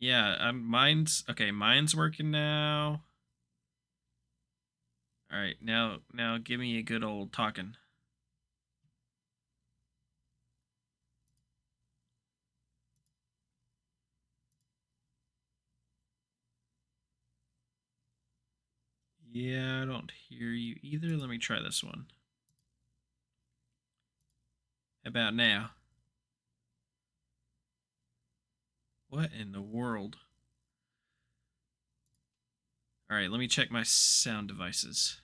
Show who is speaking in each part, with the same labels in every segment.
Speaker 1: Yeah, mine's okay. Mine's working now. All right, now give me a good old talking. Yeah, I don't hear you either. Let me try this one. How about now? What in the world? All right, let me check my sound devices.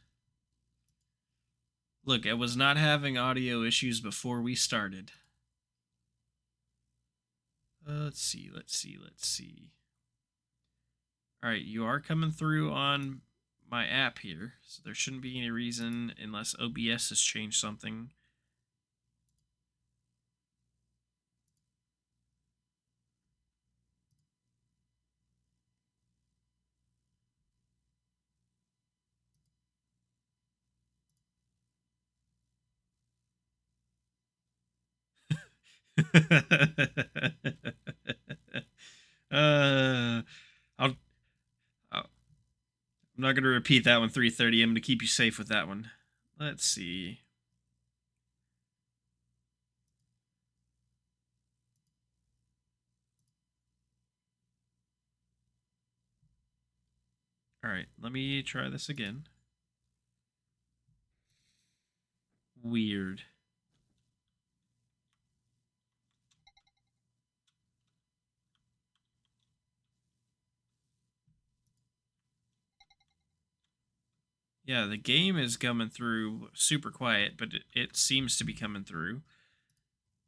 Speaker 1: Look, I was not having audio issues before we started. Let's see. All right, you are coming through on my app here, so there shouldn't be any reason unless OBS has changed something. uh, I'll, I'm not going to repeat that one 3:30. I'm going to keep you safe with that one. Let's see. All right, let me try this again. Weird. Yeah, the game is coming through super quiet, but it seems to be coming through.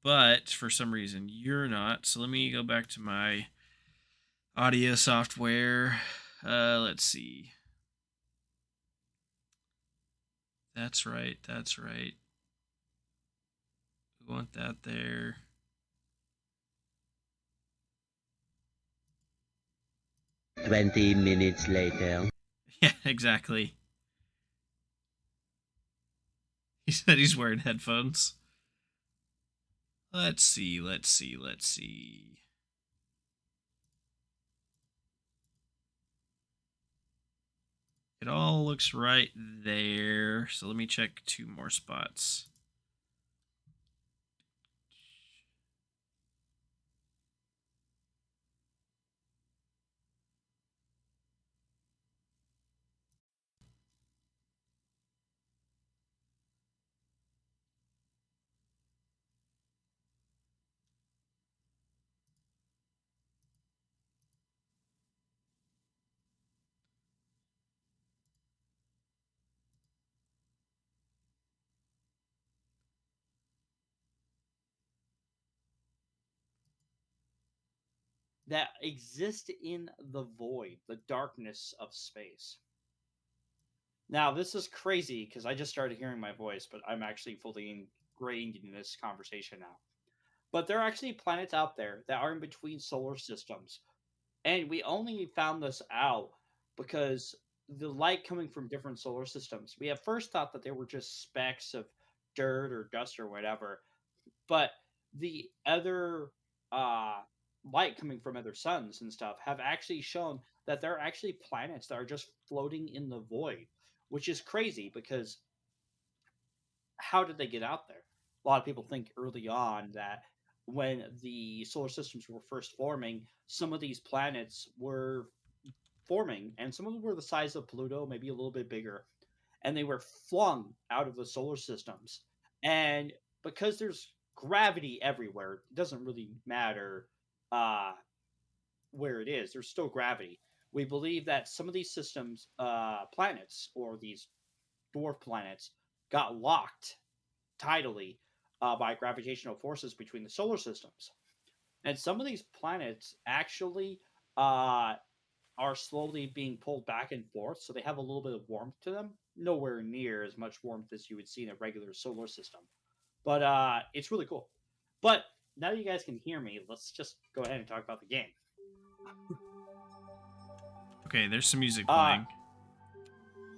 Speaker 1: But for some reason, you're not. So let me go back to my audio software. Let's see. That's right. That's right. We want that there.
Speaker 2: 20 minutes later.
Speaker 1: Yeah, exactly. He said he's wearing headphones. Let's see. It all looks right there. So let me check two more spots.
Speaker 3: That exist in the void, the darkness of space. Now, this is crazy because I just started hearing my voice, but I'm actually fully ingrained in this conversation now. But there are actually planets out there that are in between solar systems. And we only found this out because the light coming from different solar systems, we at first thought that they were just specks of dirt or dust or whatever. But the other uh, light coming from other suns and stuff have actually shown that there are actually planets that are just floating in the void, which is crazy because how did they get out there? A lot of people think early on that when the solar systems were first forming, some of these planets were forming, and some of them were the size of Pluto, maybe a little bit bigger, and they were flung out of the solar systems. And because there's gravity everywhere, it doesn't really matter uh, where it is. There's still gravity. We believe that some of these systems, planets, or these dwarf planets, got locked tidally by gravitational forces between the solar systems. And some of these planets actually uh, are slowly being pulled back and forth, so they have a little bit of warmth to them. Nowhere near as much warmth as you would see in a regular solar system, but it's really cool. But now that you guys can hear me, let's just go ahead and talk about the game.
Speaker 1: Okay, there's some music
Speaker 3: Uh
Speaker 1: playing.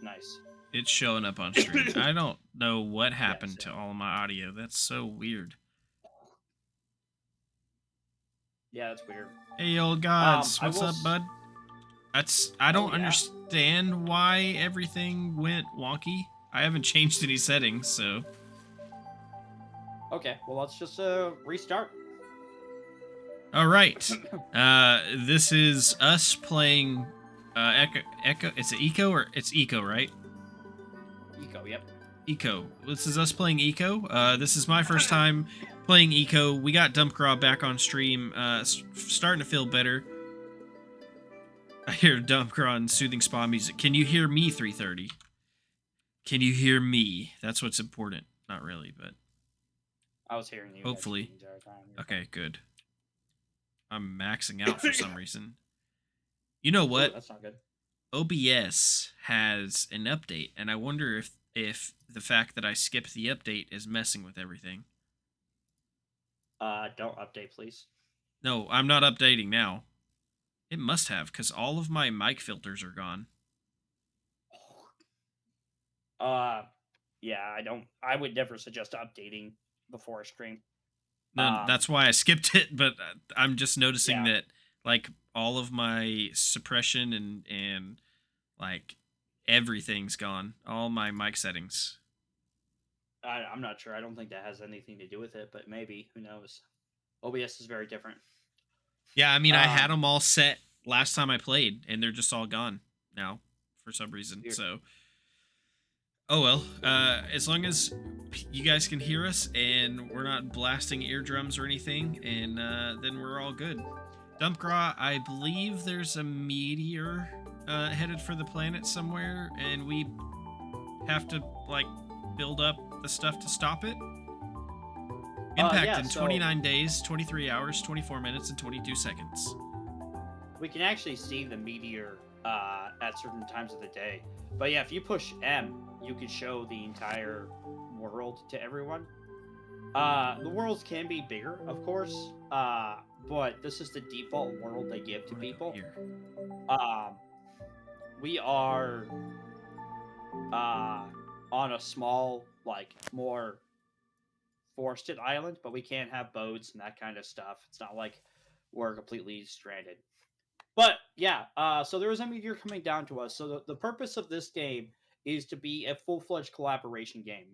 Speaker 3: nice.
Speaker 1: It's showing up on screen. I don't know what
Speaker 3: Yeah,
Speaker 1: happened to
Speaker 3: same.
Speaker 1: all my audio. That's so weird.
Speaker 3: Yeah, that's weird.
Speaker 1: Hey, old gods,
Speaker 3: I
Speaker 1: what's
Speaker 3: will.
Speaker 1: up, bud? I
Speaker 3: Oh
Speaker 1: don't
Speaker 3: yeah.
Speaker 1: understand why everything went wonky. I haven't changed any settings, so.
Speaker 3: Okay. Well, let's just restart.
Speaker 1: All right. This is us playing. Echo. It's Eco or it's Eco, right?
Speaker 3: Eco. Yep.
Speaker 1: Eco. This is us playing Eco. This is my first time playing Eco. We got Dumpcraw back on stream. Starting to feel better. I hear Dumpcraw and soothing spa music. Can you hear me, 330? Can you hear me? That's what's important. Not really, but
Speaker 3: I was hearing you actually
Speaker 1: hopefully.
Speaker 3: the entire time. You're
Speaker 1: Okay, good. I'm maxing out for some
Speaker 3: fine.
Speaker 1: reason. You know
Speaker 3: Ooh,
Speaker 1: what?
Speaker 3: that's not good.
Speaker 1: OBS has an update, and I wonder if the fact that I skipped the update is messing with everything.
Speaker 3: Don't update, please.
Speaker 1: No, I'm not updating now. It must have, because all of my mic filters are gone.
Speaker 3: Uh, yeah, I don't. I would never suggest updating before a stream.
Speaker 1: No, that's why I skipped it, but I'm just noticing
Speaker 3: Yeah,
Speaker 1: that like all of my suppression and like everything's gone. All my mic settings.
Speaker 3: I'm not sure. I don't think that has anything to do with it, but maybe who knows? OBS is very different.
Speaker 1: Yeah, I mean I had
Speaker 3: Um,
Speaker 1: them all set last time I played and they're just all gone now for some reason.
Speaker 3: Weird.
Speaker 1: So, oh well. As long as you guys can hear us and we're not blasting eardrums or anything, and then we're all good. Dumpgraw, I believe there's a meteor headed for the planet somewhere, and we have to like build up the stuff to stop it. Impact
Speaker 3: Yeah.
Speaker 1: in
Speaker 3: So
Speaker 1: 29 days, 23 hours, 24 minutes, and 22 seconds.
Speaker 3: we can actually see the meteor at certain times of the day. But yeah, if you push M, you can show the entire world to everyone. The worlds can be bigger, of course, but this is the default world they give
Speaker 1: I
Speaker 3: to
Speaker 1: want to go
Speaker 3: people.
Speaker 1: here.
Speaker 3: Um, we are uh, on a small, like more forested island, but we can't have boats and that kind of stuff. It's not like we're completely stranded. But yeah, so there is a meteor coming down to us. So the purpose of this game is to be a full fledged collaboration game.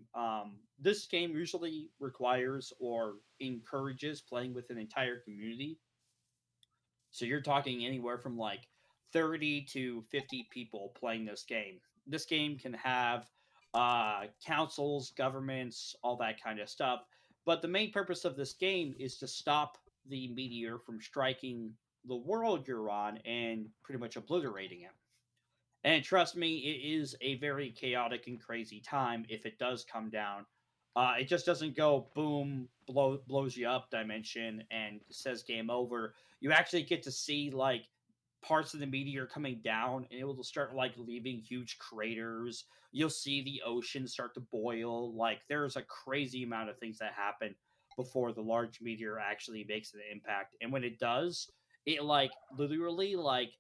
Speaker 3: This game usually requires or encourages playing with an entire community. So you're talking anywhere from like 30 to 50 people playing this game. This game can have councils, governments, all that kind of stuff. But the main purpose of this game is to stop the meteor from striking the world you're on and pretty much obliterating it. And trust me, it is a very chaotic and crazy time if it does come down. It just doesn't go boom, blows you up dimension and says game over. You actually get to see like parts of the meteor coming down and it will start like leaving huge craters. You'll see the ocean start to boil. Like there's a crazy amount of things that happen before the large meteor actually makes an impact. And when it does, it like literally like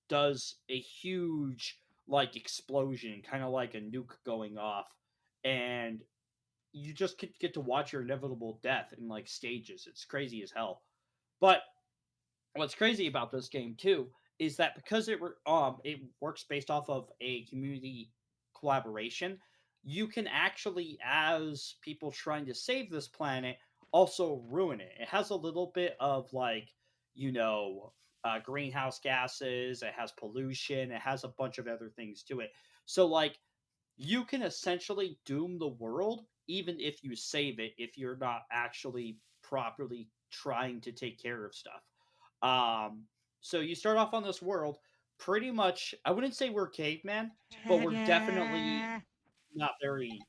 Speaker 3: does a huge like explosion, kind of like a nuke going off, and you just get to watch your inevitable death in like stages. It's crazy as hell. But what's crazy about this game too is that because it works based off of a community collaboration, you can actually, as people trying to save this planet, also ruin it. It has a little bit of like, you know, greenhouse gases. It has pollution. It has a bunch of other things to it. So like you can essentially doom the world even if you save it if you're not actually properly trying to take care of stuff. Um, so you start off on this world pretty much. I wouldn't say we're caveman, but we're definitely not very,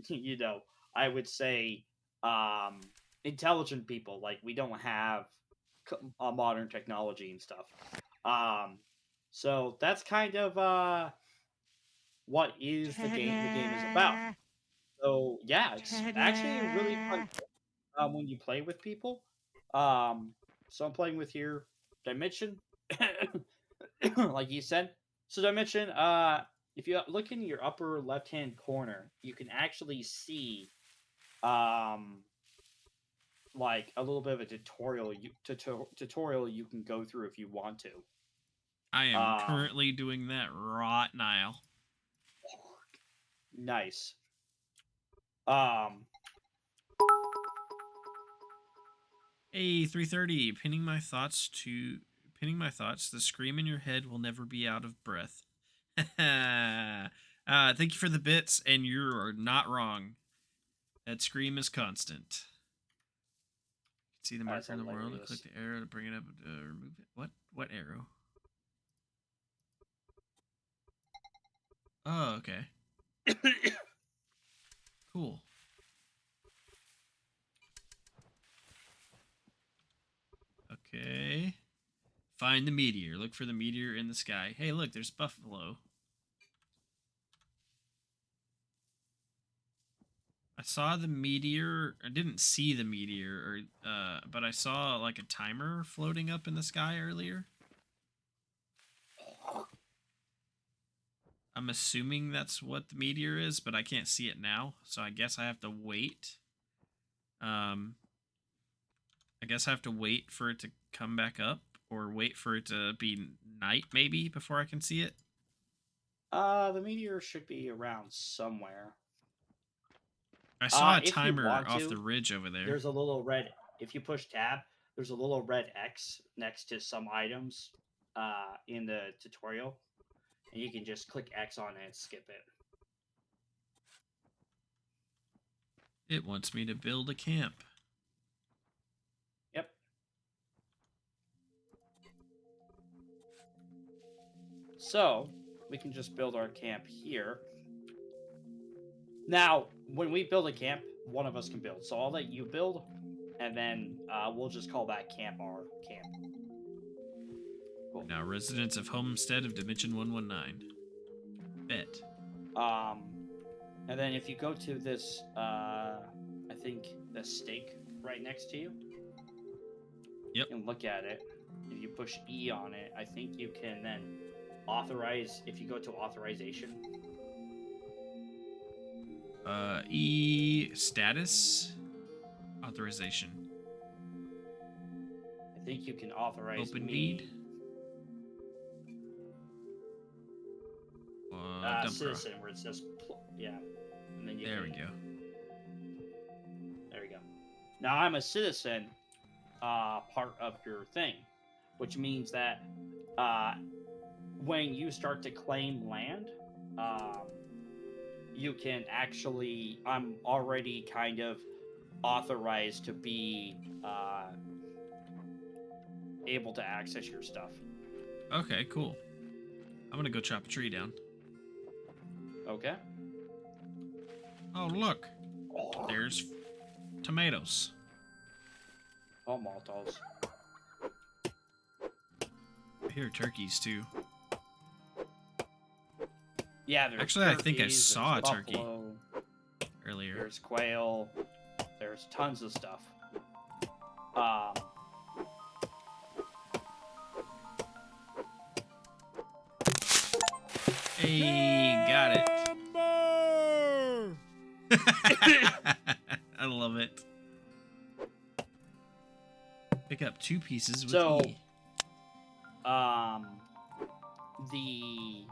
Speaker 3: you know, I would say um, intelligent people. Like we don't have modern technology and stuff. Um, so that's kind of what is the game is about. So yeah, it's actually a really fun when you play with people. Um, so I'm playing with your dimension, like you said. So dimension, if you look in your upper left hand corner, you can actually see um like a little bit of a tutorial you can go through if you want to.
Speaker 1: I am
Speaker 3: Um,
Speaker 1: currently doing that right now.
Speaker 3: nice. Um,
Speaker 1: Hey, 3:30. Pinning my thoughts. The scream in your head will never be out of breath. Thank you for the bits, and you're not wrong. That scream is constant. See the
Speaker 3: that's
Speaker 1: marker in the world and click
Speaker 3: hilarious.
Speaker 1: the arrow to bring it up to remove it. What? What arrow? Oh, okay. Cool. Okay. Find the meteor. Look for the meteor in the sky. Hey, look, there's buffalo. I saw the meteor. I didn't see the meteor, but I saw like a timer floating up in the sky earlier. I'm assuming that's what the meteor is, but I can't see it now, so I guess I have to wait. Um, I guess I have to wait for it to come back up, or wait for it to be night maybe before I can see it.
Speaker 3: The meteor should be around somewhere.
Speaker 1: I saw a
Speaker 3: If you
Speaker 1: timer
Speaker 3: want
Speaker 1: off the
Speaker 3: to,
Speaker 1: ridge over there.
Speaker 3: there's a little red. If you push tab, there's a little red X next to some items in the tutorial, and you can just click X on it and skip it.
Speaker 1: It wants me to build a camp.
Speaker 3: Yep. So we can just build our camp here. Now, when we build a camp, one of us can build. So I'll let you build, and then we'll just call that camp our camp. Cool.
Speaker 1: Now, residents of Homestead of Dimension 119. Bet.
Speaker 3: And then if you go to this, I think the stake right next to you.
Speaker 1: Yep.
Speaker 3: And look at it. If you push E on it, I think you can then authorize. If you go to authorization.
Speaker 1: E status authorization.
Speaker 3: I think you can authorize
Speaker 1: Open
Speaker 3: me.
Speaker 1: deed. Dump
Speaker 3: Citizen, where it says yeah, and then you.
Speaker 1: There we go.
Speaker 3: There we go. Now I'm a citizen, part of your thing, which means that when you start to claim land, you can actually. I'm already kind of authorized to be able to access your stuff.
Speaker 1: Okay, cool. I'm gonna go chop a tree down.
Speaker 3: Okay.
Speaker 1: Oh, look. There's tomatoes.
Speaker 3: Oh, Maltos.
Speaker 1: I hear turkeys too.
Speaker 3: Yeah, there's
Speaker 1: Actually, I think I
Speaker 3: turkeys,
Speaker 1: saw a
Speaker 3: there's
Speaker 1: turkey
Speaker 3: buffalo,
Speaker 1: earlier.
Speaker 3: There's quail. There's tons of stuff. Um,
Speaker 1: Hey, got it. I love it. Pick up 2 pieces with
Speaker 3: So,
Speaker 1: E.
Speaker 3: the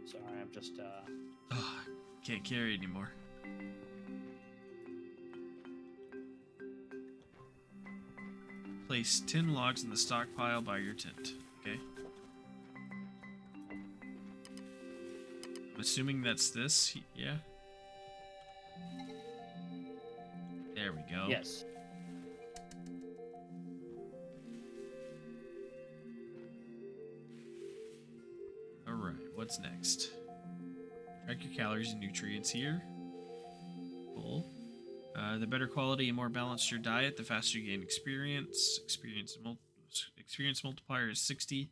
Speaker 3: sorry, I'm just
Speaker 1: Oh, can't carry anymore. Place 10 logs in the stockpile by your tent. Okay. I'm assuming that's this. Yeah. There we go.
Speaker 3: yes.
Speaker 1: Alright, what's next? Track your calories and nutrients here. Cool. The better quality and more balanced your diet, the faster you gain experience. Experience multiplier is 60.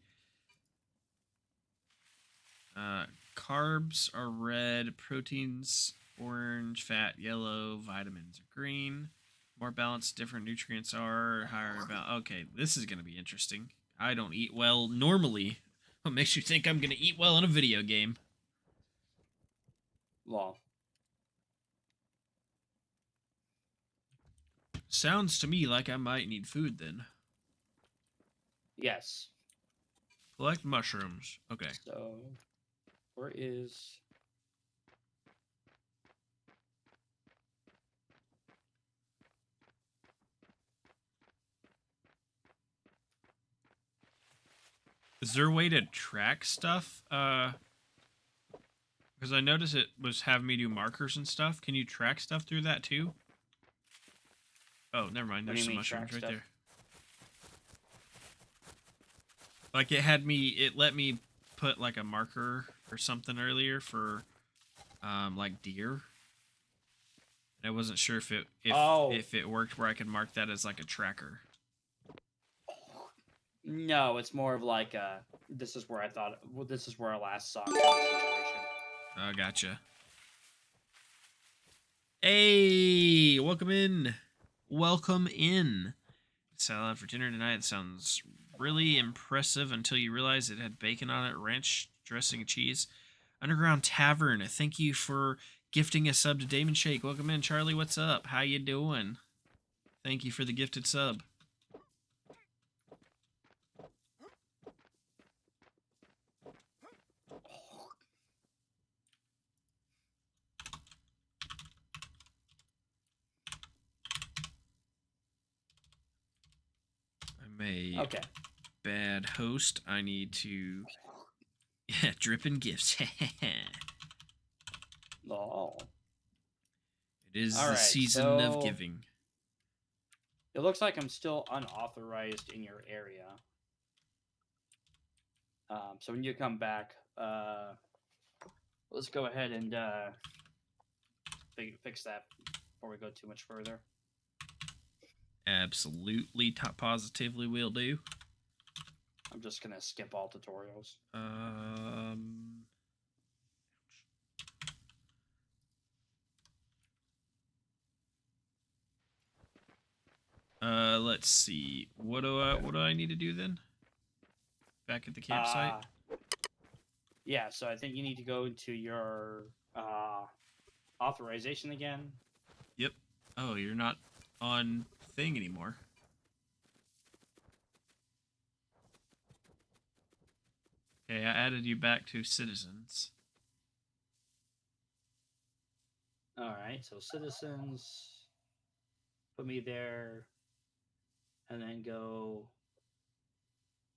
Speaker 1: Carbs are red, proteins orange, fat yellow, vitamins are green. More balanced, different nutrients are higher about. Okay, this is going to be interesting. I don't eat well normally. What makes you think I'm going to eat well in a video game?
Speaker 3: Well,
Speaker 1: Sounds to me like I might need food then.
Speaker 3: yes.
Speaker 1: Collect mushrooms. Okay.
Speaker 3: So, where is...
Speaker 1: Is there a way to track stuff? Because I noticed it was having me do markers and stuff. Can you track stuff through that too? Oh, never mind.
Speaker 3: What do
Speaker 1: There's
Speaker 3: you
Speaker 1: some
Speaker 3: mean,
Speaker 1: mushrooms
Speaker 3: track
Speaker 1: right
Speaker 3: stuff?
Speaker 1: there. Like it let me put like a marker or something earlier for like deer. And I wasn't sure if
Speaker 3: Oh,
Speaker 1: it worked where I could mark that as like a tracker.
Speaker 3: no, it's more of like this is where I thought, well, this is where I last saw it kind of situation.
Speaker 1: Oh, gotcha. Hey, welcome in. Welcome in. Salad for dinner tonight. It sounds really impressive until you realize it had bacon on it, ranch dressing, and cheese. Underground Tavern. Thank you for gifting a sub to Damon Shake. Welcome in, Charlie. What's up? How you doing? Thank you for the gifted sub. I'm a
Speaker 3: Okay.
Speaker 1: bad host. I need to... Yeah, dripping gifts.
Speaker 3: Oh.
Speaker 1: It is
Speaker 3: All
Speaker 1: the
Speaker 3: right,
Speaker 1: season of
Speaker 3: so
Speaker 1: giving.
Speaker 3: it looks like I'm still unauthorized in your area. So when you come back, let's go ahead and fix that before we go too much further.
Speaker 1: Absolutely, top positively will do.
Speaker 3: I'm just gonna skip all tutorials.
Speaker 1: Let's see. What do I need to do then? Back at the campsite?
Speaker 3: Yeah, so I think you need to go into your authorization again.
Speaker 1: Yep. Oh, you're not on thing anymore. Okay, I added you back to citizens.
Speaker 3: All right, so citizens, put me there, and then go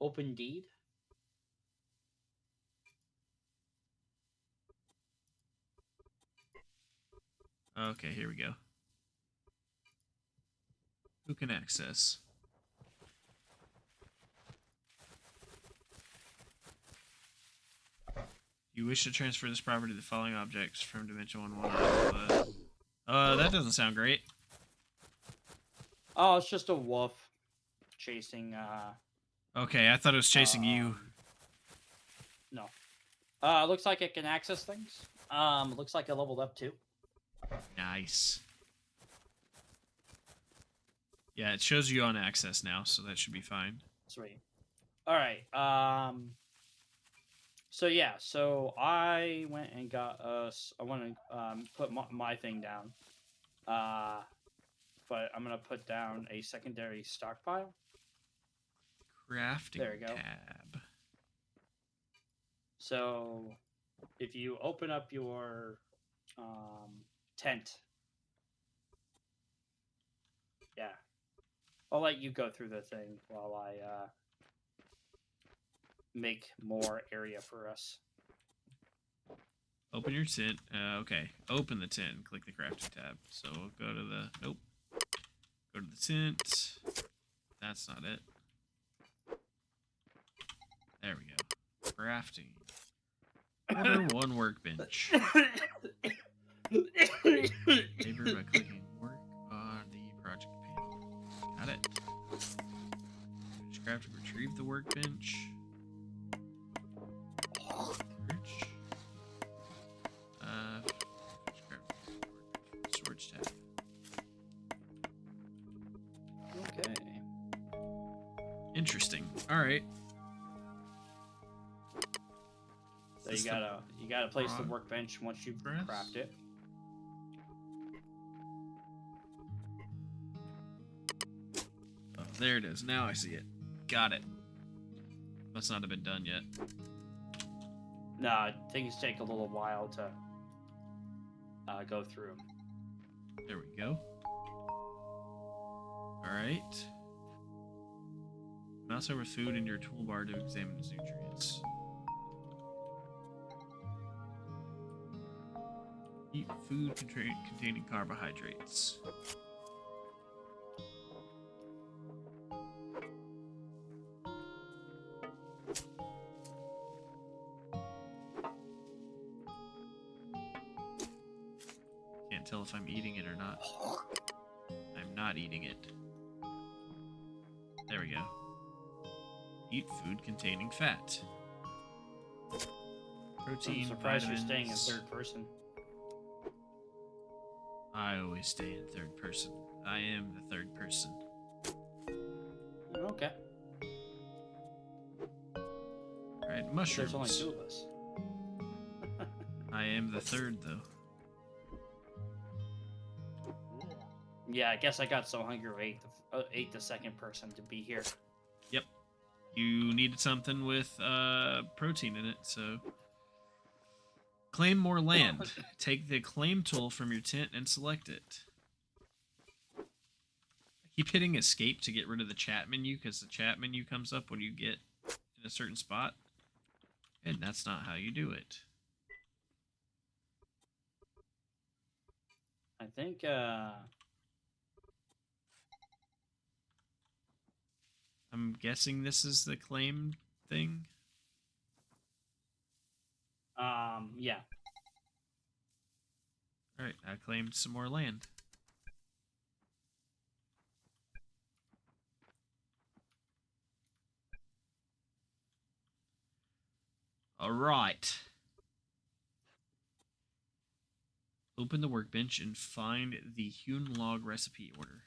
Speaker 3: open deed.
Speaker 1: Okay, here we go. Who can access? You wish to transfer this property to the following objects from Dimension 1 that doesn't sound great.
Speaker 3: Oh, it's just a wolf chasing.
Speaker 1: Okay, I thought it was chasing you.
Speaker 3: No. Looks like it can access things. Looks like it leveled up too.
Speaker 1: Nice. Yeah, it shows you on access now, so that should be fine.
Speaker 3: Sweet. All right. So yeah, so I went and got us. I want to put my thing down. But I'm gonna put down a secondary stockpile.
Speaker 1: Crafting
Speaker 3: There we go.
Speaker 1: tab.
Speaker 3: So if you open up your tent, yeah, I'll let you go through the thing while I make more area for us.
Speaker 1: Open your tent. Okay, open the tent. Click the crafting tab. So we'll go to the... Nope. Go to the tent. That's not it. There we go. Crafting. Order one workbench. Labor by clicking work on the project panel. Got it. Craft and retrieve the workbench. Search. Storage tab. Interesting. All right.
Speaker 3: So you gotta place the workbench once you craft it.
Speaker 1: Oh, there it is. Now I see it. Got it. Must not have been done yet.
Speaker 3: Nah, things take a little while to go through.
Speaker 1: There we go. All right. Mouse over food in your toolbar to examine its nutrients. Eat food containing carbohydrates. Can't tell if I'm eating it or not. I'm not eating it. There we go. Eat food containing fat. Protein,
Speaker 3: I'm surprised
Speaker 1: vitamins.
Speaker 3: you're staying in third person.
Speaker 1: I always stay in third person. I am the third person.
Speaker 3: Okay.
Speaker 1: Alright, mushrooms.
Speaker 3: There's only 2 of us.
Speaker 1: I am the third, though.
Speaker 3: Yeah, I guess I got so hungry I ate the second person to be here.
Speaker 1: Yep. You needed something with protein in it, so... Claim more land. Take the claim tool from your tent and select it. I keep hitting escape to get rid of the chat menu, because the chat menu comes up when you get in a certain spot. And that's not how you do it.
Speaker 3: I think,
Speaker 1: I'm guessing this is the claim thing.
Speaker 3: yeah.
Speaker 1: Alright, I claimed some more land. Alright. Open the workbench and find the hewn log recipe order.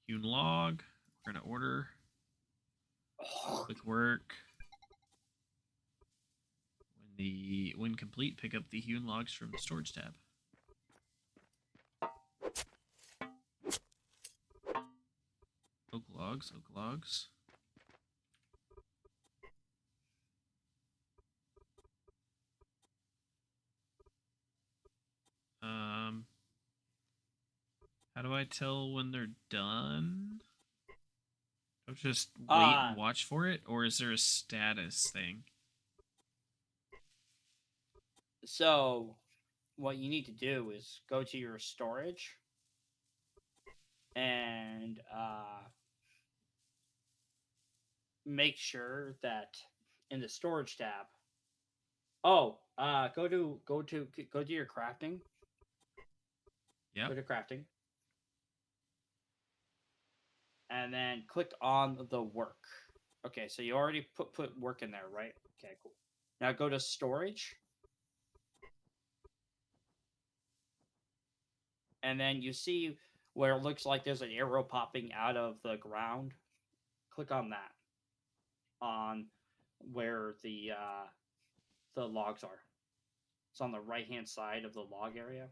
Speaker 1: Hewn log. We're gonna order. Click work. When complete, pick up the hewn logs from the storage tab. Oak logs, oak logs. How do I tell when they're done? Do I just wait and watch for it, or is there a status thing?
Speaker 3: So, what you need to do is go to your storage and make sure that in the storage tab. Oh, go to your crafting.
Speaker 1: Yeah.
Speaker 3: Go to crafting. And then click on the work. Okay, so you already put work in there, right? Okay, cool. Now go to storage. And then you see where it looks like there's an arrow popping out of the ground. Click on that. On where the logs are. It's on the right-hand side of the log area.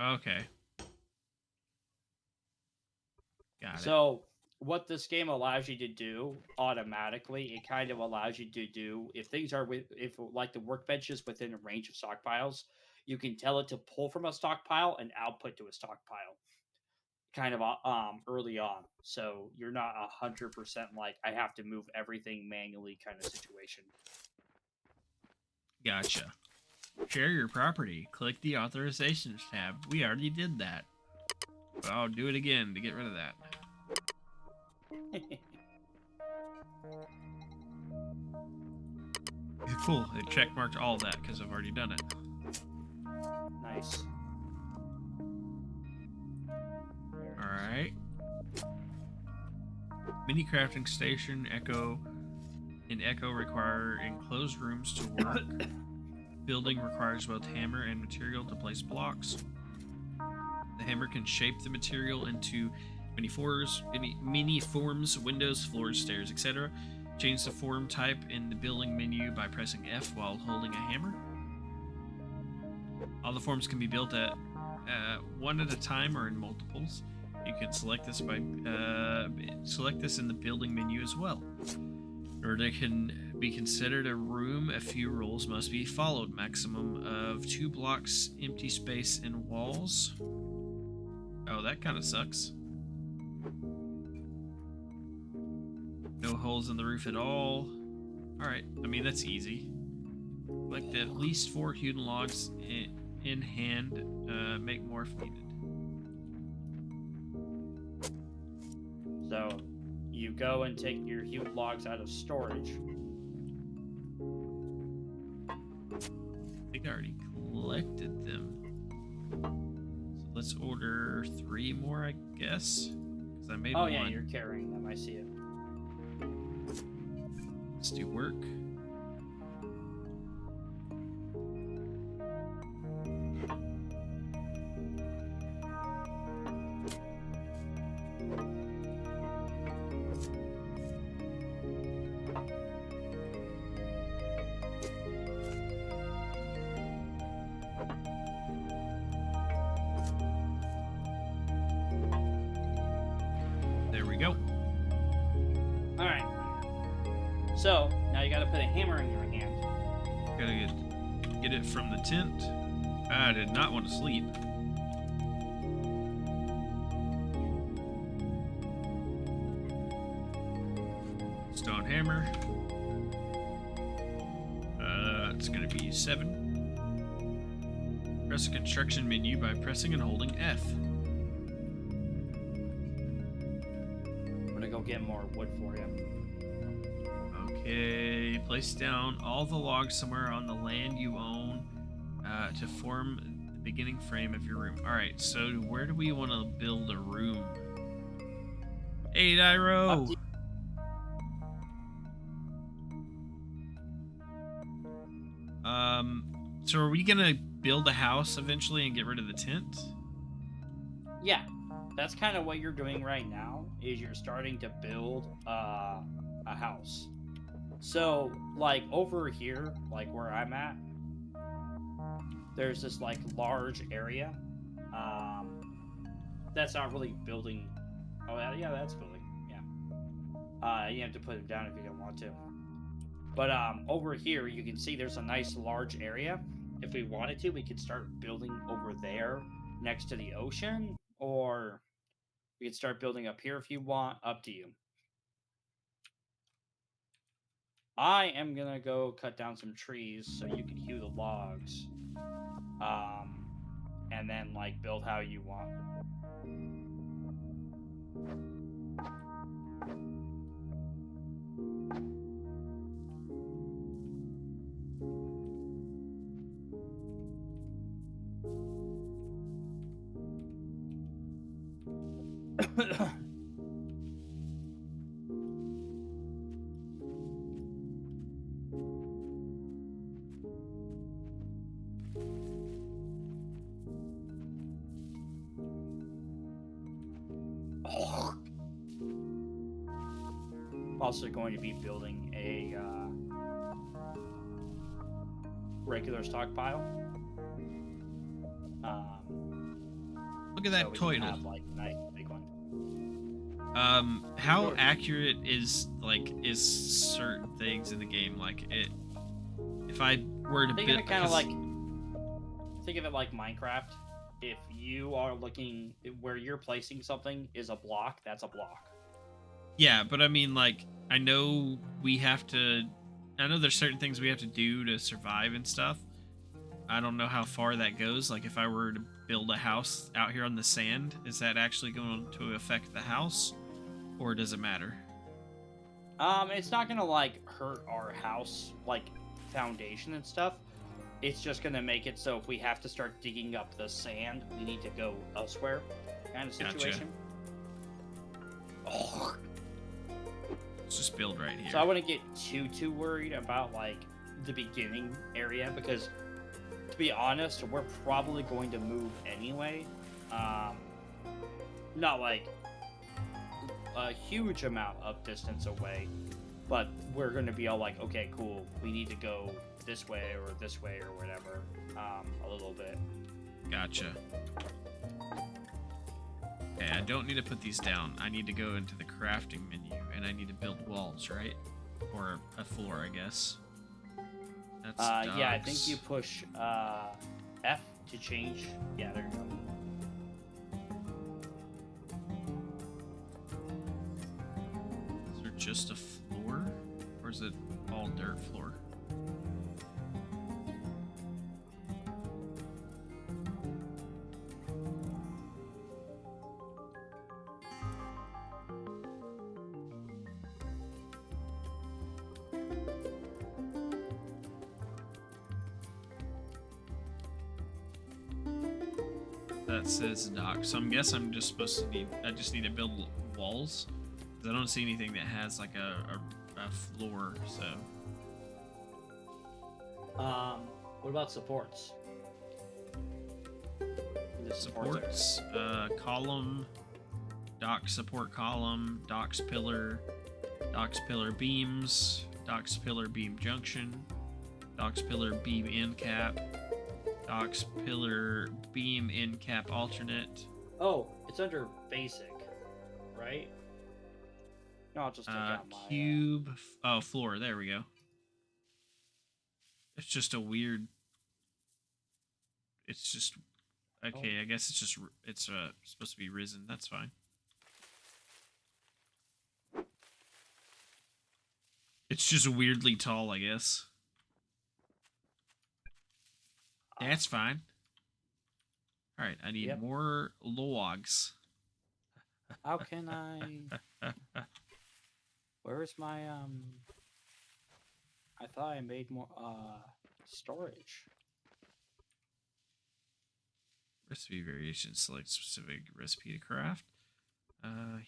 Speaker 1: Okay. Got it.
Speaker 3: So what this game allows you to do automatically, it kind of allows you to do if things are if like the workbench is within a range of stockpiles, you can tell it to pull from a stockpile and output to a stockpile. Kind of early on, so you're not 100% like I have to move everything manually kind of situation.
Speaker 1: Gotcha. Share your property. Click the authorizations tab. We already did that. But I'll do it again to get rid of that. Cool. It checkmarked all of that because I've already done it.
Speaker 3: Nice.
Speaker 1: Alright. Mini crafting station, Echo, and Echo require enclosed rooms to work. Building requires both hammer and material to place blocks. The hammer can shape the material into many forms, windows, floors, stairs, etc. Change the form type in the building menu by pressing F while holding a hammer. All the forms can be built at one at a time or in multiples. You can select this by select this in the building menu as well. In order it can be considered a room, a few rules must be followed. Maximum of 2 blocks empty space in walls. Oh, that kind of sucks. No holes in the roof at all. Alright, I mean, that's easy. Collect at least 4 hewn logs in hand. Make more if needed.
Speaker 3: So, you go and take your hewn logs out of storage.
Speaker 1: I think I already collected them. So let's order 3 more, I guess. Because I made one.
Speaker 3: Oh yeah, you're carrying them. I see it.
Speaker 1: Let's do work. There we go.
Speaker 3: Alright. So, now you gotta put a hammer in your hand.
Speaker 1: Gotta get it from the tent. I did not want to sleep. Stone hammer. It's gonna be 7. Press the construction menu by pressing and holding F.
Speaker 3: I'm gonna go get more wood for you.
Speaker 1: Okay, place down all the logs somewhere on the land you own to form the beginning frame of your room. Alright, so where do we want to build a room? Hey, Dyro! So are we gonna build a house eventually and get rid of the tent?
Speaker 3: Yeah, that's kind of what you're doing right now, is you're starting to build a house. So, like, over here, like where I'm at, there's this, like, large area. That's not really building. Oh, yeah, that's building. Yeah. You have to put it down if you don't want to. But, over here, you can see there's a nice large area. If we wanted to, we could start building over there next to the ocean, or we could start building up here if you want. Up to you. I am gonna go cut down some trees so you can hew the logs. And then, like, build how you want. Also going to be building a regular stockpile.
Speaker 1: Look at that
Speaker 3: so we can
Speaker 1: toilet.
Speaker 3: have, like, a nice big one.
Speaker 1: How accurate is certain things in the game? Like, if I were to
Speaker 3: Think of
Speaker 1: build,
Speaker 3: it kind of like, think of it like Minecraft. If you are looking where you're placing something is a block, that's a block.
Speaker 1: yeah, but I mean, like, I know there's certain things we have to do to survive and stuff. I don't know how far that goes. Like, if I were to build a house out here on the sand, is that actually going to affect the house, or does it matter?
Speaker 3: It's not gonna, like, hurt our house, like, foundation and stuff. It's just gonna make it so if we have to start digging up the sand, we need to go elsewhere, kind of situation.
Speaker 1: Gotcha.
Speaker 3: Oh.
Speaker 1: Let's just build right here.
Speaker 3: So I wouldn't get too worried about like the beginning area because, to be honest, we're probably going to move anyway. Um, Not like a huge amount of distance away, but we're going to be all like, okay, cool, we need to go this way or whatever, a little bit.
Speaker 1: Gotcha. Okay, I don't need to put these down. I need to go into the crafting menu, and I need to build walls, right? Or a floor, I guess. That's
Speaker 3: Yeah, I think
Speaker 1: dogs.
Speaker 3: you push F to change. Yeah, there you go.
Speaker 1: Is there just a floor? Or is it all dirt floor? That says dock. So I'm guessing I'm just supposed to need. I just need to build walls. Because I don't see anything that has like a floor. So
Speaker 3: What about supports? The
Speaker 1: supports. Column. Dock support column. Docks pillar beams. Docks pillar beam junction. Docks pillar beam end cap. Docks pillar beam end cap alternate.
Speaker 3: Oh, it's under basic, right? No, I'll just take out my
Speaker 1: Cube. Oh, floor. There we go. It's just a weird. It's just okay. I guess it's just it's supposed to be risen. That's fine. It's just weirdly tall, I guess. That's fine. All right, I need more logs.
Speaker 3: How can I? Where's my I thought I made more storage.
Speaker 1: Recipe variation. Select specific recipe to craft.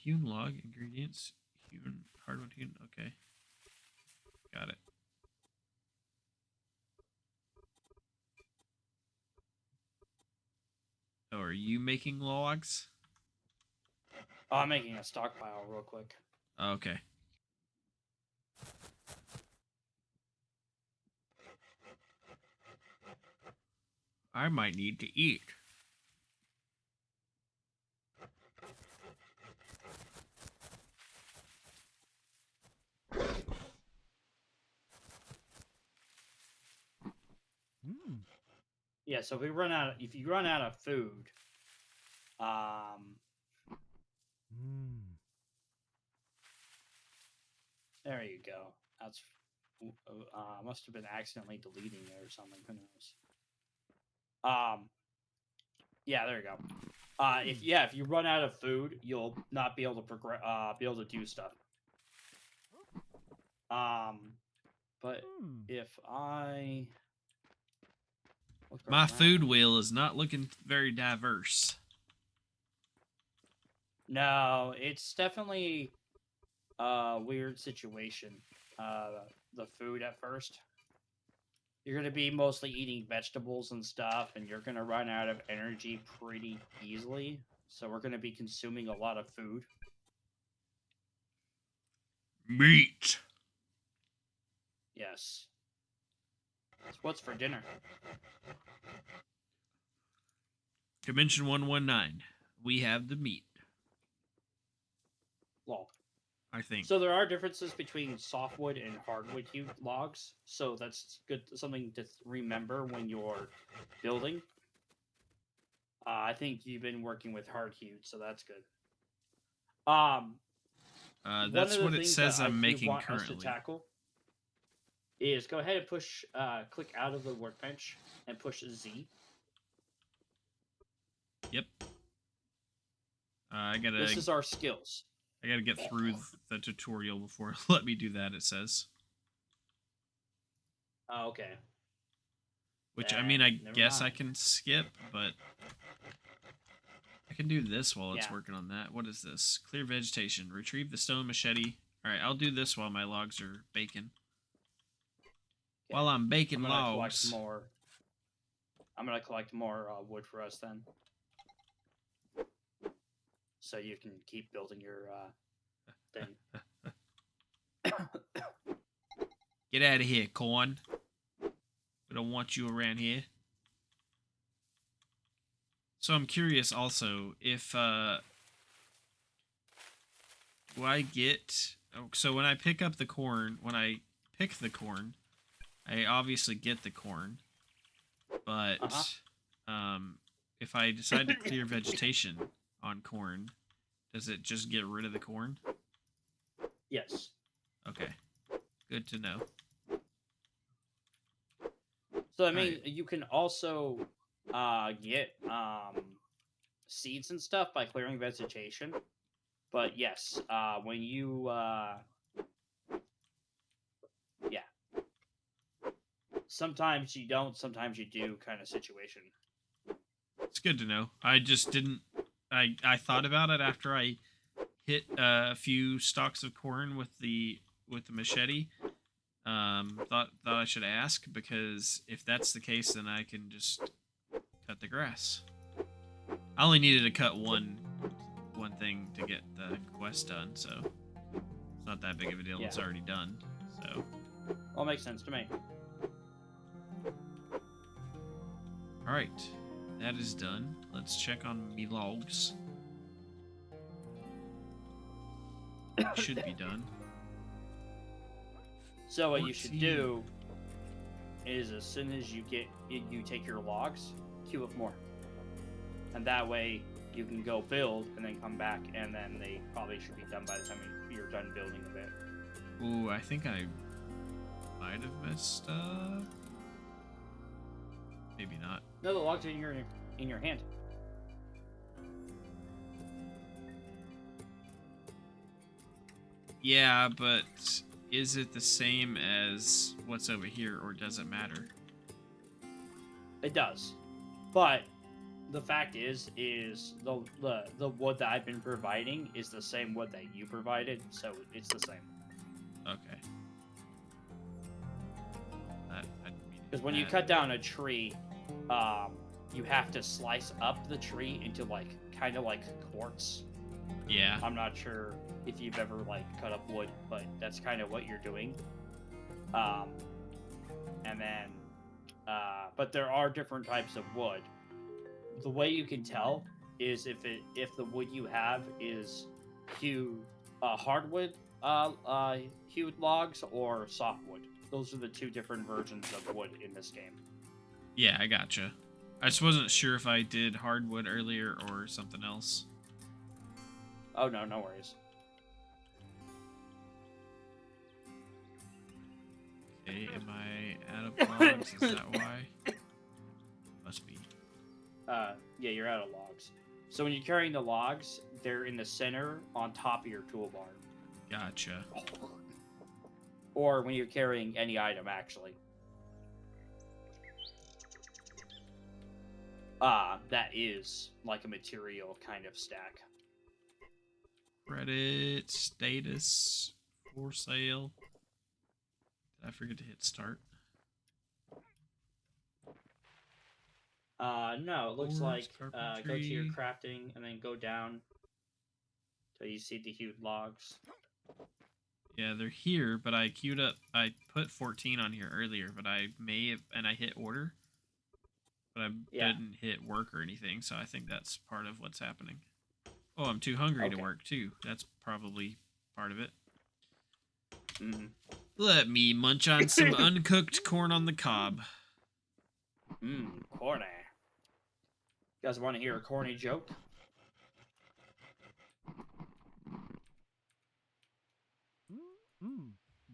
Speaker 1: Hewn log ingredients. Hewn hardwood hewn. Okay. Got it. Oh, are you making logs?
Speaker 3: Oh, I'm making a stockpile real quick.
Speaker 1: Okay. I might need to eat.
Speaker 3: Yeah, so if you run out of food, there you go. That's must have been accidentally deleting it or something. Who knows? Yeah, there you go. If you run out of food, you'll not be able to progress. Be able to do stuff. But if I
Speaker 1: My food wheel is not looking very diverse.
Speaker 3: No, it's definitely a weird situation. The food at first. You're going to be mostly eating vegetables and stuff, and you're going to run out of energy pretty easily. So we're going to be consuming a lot of food.
Speaker 1: Meat.
Speaker 3: Yes. So what's for dinner?
Speaker 1: Dimension 119. We have the meat.
Speaker 3: Lol.
Speaker 1: I think.
Speaker 3: So there are differences between softwood and hardwood hewed logs. So that's good, something to remember when you're building. I think you've been working with hard hewed, so that's good.
Speaker 1: That's what it says I'm making currently.
Speaker 3: To tackle is go ahead and push, click out of the workbench and push Z.
Speaker 1: Yep. I gotta.
Speaker 3: This is our skills.
Speaker 1: I gotta get through the tutorial before let me do that. It says.
Speaker 3: Oh, okay.
Speaker 1: Which I mean, I guess I can skip, but I can do this while it's working on that. What is this? Clear vegetation. Retrieve the stone machete All right, I'll do this while my logs are baking.
Speaker 3: Okay.
Speaker 1: While I'm baking
Speaker 3: I'm gonna collect
Speaker 1: logs.
Speaker 3: more. I'm gonna collect more wood for us then, so you can keep building your thing.
Speaker 1: Get out of here, corn. We don't want you around here. So I'm curious also if do I get so when I pick up the corn, when I pick the corn, I obviously get the corn, but if I decide to clear vegetation on corn, does it just get rid of the corn?
Speaker 3: Yes.
Speaker 1: Okay. Good to know.
Speaker 3: So I mean,
Speaker 1: Right.
Speaker 3: you can also get seeds and stuff by clearing vegetation. But yes, when you yeah, sometimes you don't, sometimes you do, kind of situation.
Speaker 1: It's good to know. I just didn't I thought about it after I hit a few stalks of corn with the machete. Thought I should ask because if that's the case, then I can just cut the grass. I only needed to cut one thing to get the quest done, so it's not that big of a deal.
Speaker 3: Yeah.
Speaker 1: It's already done. So
Speaker 3: All makes sense to me.
Speaker 1: all right, that is done. Let's check on me logs. Should be done.
Speaker 3: So what you should
Speaker 1: 14.
Speaker 3: do is, as soon as you take your logs, queue up more, and that way you can go build and then come back, and then they probably should be done by the time you're done building a bit.
Speaker 1: Ooh, I think I might have messed up. Maybe not.
Speaker 3: No, the logs are in your hand.
Speaker 1: Yeah, but is it the same as what's over here, or does it matter?
Speaker 3: It does, but the fact is the wood that I've been providing is the same wood that you provided, so it's the same.
Speaker 1: Okay. I didn't mean
Speaker 3: Because when you cut down a tree, you have to slice up the tree into kind of like quartz.
Speaker 1: Yeah.
Speaker 3: I'm not sure if you've ever cut up wood, but that's kind of what you're doing. And then, but there are different types of wood. The way you can tell is if the wood you have is hardwood hewed logs or softwood. Those are the two different versions of wood in this game.
Speaker 1: Yeah, I gotcha. I just wasn't sure if I did hardwood earlier or something else.
Speaker 3: Oh no, no worries.
Speaker 1: Okay, am I out of logs? Is that why? Must be.
Speaker 3: Yeah, you're out of logs. So when you're carrying the logs, they're in the center on top of your toolbar.
Speaker 1: Gotcha.
Speaker 3: Or when you're carrying any item, actually. That is like a material kind of stack.
Speaker 1: Credit status for sale. Did I forget to hit start?
Speaker 3: No, it looks
Speaker 1: Boards,
Speaker 3: like go to your
Speaker 1: carpentry.
Speaker 3: crafting and then go down till you see the hewed logs.
Speaker 1: Yeah, they're here, but I queued up. I put 14 on here earlier, but I may have, and I hit order, but I didn't hit work or anything, so I think that's part of what's happening. Oh, I'm too hungry to work too. That's probably part of it.
Speaker 3: Mm-hmm.
Speaker 1: Let me munch on some uncooked corn on the cob.
Speaker 3: Corny. You guys want to hear a corny joke?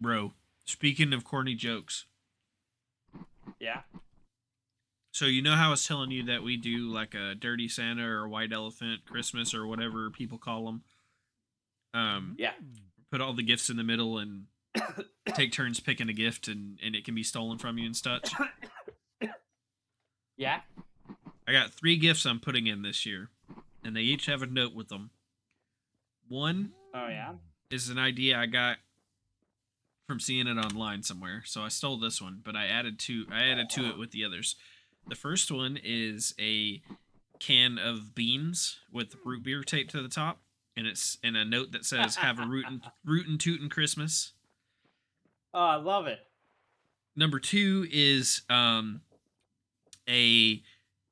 Speaker 1: Bro, speaking of corny jokes.
Speaker 3: Yeah.
Speaker 1: So you know how I was telling you that we do like a dirty Santa or white elephant Christmas or whatever people call them?
Speaker 3: Yeah.
Speaker 1: Put all the gifts in the middle and take turns picking a gift and it can be stolen from you and such.
Speaker 3: Yeah.
Speaker 1: I got 3 gifts I'm putting in this year, and they each have a note with them. One
Speaker 3: Oh yeah.
Speaker 1: is an idea I got from seeing it online somewhere. So I stole this one, but I added to it with the others. The first one is a can of beans with root beer taped to the top, and it's in a note that says "Have a rootin' tootin' Christmas."
Speaker 3: Oh, I love it.
Speaker 1: Number two is a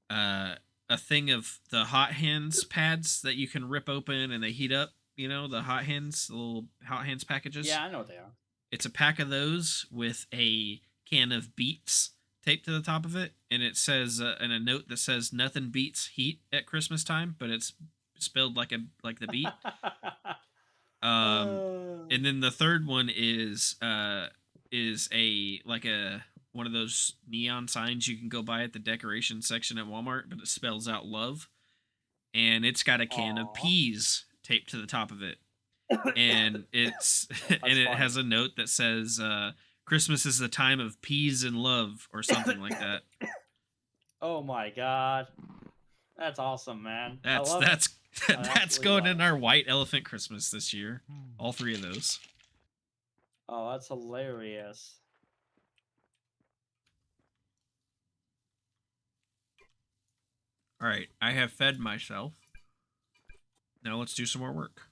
Speaker 1: uh, a thing of the hot hands pads that you can rip open and they heat up. You know, the hot hands, the little hot hands packages.
Speaker 3: Yeah, I know what they are.
Speaker 1: It's a pack of those with a can of beets taped to the top of it, and it says and a note that says "Nothing beats heat at Christmas time," but it's spelled like the beat. Um,
Speaker 3: Uh,
Speaker 1: and then the third one is a like a one of those neon signs you can go buy at the decoration section at Walmart, but it spells out love, and it's got a can of
Speaker 3: Aw.
Speaker 1: peas taped to the top of it, and it's and
Speaker 3: That's
Speaker 1: it
Speaker 3: funny.
Speaker 1: has a note that says Christmas is the time of peas and love or something like that.
Speaker 3: Oh my god. That's awesome, man. I
Speaker 1: That's
Speaker 3: love it.
Speaker 1: that's
Speaker 3: I
Speaker 1: that's
Speaker 3: absolutely
Speaker 1: going
Speaker 3: love
Speaker 1: in
Speaker 3: it.
Speaker 1: our white elephant Christmas this year. All three of those.
Speaker 3: Oh, that's hilarious.
Speaker 1: All right, I have fed myself. Now let's do some more work.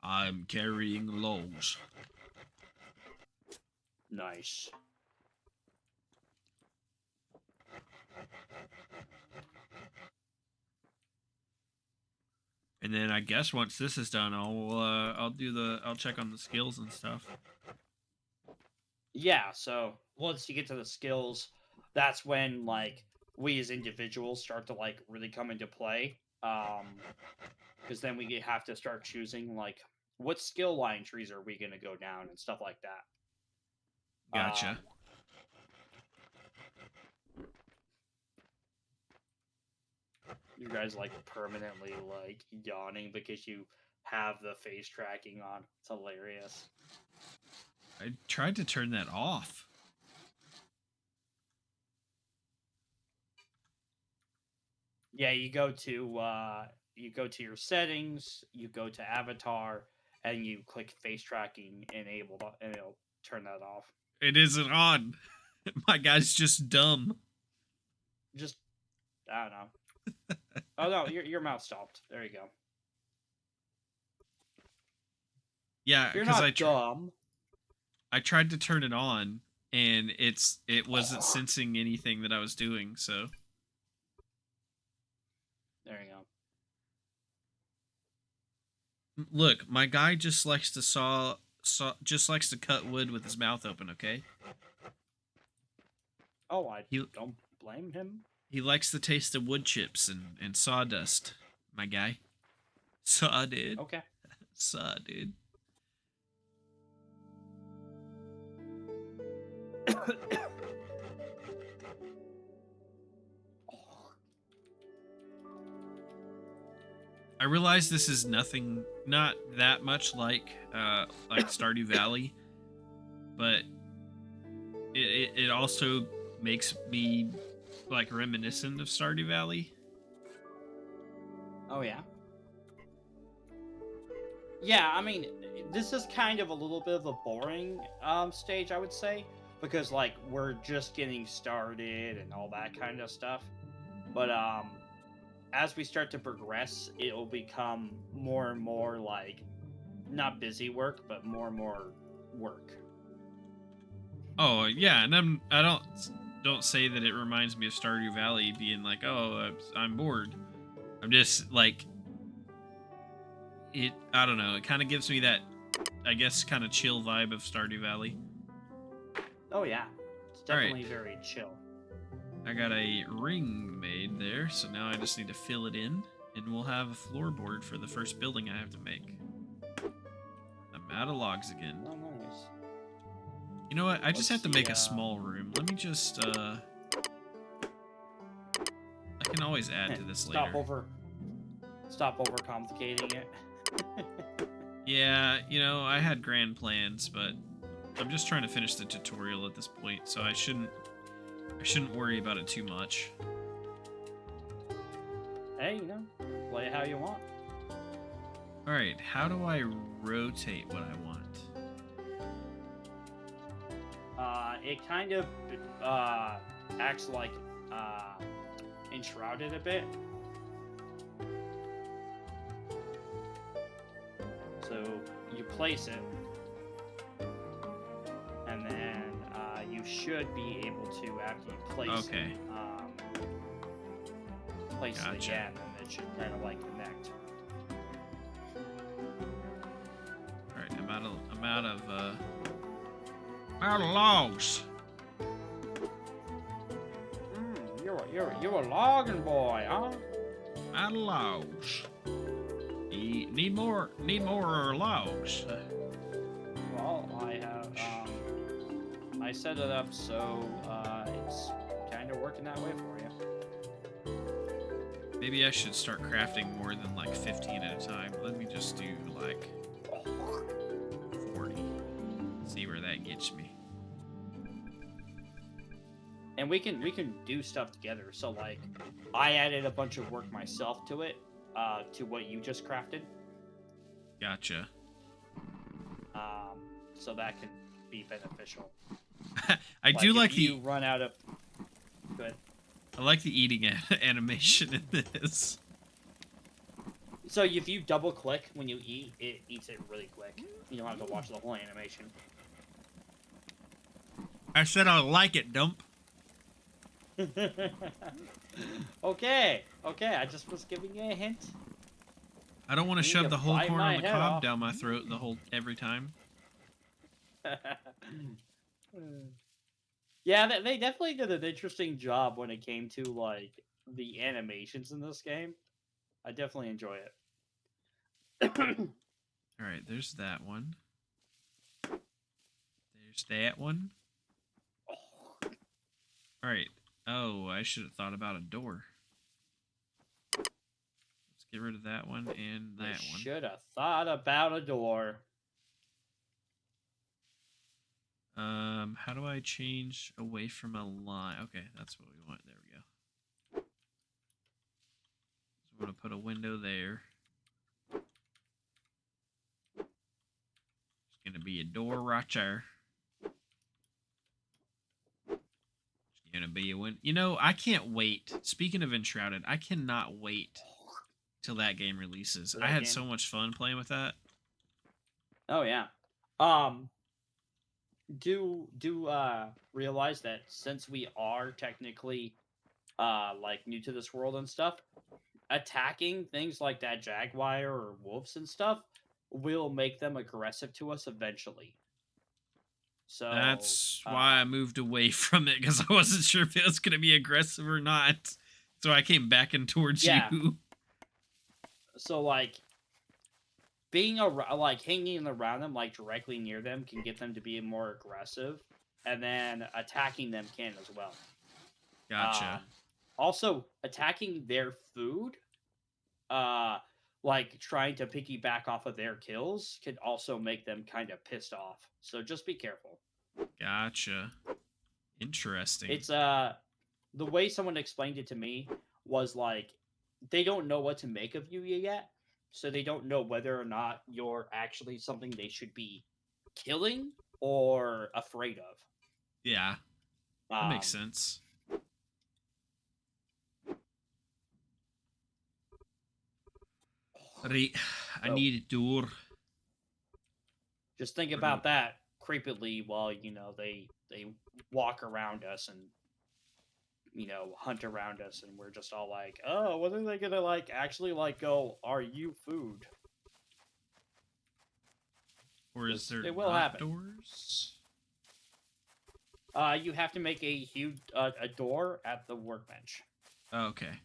Speaker 1: I'm carrying logs.
Speaker 3: Nice.
Speaker 1: And then I guess once this is done, I'll check on the skills and stuff.
Speaker 3: Yeah, so once you get to the skills, that's when like we as individuals start to like really come into play. Because then we have to start choosing like what skill line trees are we gonna go down and stuff like that.
Speaker 1: Gotcha.
Speaker 3: You guys like permanently like yawning because you have the face tracking on. It's hilarious.
Speaker 1: I tried to turn that off.
Speaker 3: Yeah, you go to your settings, you go to avatar, and you click face tracking enabled, and it'll turn that off.
Speaker 1: It isn't on. My guy's just dumb.
Speaker 3: Just I don't know. Oh no, your mouse stopped. There you go.
Speaker 1: Yeah,
Speaker 3: You're
Speaker 1: because
Speaker 3: not dumb.
Speaker 1: I tried to turn it on and it wasn't sensing anything that I was doing. So
Speaker 3: There you go.
Speaker 1: look, my guy just likes to just likes to cut wood with his mouth open. Okay,
Speaker 3: Oh, I
Speaker 1: he
Speaker 3: don't blame him.
Speaker 1: he likes the taste of wood chips and sawdust. My guy, saw dude,
Speaker 3: Okay.
Speaker 1: saw dude. I realize this is not that much like Stardew Valley, but it also makes me like reminiscent of Stardew Valley.
Speaker 3: Oh yeah. Yeah, I mean, this is kind of a little bit of a boring stage, I would say, because like we're just getting started and all that kind of stuff. But as we start to progress, it'll become more and more like not busy work, but more and more work.
Speaker 1: Oh yeah, and I don't say that it reminds me of Stardew Valley being like, oh, I'm bored. I'm just like it. I don't know. It kind of gives me that, I guess, kind of chill vibe of Stardew Valley.
Speaker 3: Oh yeah, it's
Speaker 1: All right,
Speaker 3: definitely very chill.
Speaker 1: I got a ring made there, so now I just need to fill it in, and we'll have a floorboard for the first building I have to make. I'm out of logs again.
Speaker 3: Oh nice.
Speaker 1: You know what? I just
Speaker 3: Let's
Speaker 1: have to make
Speaker 3: see,
Speaker 1: a small room. Let me just I can always add to this later.
Speaker 3: Stop over complicating it.
Speaker 1: Yeah, you know, I had grand plans, but I'm just trying to finish the tutorial at this point, so I shouldn't worry about it too much.
Speaker 3: hey, play it how you want.
Speaker 1: All right, how do I rotate what I want?
Speaker 3: It kind of acts like enshrouded a bit. So you place it, and then you should be able to, after you place
Speaker 1: Okay.
Speaker 3: it, place it
Speaker 1: Gotcha.
Speaker 3: again, and it should kind of like connect.
Speaker 1: All right, I'm out of logs.
Speaker 3: You're a logging boy, huh?
Speaker 1: Out of logs. Need more logs.
Speaker 3: Well, I have I set it up so it's kind of working that way for you.
Speaker 1: Maybe I should start crafting more than like 15 at a time. Let me just do like 40. See where that gets me.
Speaker 3: And we can do stuff together. So like, I added a bunch of work myself to it, to what you just crafted.
Speaker 1: Gotcha.
Speaker 3: So that can be beneficial.
Speaker 1: I do like
Speaker 3: if
Speaker 1: the
Speaker 3: you run out of. Good.
Speaker 1: I like the eating animation in this.
Speaker 3: So if you double click when you eat, it eats it really quick. You don't have to watch the whole animation.
Speaker 1: I said I like it, dump.
Speaker 3: Okay. I just was giving you a hint.
Speaker 1: I don't want to
Speaker 3: You
Speaker 1: shove
Speaker 3: need
Speaker 1: the
Speaker 3: to
Speaker 1: whole
Speaker 3: bite
Speaker 1: corn
Speaker 3: my
Speaker 1: on the
Speaker 3: head
Speaker 1: cob
Speaker 3: off.
Speaker 1: down my throat every time.
Speaker 3: Yeah, they definitely did an interesting job when it came to like the animations in this game. I definitely enjoy it.
Speaker 1: All right, there's that one. There's that one. All right. Oh, I should have thought about a door. Let's get rid of that one and that one.
Speaker 3: Should have thought about a door.
Speaker 1: How do I change away from a line? Okay, that's what we want. There we go. So we're gonna put a window there. It's gonna be a door right there. It's gonna be a window. You know, I can't wait. Speaking of Enshrouded, I cannot wait till that game releases. I had so much fun playing with that.
Speaker 3: Oh yeah. Do realize that since we are technically like new to this world and stuff, attacking things like that jaguar or wolves and stuff will make them aggressive to us eventually. So
Speaker 1: That's why I moved away from it, because I wasn't sure if it was gonna be aggressive or not. So I came back in towards you.
Speaker 3: So like being around, like hanging around them, like directly near them, can get them to be more aggressive, and then attacking them can as well.
Speaker 1: Gotcha.
Speaker 3: Also, attacking their food, like trying to piggyback off of their kills, can also make them kind of pissed off. So just be careful.
Speaker 1: Gotcha. Interesting.
Speaker 3: It's the way someone explained it to me was like they don't know what to make of you yet, so they don't know whether or not you're actually something they should be killing or afraid of.
Speaker 1: Yeah, that makes sense. Right, I need a door.
Speaker 3: Just think about that creepily while they walk around us and hunt around us, and we're just all like, oh, when are they gonna like actually like go, are you food?
Speaker 1: Or is there
Speaker 3: it will
Speaker 1: not
Speaker 3: happen.
Speaker 1: doors?
Speaker 3: You have to make a huge a door at the workbench.
Speaker 1: Oh, okay,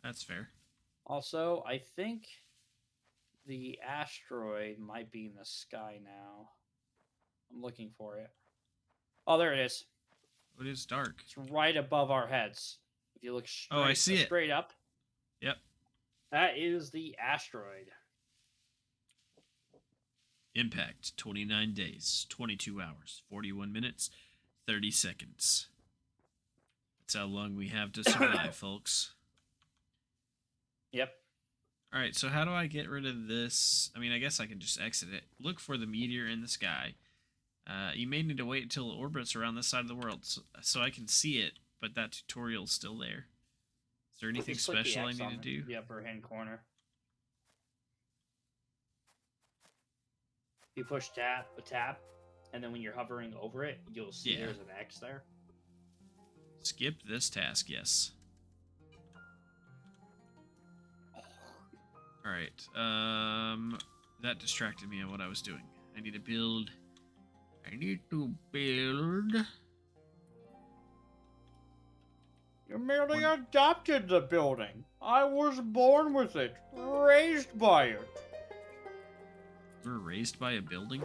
Speaker 1: that's fair.
Speaker 3: Also, I think the asteroid might be in the sky now. I'm looking for it. Oh, there it is.
Speaker 1: It is dark.
Speaker 3: It's right above our heads. If you look straight,
Speaker 1: I see it.
Speaker 3: Straight up.
Speaker 1: Yep.
Speaker 3: That is the asteroid.
Speaker 1: Impact, 29 days, 22 hours, 41 minutes, 30 seconds. That's how long we have to survive, folks.
Speaker 3: Yep.
Speaker 1: All right, so how do I get rid of this? I mean, I guess I can just exit it. Look for the meteor in the sky. You may need to wait until it orbits around this side of the world so I can see it, but that tutorial's still there. Is there anything
Speaker 3: Just click the
Speaker 1: special I
Speaker 3: X
Speaker 1: need to
Speaker 3: on
Speaker 1: do?
Speaker 3: the upper hand corner. You push tab, and then when you're hovering over it, you'll see
Speaker 1: Yeah.
Speaker 3: there's an X there.
Speaker 1: Skip this task, yes. All right. That distracted me on what I was doing. I need to build.
Speaker 3: You merely
Speaker 1: One-
Speaker 3: adopted the building. I was born with it, raised by it.
Speaker 1: You were raised by a building?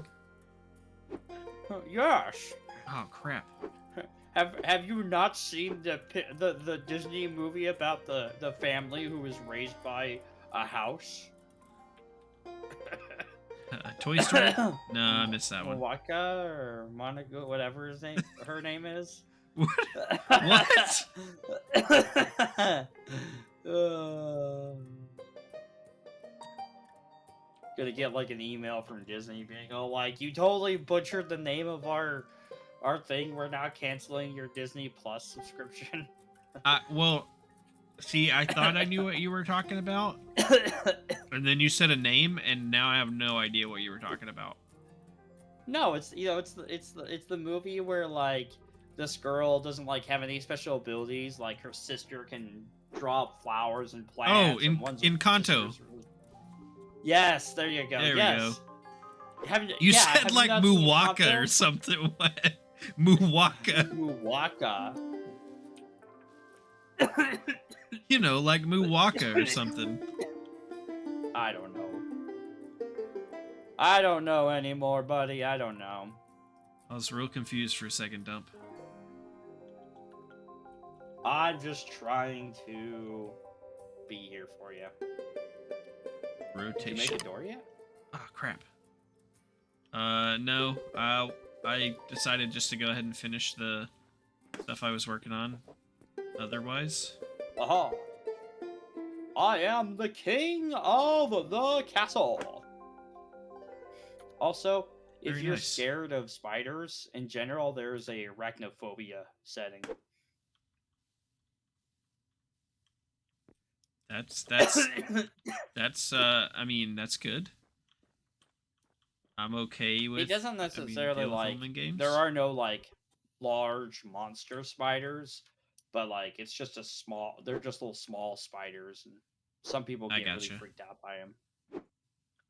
Speaker 3: Yes.
Speaker 1: Oh crap!
Speaker 3: Have you not seen the Disney movie about the family who was raised by a house?
Speaker 1: Toy Story? No, I missed that one.
Speaker 3: Waka or Monica, whatever her name is.
Speaker 1: What? What?
Speaker 3: Gonna get like an email from Disney being, oh, like, you totally butchered the name of our thing. We're now canceling your Disney Plus subscription.
Speaker 1: Well, see, I thought I knew what you were talking about, and then you said a name, and now I have no idea what you were talking about.
Speaker 3: No, it's it's the movie where like this girl doesn't like have any special abilities. Like her sister can draw up flowers and plants.
Speaker 1: Oh,
Speaker 3: and one's
Speaker 1: Encanto.
Speaker 3: sister's really- Yes, there you go.
Speaker 1: There we
Speaker 3: yes.
Speaker 1: go. You said like
Speaker 3: not seen
Speaker 1: Muwaka or
Speaker 3: Encanto?
Speaker 1: something. What? Muwaka.
Speaker 3: Muwaka.
Speaker 1: You know, like Muwaka or something.
Speaker 3: I don't know. I don't know anymore, buddy. I don't know.
Speaker 1: I was real confused for a second, Dump.
Speaker 3: I'm just trying to be here for you. Did
Speaker 1: Rotation.
Speaker 3: you make a door yet?
Speaker 1: Oh, crap. No. I decided just to go ahead and finish the stuff I was working on. Otherwise.
Speaker 3: Aha! I am the king of the castle! Also, if
Speaker 1: Very
Speaker 3: you're
Speaker 1: nice.
Speaker 3: scared of spiders, in general, there's a arachnophobia setting.
Speaker 1: That's I mean, that's good. I'm okay with
Speaker 3: It doesn't necessarily
Speaker 1: deal with
Speaker 3: like
Speaker 1: them in games.
Speaker 3: there are no like large monster spiders, but like it's just they're just little small spiders, and some people
Speaker 1: I
Speaker 3: get really
Speaker 1: gotcha.
Speaker 3: freaked out by them.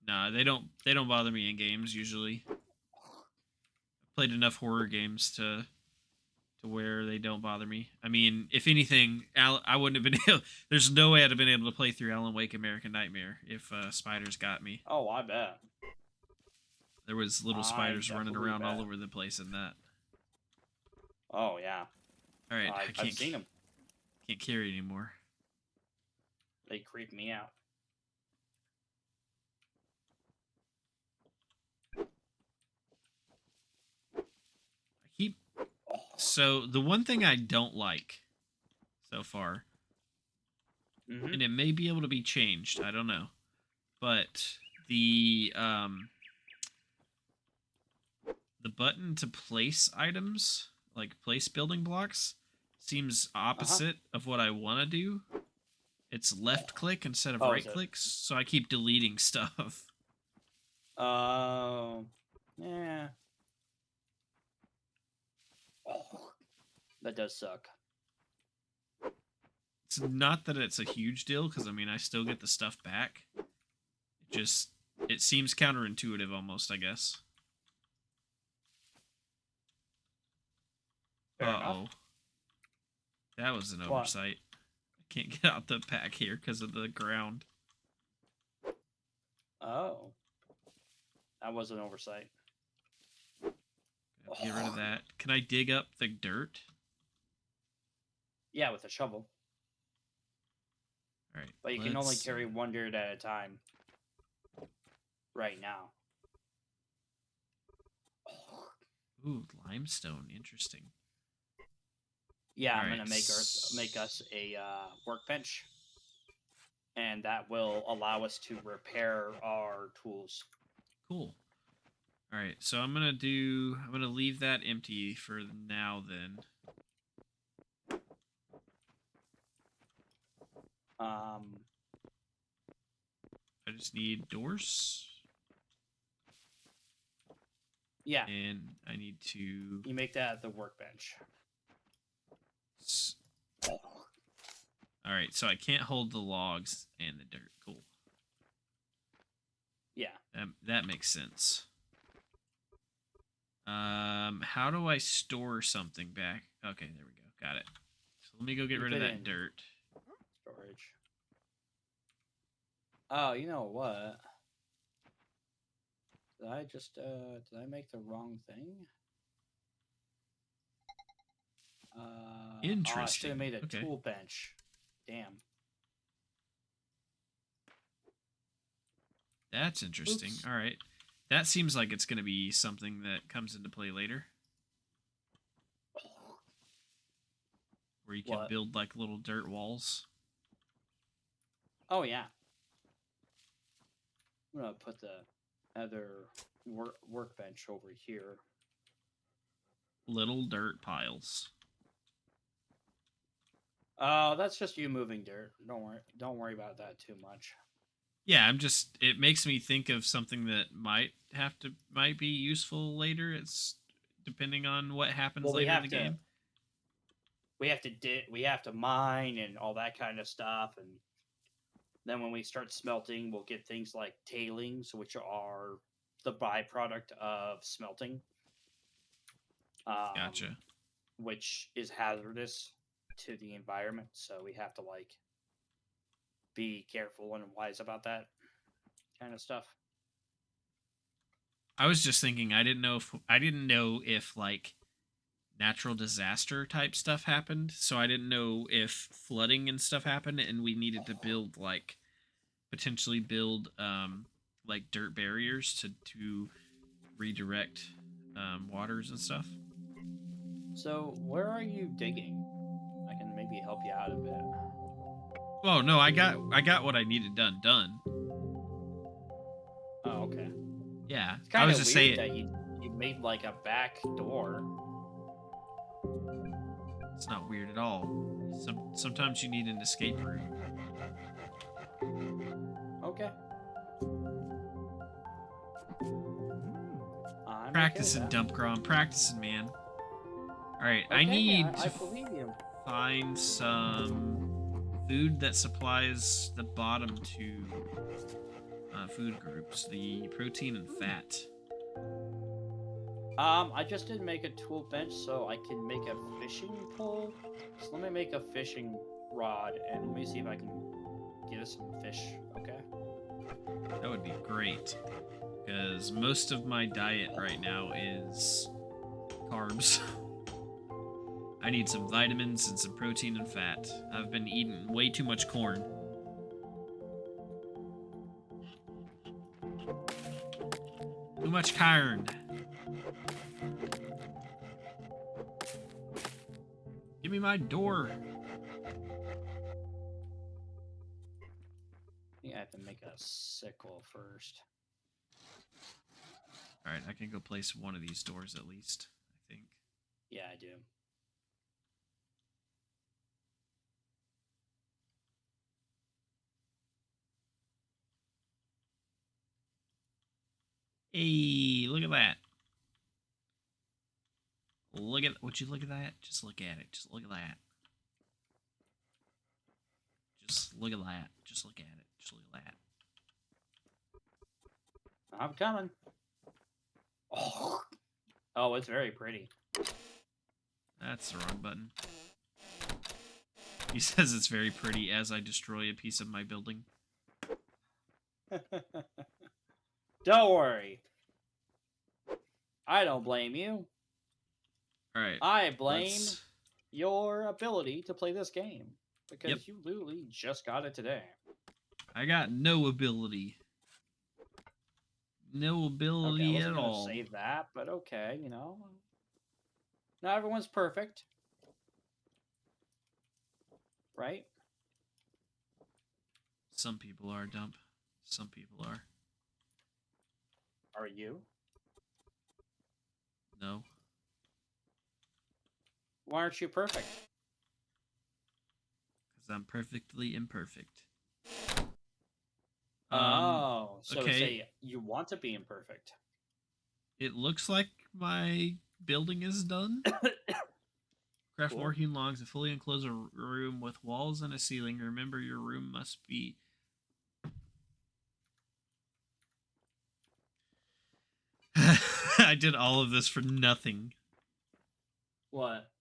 Speaker 1: Nah, they don't bother me in games usually. I've played enough horror games to where they don't bother me. I mean, if anything, I wouldn't have been able. There's no way I'd have been able to play through Alan Wake American Nightmare if spiders got me.
Speaker 3: Oh, I bet.
Speaker 1: There was little
Speaker 3: I
Speaker 1: spiders running
Speaker 3: definitely
Speaker 1: around all
Speaker 3: bet.
Speaker 1: over the place in that.
Speaker 3: Oh yeah,
Speaker 1: All right, I
Speaker 3: I've
Speaker 1: can't
Speaker 3: seen them.
Speaker 1: can't carry anymore.
Speaker 3: They creep me out.
Speaker 1: I keep So the one thing I don't like so far,
Speaker 3: Mhm.
Speaker 1: and it may be able to be changed, I don't know, but the button to place items, like place building blocks, seems opposite of what I want to do. It's left click instead of
Speaker 3: Oh,
Speaker 1: right
Speaker 3: is it?
Speaker 1: click, so I keep deleting stuff.
Speaker 3: Yeah. That does suck.
Speaker 1: It's not that it's a huge deal, because I mean I still get the stuff back. It seems counterintuitive almost, I guess.
Speaker 3: Fair enough.
Speaker 1: Uh-oh. That was an
Speaker 3: What?
Speaker 1: oversight. I can't get out the pack here because of the ground.
Speaker 3: Oh, that was an oversight.
Speaker 1: Get rid of that. Can I dig up the dirt?
Speaker 3: Yeah, with a shovel.
Speaker 1: All right.
Speaker 3: But you can only
Speaker 1: let's-
Speaker 3: carry one dirt at a time. Right now.
Speaker 1: Ooh, limestone. Interesting.
Speaker 3: Yeah, I'm
Speaker 1: Alright,
Speaker 3: gonna make us a workbench. and that will allow us to repair our tools.
Speaker 1: Cool. All right, so I'm gonna leave that empty for now. Then
Speaker 3: Um,
Speaker 1: I just need doors,
Speaker 3: yeah,
Speaker 1: and I need to.
Speaker 3: you make that the workbench.
Speaker 1: All right, so I can't hold the logs and the dirt. Cool.
Speaker 3: Yeah.
Speaker 1: That makes sense. How do I store something back? Okay, there we go. Got it. So let me go get
Speaker 3: You
Speaker 1: rid of
Speaker 3: put
Speaker 1: that
Speaker 3: in
Speaker 1: dirt.
Speaker 3: storage. Oh, you know what? Did I make the wrong thing? Oh, I should have
Speaker 1: Interesting.
Speaker 3: made a
Speaker 1: Okay.
Speaker 3: tool bench. Damn.
Speaker 1: That's interesting.
Speaker 3: Oops.
Speaker 1: All right. That seems like it's going to be something that comes into play later, where you can
Speaker 3: What?
Speaker 1: build like little dirt walls.
Speaker 3: Oh yeah. I'm gonna put the other workbench over here.
Speaker 1: Little dirt piles.
Speaker 3: Oh, that's just you moving dirt. Don't worry. Don't worry about that too much.
Speaker 1: Yeah, it makes me think of something that might be useful later. It's depending on what happens
Speaker 3: Well,
Speaker 1: later in the game.
Speaker 3: we have to mine and all that kind of stuff, and then when we start smelting, we'll get things like tailings, which are the byproduct of smelting,
Speaker 1: Gotcha.
Speaker 3: which is hazardous to the environment. So we have to like be careful and wise about that kind of stuff.
Speaker 1: I was just thinking I didn't know if like natural disaster type stuff happened. So I didn't know if flooding and stuff happened and we needed to build like potentially build like dirt barriers to redirect waters and stuff.
Speaker 3: So where are you digging? I can maybe help you out a bit.
Speaker 1: Oh no, I got what I needed done.
Speaker 3: Oh, okay.
Speaker 1: Yeah.
Speaker 3: It's
Speaker 1: I
Speaker 3: kind
Speaker 1: was
Speaker 3: of
Speaker 1: just
Speaker 3: weird
Speaker 1: saying
Speaker 3: that you made like a back door.
Speaker 1: it's not weird at all. Sometimes you need an escape route.
Speaker 3: Okay. I'm okay with
Speaker 1: Practicing,
Speaker 3: that.
Speaker 1: Dumpgrom, practicing, man. All right, I
Speaker 3: Okay,
Speaker 1: need
Speaker 3: I
Speaker 1: to
Speaker 3: believe you.
Speaker 1: find some food that supplies the bottom two food groups, the protein and fat.
Speaker 3: I just didn't make a tool bench, so I can make a fishing pole. So let me make a fishing rod, and let me see if I can get us some fish. Okay.
Speaker 1: That would be great, because most of my diet right now is carbs. I need some vitamins and some protein and fat. I've been eating way too much corn. Too much corn. Give me my door.
Speaker 3: I think I have to make a sickle first.
Speaker 1: All right, I can go place one of these doors at least, I think.
Speaker 3: Yeah, I do.
Speaker 1: Hey, look at that. Would you look at that? Just look at it. Just look at that. Just look at that. Just look at it. Just look at that.
Speaker 3: I'm coming. Oh, it's very pretty.
Speaker 1: That's the wrong button. He says it's very pretty as I destroy a piece of my building.
Speaker 3: Don't worry. I don't blame you.
Speaker 1: All right.
Speaker 3: I blame
Speaker 1: Let's.
Speaker 3: your ability to play this game because
Speaker 1: Yep.
Speaker 3: you literally just got it today.
Speaker 1: I got no ability. No
Speaker 3: Okay, I
Speaker 1: ability
Speaker 3: wasn't
Speaker 1: at
Speaker 3: gonna
Speaker 1: all.
Speaker 3: save that, but okay, you know. Not everyone's perfect, right?
Speaker 1: Some people are dumb. Some people are.
Speaker 3: Are you?
Speaker 1: No.
Speaker 3: Why aren't you perfect?
Speaker 1: Because I'm perfectly imperfect.
Speaker 3: Oh, so it's
Speaker 1: Okay.
Speaker 3: you want to be imperfect.
Speaker 1: It looks like my building is done. Craft
Speaker 3: Cool.
Speaker 1: more hewn logs and fully enclose a room with walls and a ceiling. Remember, your room must be. I did all of this for nothing.
Speaker 3: What?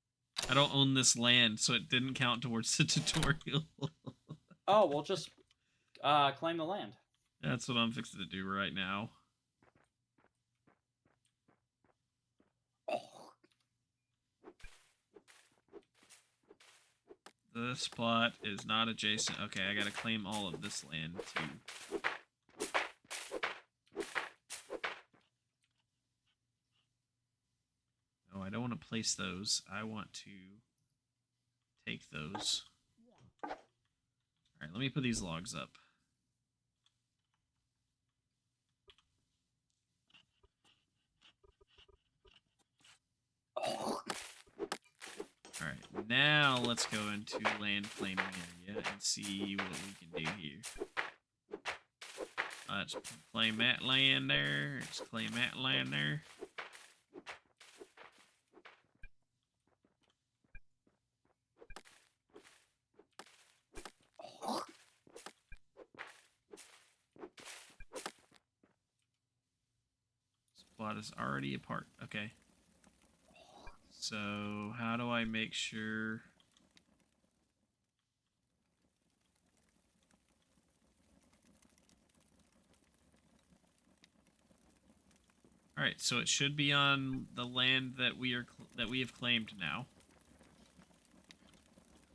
Speaker 1: I don't own this land, so it didn't count towards the tutorial.
Speaker 3: Oh, we'll just claim the land.
Speaker 1: That's what I'm fixing to do right now. This plot is not adjacent. Okay, I gotta claim all of this land too. No, I don't want to place those. I want to take those. Alright, let me put these logs up. Alright, now let's go into land claiming area and see what we can do here. Let's claim that land there. Let's claim that land there. This plot is already apart. Okay. So, how do I make sure... Alright, so it should be on the land that we have claimed now.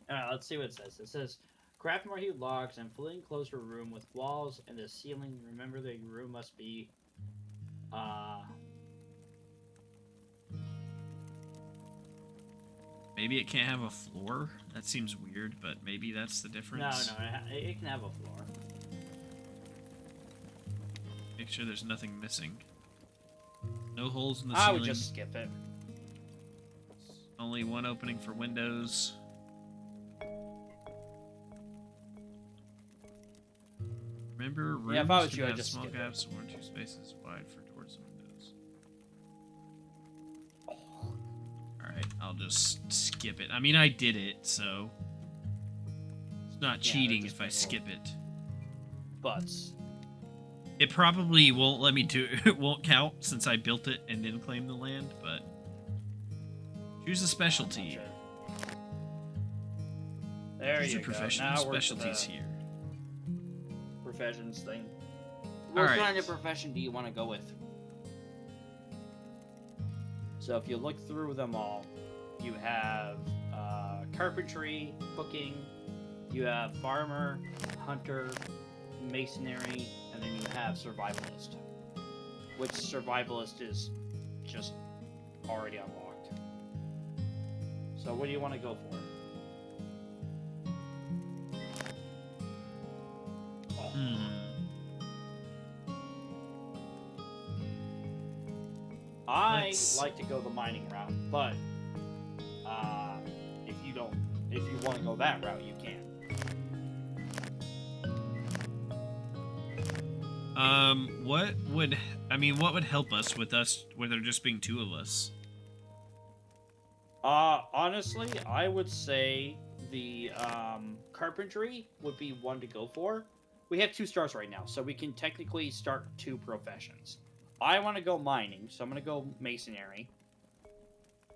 Speaker 3: Alright, let's see what it says. It says, craft more hewn logs and fully enclose your room with walls and a ceiling. Remember that your room must be,
Speaker 1: Maybe it can't have a floor? That seems weird, but maybe that's the difference.
Speaker 3: No, it can have a floor.
Speaker 1: Make sure there's nothing missing. No holes in the
Speaker 3: I
Speaker 1: ceiling.
Speaker 3: would just skip it.
Speaker 1: Only one opening for windows. Remember, rooms
Speaker 3: Yeah, if I was
Speaker 1: should
Speaker 3: you, I'd
Speaker 1: have
Speaker 3: just
Speaker 1: small
Speaker 3: skip it.
Speaker 1: gaps, 1 or 2 spaces wide for doors and windows. Alright, I'll just skip it. I mean, I did it, so... It's not cheating if I skip it.
Speaker 3: Butts.
Speaker 1: It probably won't let me do it. It won't count since I built it and then claimed the land, but... Choose a specialty.
Speaker 3: There
Speaker 1: Choose
Speaker 3: you
Speaker 1: a
Speaker 3: go.
Speaker 1: profession.
Speaker 3: Now we're to
Speaker 1: Specialties
Speaker 3: the
Speaker 1: here.
Speaker 3: professions thing. What
Speaker 1: Alright.
Speaker 3: kind of profession do you want to go with? So if you look through them all, you have carpentry, cooking, you have farmer, hunter, masonry, and then you have survivalist. Which survivalist is just already unlocked. So what do you want to go for? I like to go the mining route, but if you want to go that route, you can.
Speaker 1: What would help us with there just being 2 of us?
Speaker 3: Honestly, I would say the carpentry would be one to go for. We have 2 stars right now, so we can technically start 2 professions. I want to go mining, so I'm going to go masonry.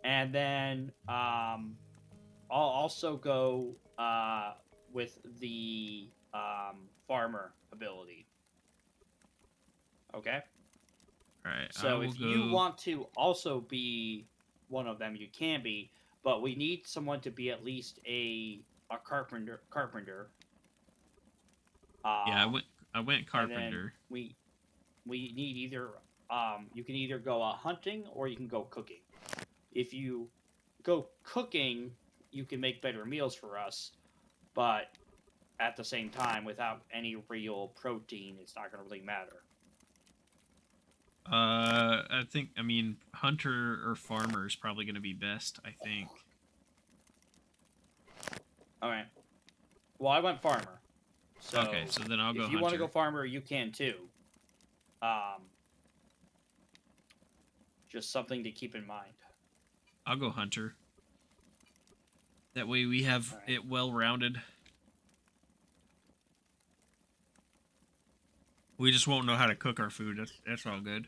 Speaker 3: And then I'll also go with the farmer ability. Okay?
Speaker 1: Alright,
Speaker 3: So if you want to also be one of them, you can be, but we need someone to be at least a carpenter.
Speaker 1: Yeah, I went carpenter.
Speaker 3: We need either you can either go hunting or you can go cooking. If you go cooking, you can make better meals for us, but at the same time without any real protein, it's not going to really matter.
Speaker 1: I mean, hunter or farmer is probably going to be best, I think.
Speaker 3: Okay. Well, I went farmer. So
Speaker 1: Okay, so then I'll go
Speaker 3: if you
Speaker 1: hunter.
Speaker 3: want to go farmer, you can too. Just something to keep in mind.
Speaker 1: I'll go hunter. That way we have it well-rounded. We just won't know how to cook our food. That's all good.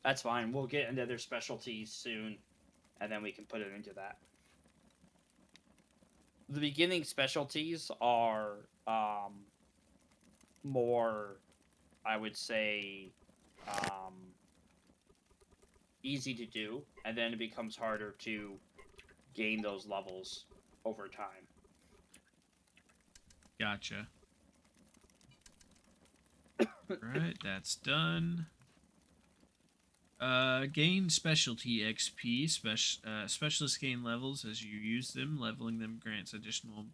Speaker 3: That's fine. We'll get into their specialties soon, and then we can put it into that. The beginning specialties are more, I would say, easy to do, and then it becomes harder to gain those levels over time.
Speaker 1: Gotcha. Alright, that's done. Gain specialty XP. Specialists gain levels as you use them. Leveling them grants additional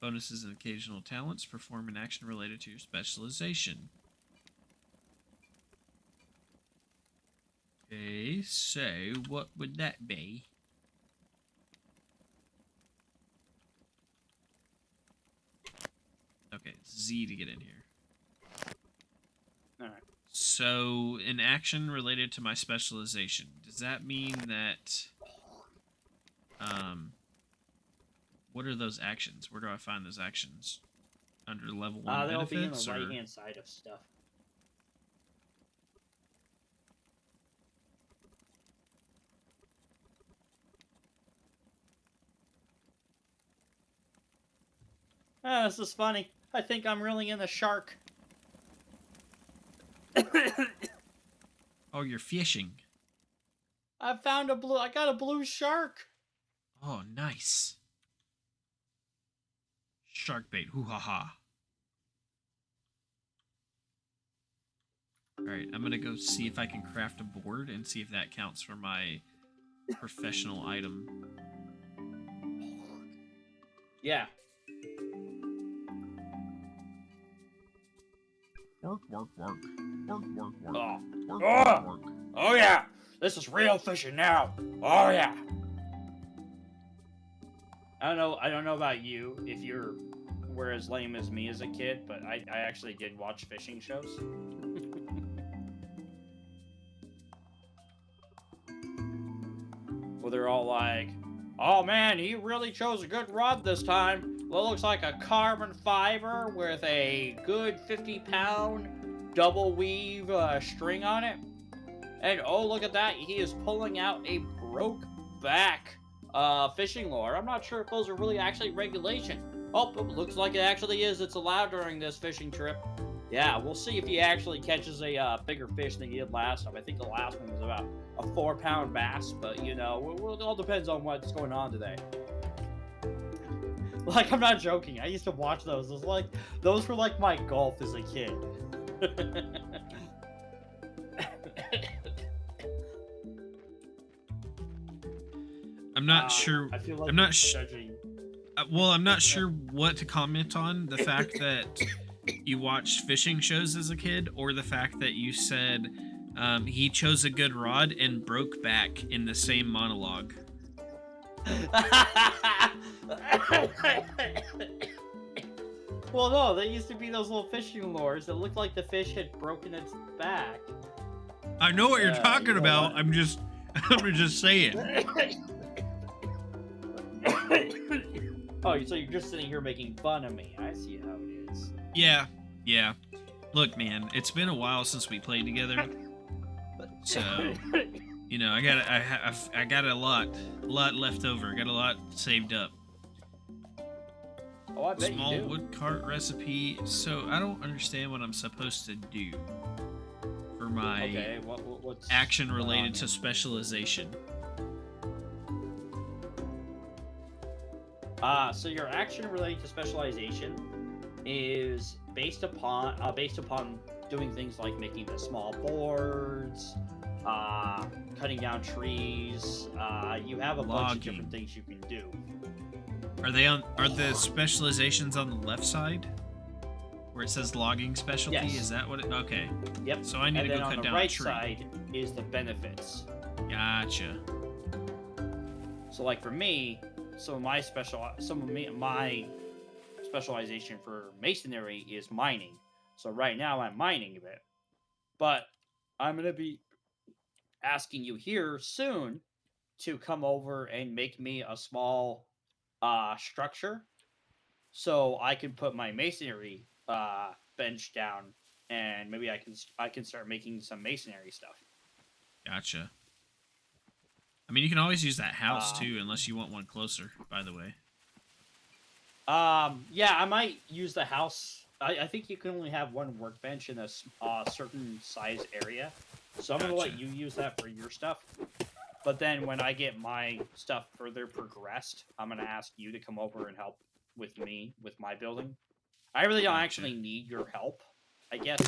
Speaker 1: bonuses and occasional talents. Perform an action related to your specialization. Okay, so what would that be? Okay, Z to get in here.
Speaker 3: Alright.
Speaker 1: So, an action related to my specialization. Does that mean that... what are those actions? Where do I find those actions? Under level 1
Speaker 3: They'll be in
Speaker 1: benefits?
Speaker 3: the right-hand side of stuff. This is funny. I think I'm reeling in a shark.
Speaker 1: Oh, you're fishing.
Speaker 3: I got a blue shark.
Speaker 1: Oh, nice. Shark bait. Hoo ha ha. Alright, I'm gonna go see if I can craft a board and see if that counts for my professional item.
Speaker 3: Yeah.
Speaker 1: Work, work, work. Work, work, work.
Speaker 3: Oh.
Speaker 1: Work,
Speaker 3: Oh!
Speaker 1: work, work.
Speaker 3: Oh yeah! This is real fishing now. Oh yeah. I don't know about you if you were as lame as me as a kid, but I actually did watch fishing shows. Well, they're all like, "Oh man, he really chose a good rod this time. Well, looks like a carbon fiber with a good 50-pound double weave string on it. And oh, look at that, he is pulling out a broke back fishing lure. I'm not sure if those are really actually regulation. Oh, it looks like it actually is. It's allowed during this fishing trip. Yeah, we'll see if he actually catches a bigger fish than he did last time. I think the last one was about a 4-pound bass, but you know, it all depends on what's going on today." Like, I'm not joking. I used to watch those. Those were like my golf as a kid.
Speaker 1: I'm not sure.
Speaker 3: I feel like
Speaker 1: I'm not
Speaker 3: judging.
Speaker 1: Well, I'm not sure what to comment on. The fact that you watched fishing shows as a kid, or the fact that you said he chose a good rod and broke back in the same monologue.
Speaker 3: Well, no, there used to be those little fishing lures that looked like the fish had broken its back.
Speaker 1: I know what you're talking
Speaker 3: you know
Speaker 1: about.
Speaker 3: what?
Speaker 1: I'm just saying.
Speaker 3: Oh, so you're just sitting here making fun of me. I see how it is.
Speaker 1: Yeah. Look, man, it's been a while since we played together, so you know, I got a lot left over. I got a lot saved up.
Speaker 3: Oh, I bet
Speaker 1: Small
Speaker 3: you do.
Speaker 1: wood cart recipe. So I don't understand what I'm supposed to do for my
Speaker 3: Okay, what's
Speaker 1: action
Speaker 3: going on
Speaker 1: related to
Speaker 3: here?
Speaker 1: specialization.
Speaker 3: So your action related to specialization is based upon doing things like making the small boards, cutting down trees. You have a bunch of different
Speaker 1: Logging.
Speaker 3: things you can do.
Speaker 1: Are they on? Are the specializations on the left side, where it says logging specialty?
Speaker 3: Yes.
Speaker 1: Is that what? Okay.
Speaker 3: Yep.
Speaker 1: So I need
Speaker 3: and
Speaker 1: to
Speaker 3: then
Speaker 1: go
Speaker 3: on
Speaker 1: cut
Speaker 3: the
Speaker 1: down
Speaker 3: right
Speaker 1: a tree.
Speaker 3: side is the benefits.
Speaker 1: Gotcha.
Speaker 3: So like for me, my specialization for masonry is mining. So right now I'm mining a bit. But I'm gonna be asking you here soon to come over and make me a small structure so I can put my masonry bench down and maybe I can start making some masonry stuff.
Speaker 1: Gotcha. I mean, you can always use that house
Speaker 3: Um,
Speaker 1: too, unless you want one closer. By the way.
Speaker 3: Yeah, I might use the house. I think you can only have one workbench in a certain size area, so I'm gonna let
Speaker 1: Gotcha.
Speaker 3: you use that for your stuff. But then when I get my stuff further progressed, I'm gonna ask you to come over and help with me with my building. I really don't
Speaker 1: Gotcha.
Speaker 3: actually need your help. I guess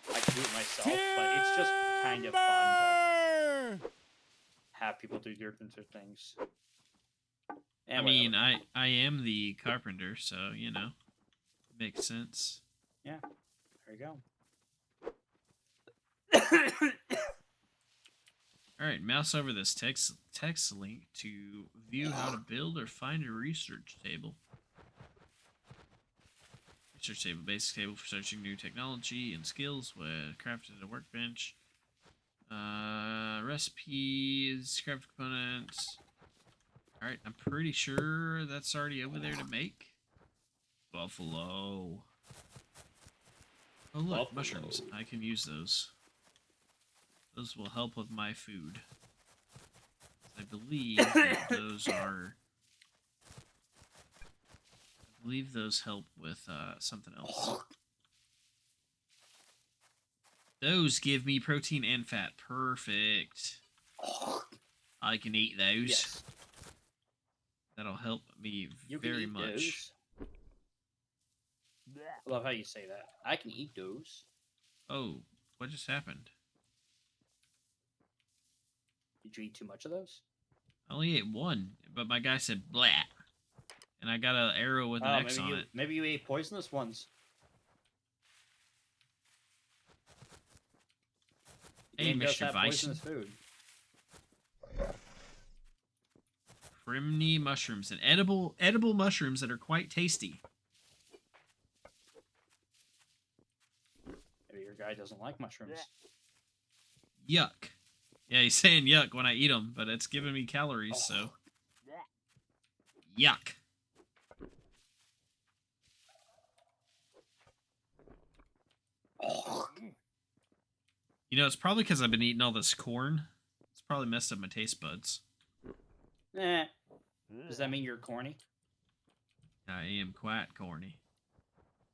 Speaker 3: I can do it myself, but it's just kind of fun to have people do different things. And
Speaker 1: I mean,
Speaker 3: whatever.
Speaker 1: I am the carpenter, so you know, makes sense.
Speaker 3: Yeah, there you go.
Speaker 1: All right, mouse over this text link to view how to build or find a research table. Research table, basic table for searching new technology and skills. Crafted a workbench. Recipes, craft components. All right, I'm pretty sure that's already over there to make. Buffalo. Oh look,
Speaker 3: Buffalo.
Speaker 1: mushrooms. I can use those. Those will help with my food. I believe that those are. I believe those help with something else. Those give me protein and fat. Perfect. I can eat those.
Speaker 3: Yes.
Speaker 1: That'll help me
Speaker 3: You can
Speaker 1: very
Speaker 3: eat
Speaker 1: much.
Speaker 3: those. I love how you say that. I can eat those.
Speaker 1: Oh, what just happened?
Speaker 3: Did you eat too much of those?
Speaker 1: I only ate one, but my guy said blah. And I got an arrow with an X on it.
Speaker 3: Maybe you ate poisonous ones.
Speaker 1: Hey,
Speaker 3: Game does
Speaker 1: Mr.
Speaker 3: have
Speaker 1: Bison.
Speaker 3: poisonous food.
Speaker 1: Criminy mushrooms and edible mushrooms that are quite tasty.
Speaker 3: Maybe your guy doesn't like mushrooms.
Speaker 1: Yuck. Yeah, he's saying yuck when I eat them, but it's giving me calories, so. Yuck. You know, it's probably because I've been eating all this corn. It's probably messed up my taste buds.
Speaker 3: Does that mean you're corny?
Speaker 1: I am quite corny.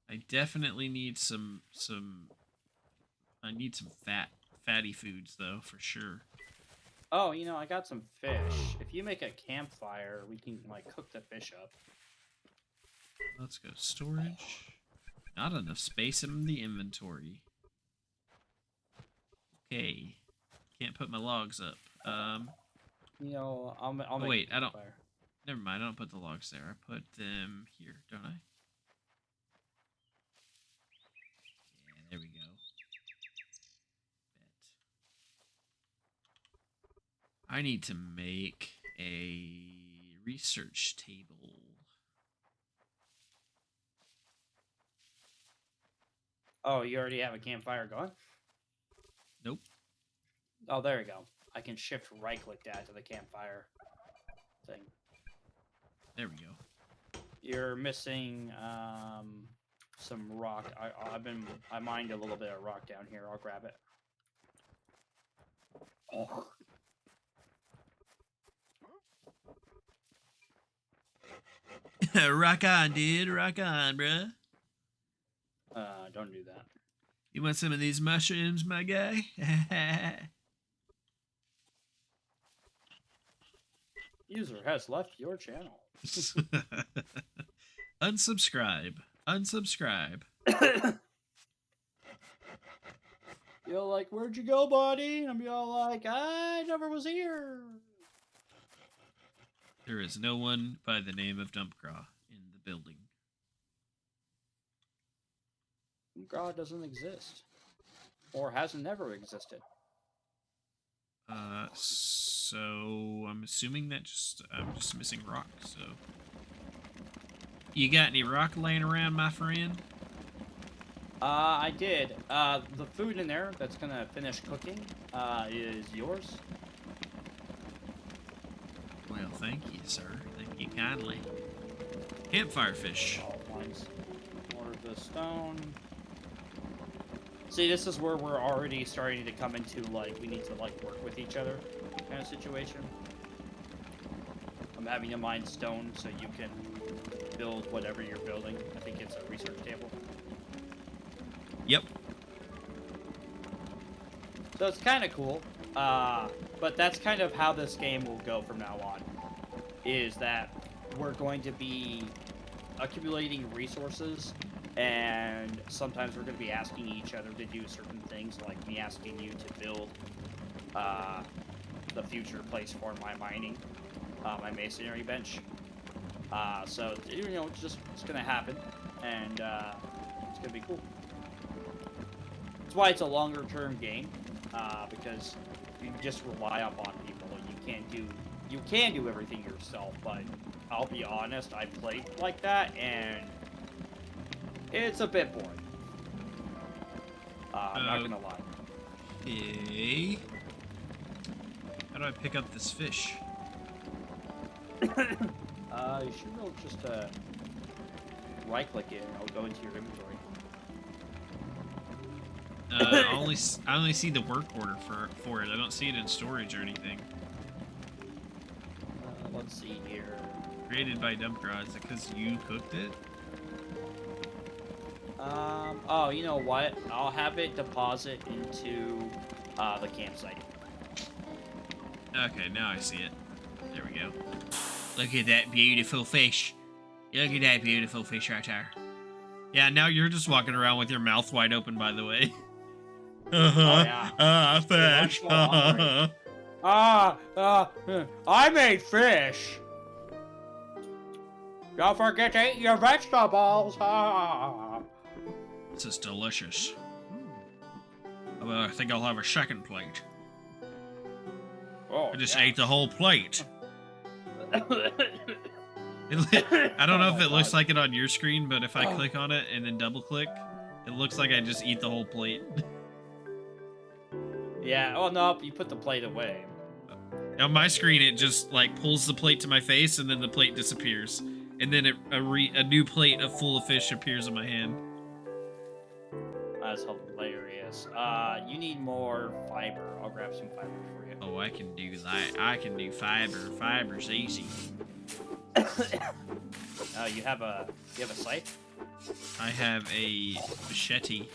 Speaker 1: I definitely need some I need some fatty foods though, for sure.
Speaker 3: Oh, you know, I got some fish. If you make a campfire, we can like cook the fish up.
Speaker 1: Let's go storage. Not enough space in the inventory. Okay. Can't put my logs up.
Speaker 3: You know, I'll make
Speaker 1: wait,
Speaker 3: a
Speaker 1: I don't.
Speaker 3: campfire.
Speaker 1: Never mind, I don't put the logs there. I put them here, don't I? Yeah, there we go. I need to make a research table.
Speaker 3: Oh, you already have a campfire going?
Speaker 1: Nope.
Speaker 3: Oh, there we go. I can shift right-click that to the campfire thing.
Speaker 1: There we go.
Speaker 3: You're missing some rock. I mined a little bit of rock down here. I'll grab it. Oh.
Speaker 1: Rock on, dude. Rock on, bruh.
Speaker 3: Don't do that.
Speaker 1: You want some of these mushrooms, my guy?
Speaker 3: User has left your channel.
Speaker 1: Unsubscribe. Unsubscribe.
Speaker 3: You're like, where'd you go, buddy? And I'll be all like, I never was here.
Speaker 1: There is no one by the name of Dumpcraw in the building.
Speaker 3: God doesn't exist, or hasn't never existed.
Speaker 1: So I'm assuming that I'm just missing rock. So, you got any rock laying around, my friend?
Speaker 3: I did. The food in there that's gonna finish cooking, is yours.
Speaker 1: Well, thank you, sir. Thank you kindly. Campfire fish.
Speaker 3: Oh, mine's more of the stone. See, this is where we're already starting to come into, like, we need to, like, work with each other kind of situation. I'm having to mine stone so you can build whatever you're building. I think it's a research table.
Speaker 1: Yep.
Speaker 3: So it's kind of cool. But that's kind of how this game will go from now on. Is that we're going to be accumulating resources, and sometimes we're going to be asking each other to do certain things, like me asking you to build the future place for my mining, my masonry bench. So, you know, it's going to happen, and it's going to be cool. That's why it's a longer term game, because you just rely upon people, and you can do everything yourself, but I'll be honest, I played like that, and it's a bit boring. I'm not gonna lie.
Speaker 1: Okay. How do I pick up this fish?
Speaker 3: You should be able to just right-click it, and it'll go into your inventory.
Speaker 1: I only see the work order for it. I don't see it in storage or anything.
Speaker 3: Let's see here.
Speaker 1: Created by Dumpcraw. Is it because you cooked it?
Speaker 3: Oh, you know what? I'll have it deposit into the campsite.
Speaker 1: Okay, now I see it. There we go. Look at that beautiful fish. Look at that beautiful fish right there. Yeah, now you're just walking around with your mouth wide open, by the way.
Speaker 3: Oh, yeah.
Speaker 1: Fish.
Speaker 3: I made fish. Don't forget to eat your vegetables.
Speaker 1: This is delicious. Well, I think I'll have a second plate.
Speaker 3: Oh,
Speaker 1: I just ate the whole plate. I don't know if it looks like it on your screen, but if I click on it and then double click, it looks like I just eat the whole plate.
Speaker 3: Yeah, oh no, you put the plate away.
Speaker 1: On my screen, it just like pulls the plate to my face and then the plate disappears. And then a new plate full of fish appears in my hand.
Speaker 3: That's hilarious. You need more fiber. I'll grab some fiber for you.
Speaker 1: Oh, I can do that. I can do fiber. Fiber's easy.
Speaker 3: You have a scythe?
Speaker 1: I have a machete.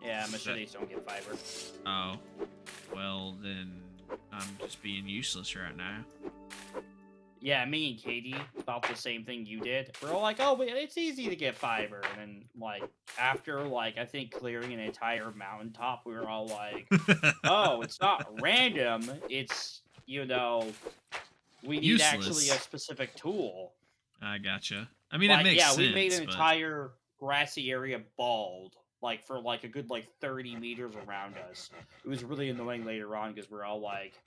Speaker 3: Yeah, machetes don't get fiber.
Speaker 1: Oh, well then I'm just being useless right now.
Speaker 3: Yeah, me and Katie thought the same thing you did. We're all like, oh, but it's easy to get fiber. And then, like, after, like, I think clearing an entire mountaintop, we were all like, oh, it's not random. It's, you know, we need actually a specific tool.
Speaker 1: I gotcha. I mean,
Speaker 3: like,
Speaker 1: it makes sense.
Speaker 3: Yeah, we made an entire grassy area bald, like, for, like, a good, like, 30 meters around us. It was really annoying later on, because we're all like,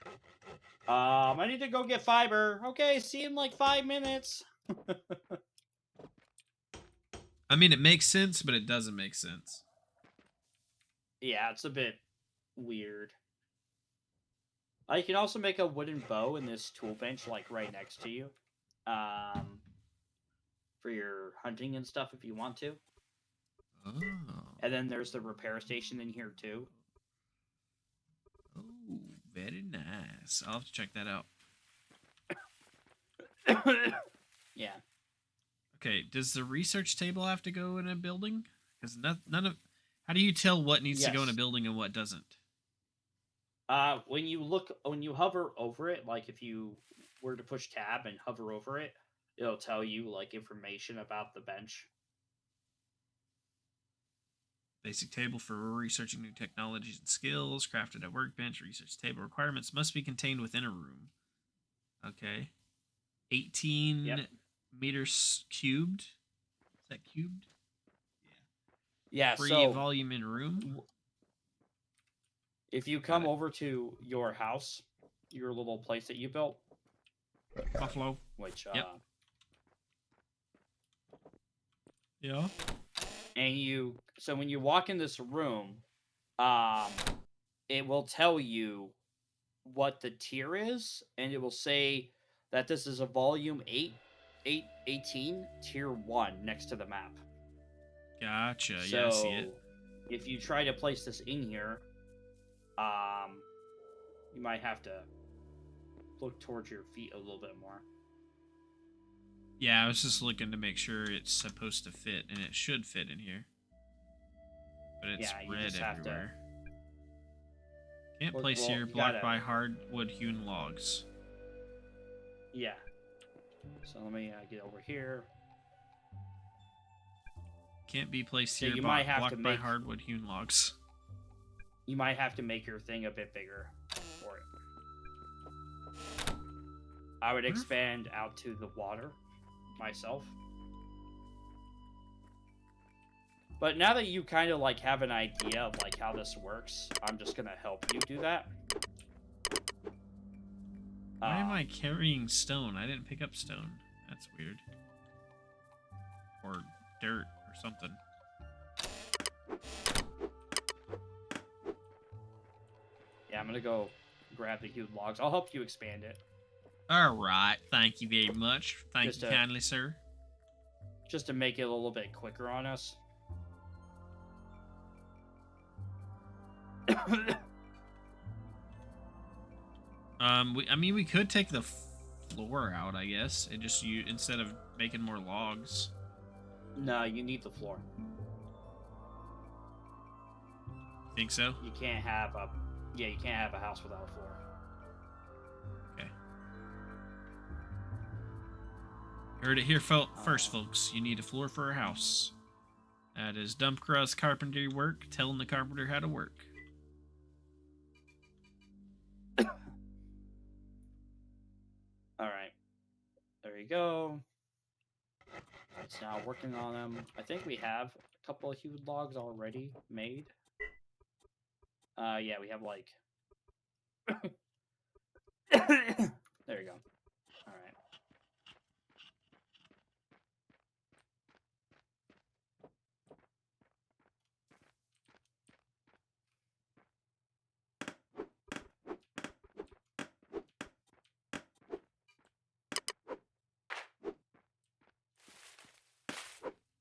Speaker 3: I need to go get fiber. Okay, see you in, like, 5 minutes.
Speaker 1: I mean, it makes sense, but it doesn't make sense.
Speaker 3: Yeah, it's a bit weird. You can also make a wooden bow in this tool bench, like, right next to you. For your hunting and stuff if you want to.
Speaker 1: Oh.
Speaker 3: And then there's the repair station in here too.
Speaker 1: Oh, very nice. I'll have to check that out.
Speaker 3: Yeah.
Speaker 1: Okay, does the research table have to go in a building? Because none of... How do you tell what needs to go in a building and what doesn't?
Speaker 3: When you hover over it, like if you were to push tab and hover over it, it'll tell you, like, information about the bench.
Speaker 1: Basic table for researching new technologies and skills, crafted at workbench, research table requirements must be contained within a room. Okay. 18
Speaker 3: Yep.
Speaker 1: meters cubed. Is that cubed?
Speaker 3: Yeah.
Speaker 1: Free
Speaker 3: So
Speaker 1: volume in room.
Speaker 3: if you
Speaker 1: Got
Speaker 3: come
Speaker 1: it.
Speaker 3: over to your house, your little place that you built,
Speaker 1: Buffalo.
Speaker 3: which
Speaker 1: Yep. Yeah.
Speaker 3: and so when you walk in this room, it will tell you what the tier is, and it will say that this is a volume 18 tier 1 next to the map.
Speaker 1: Gotcha.
Speaker 3: So
Speaker 1: Yeah, I see it.
Speaker 3: if you try to place this in here, you might have to look towards your feet a little bit more.
Speaker 1: Yeah, I was just looking to make sure it's supposed to fit, and it should fit in here. But it's
Speaker 3: Yeah, you
Speaker 1: red
Speaker 3: just have to
Speaker 1: everywhere. Can't
Speaker 3: look.
Speaker 1: place
Speaker 3: Well,
Speaker 1: here,
Speaker 3: you
Speaker 1: blocked
Speaker 3: gotta.
Speaker 1: by hardwood hewn logs.
Speaker 3: Yeah. So let me get over here.
Speaker 1: Can't be placed
Speaker 3: So
Speaker 1: here,
Speaker 3: you might have to
Speaker 1: blocked by
Speaker 3: make.
Speaker 1: hardwood hewn logs.
Speaker 3: You might have to make your thing a bit bigger for it. I would expand out to the water myself. But now that you kind of like have an idea of like how this works, I'm just gonna help you do that.
Speaker 1: Why am I carrying stone? I didn't pick up stone. That's weird. Or dirt or something.
Speaker 3: Yeah, I'm gonna go grab the huge logs. I'll help you expand it.
Speaker 1: Alright, thank you very much. Thank you kindly, sir.
Speaker 3: Just to make it a little bit quicker on us.
Speaker 1: We could take the floor out, I guess. It just instead of making more logs.
Speaker 3: No, you need the floor.
Speaker 1: Think so?
Speaker 3: You can't have a house without a floor.
Speaker 1: Okay. Heard it here first, folks. You need a floor for a house. That is Dumpcraw's carpentry work, telling the carpenter how to work.
Speaker 3: Alright. There you go. It's now working on them. I think we have a couple of huge logs already made. Yeah, we have like... There you go. Alright.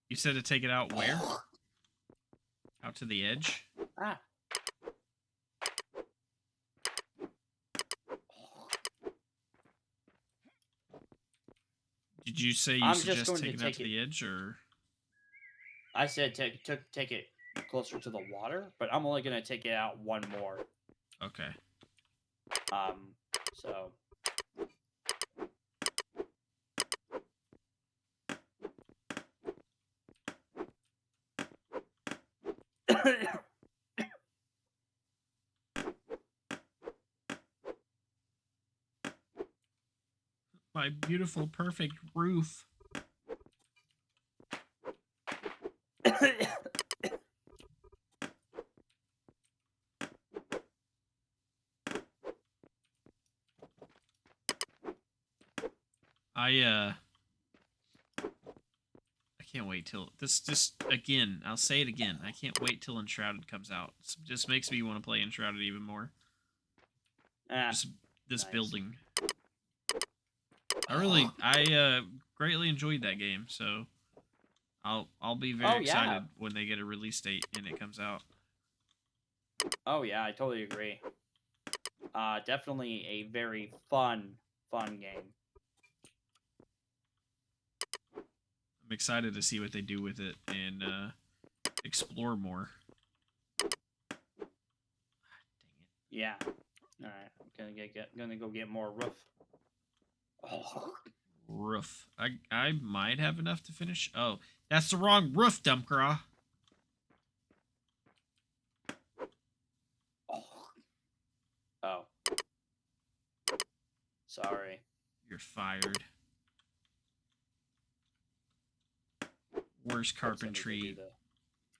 Speaker 1: You said to take it out where? Out to the edge?
Speaker 3: Ah.
Speaker 1: Did you say you suggest taking it out to the edge, or?
Speaker 3: I said take it closer to the water, but I'm only gonna take it out one more.
Speaker 1: Okay.
Speaker 3: So.
Speaker 1: My beautiful, perfect roof. I can't wait till this again. I'll say it again. I can't wait till Enshrouded comes out. It just makes me want to play Enshrouded even more. Just this
Speaker 3: Nice.
Speaker 1: building. I greatly enjoyed that game, so I'll be very excited when they get a release date and it comes out.
Speaker 3: Oh yeah, I totally agree. Definitely a very fun game.
Speaker 1: I'm excited to see what they do with it and explore more. Dang it.
Speaker 3: Yeah. All right. I'm gonna go get more roof. Oh.
Speaker 1: Roof. I might have enough to finish. Oh, that's the wrong roof, Dumpcraw.
Speaker 3: Oh. Sorry.
Speaker 1: You're fired.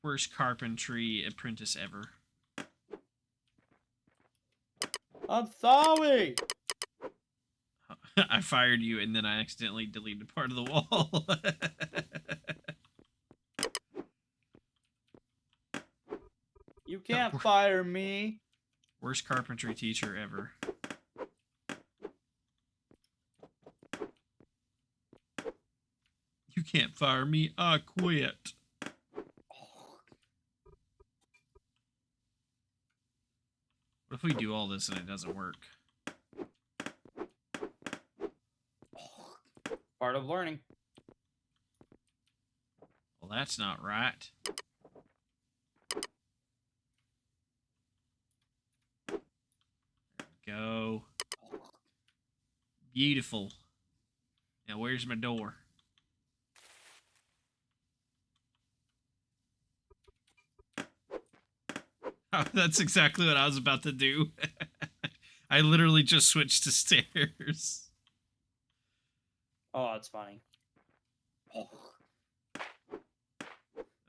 Speaker 1: Worst carpentry apprentice ever.
Speaker 3: I'm sorry.
Speaker 1: I fired you and then I accidentally deleted part of the wall.
Speaker 3: You can't fire me.
Speaker 1: Worst carpentry teacher ever. You can't fire me. I quit. What if we do all this and it doesn't work?
Speaker 3: Part of learning.
Speaker 1: Well, that's not right. There we go. Beautiful. Now, where's my door? Oh, that's exactly what I was about to do. I literally just switched to stairs.
Speaker 3: Oh, that's funny.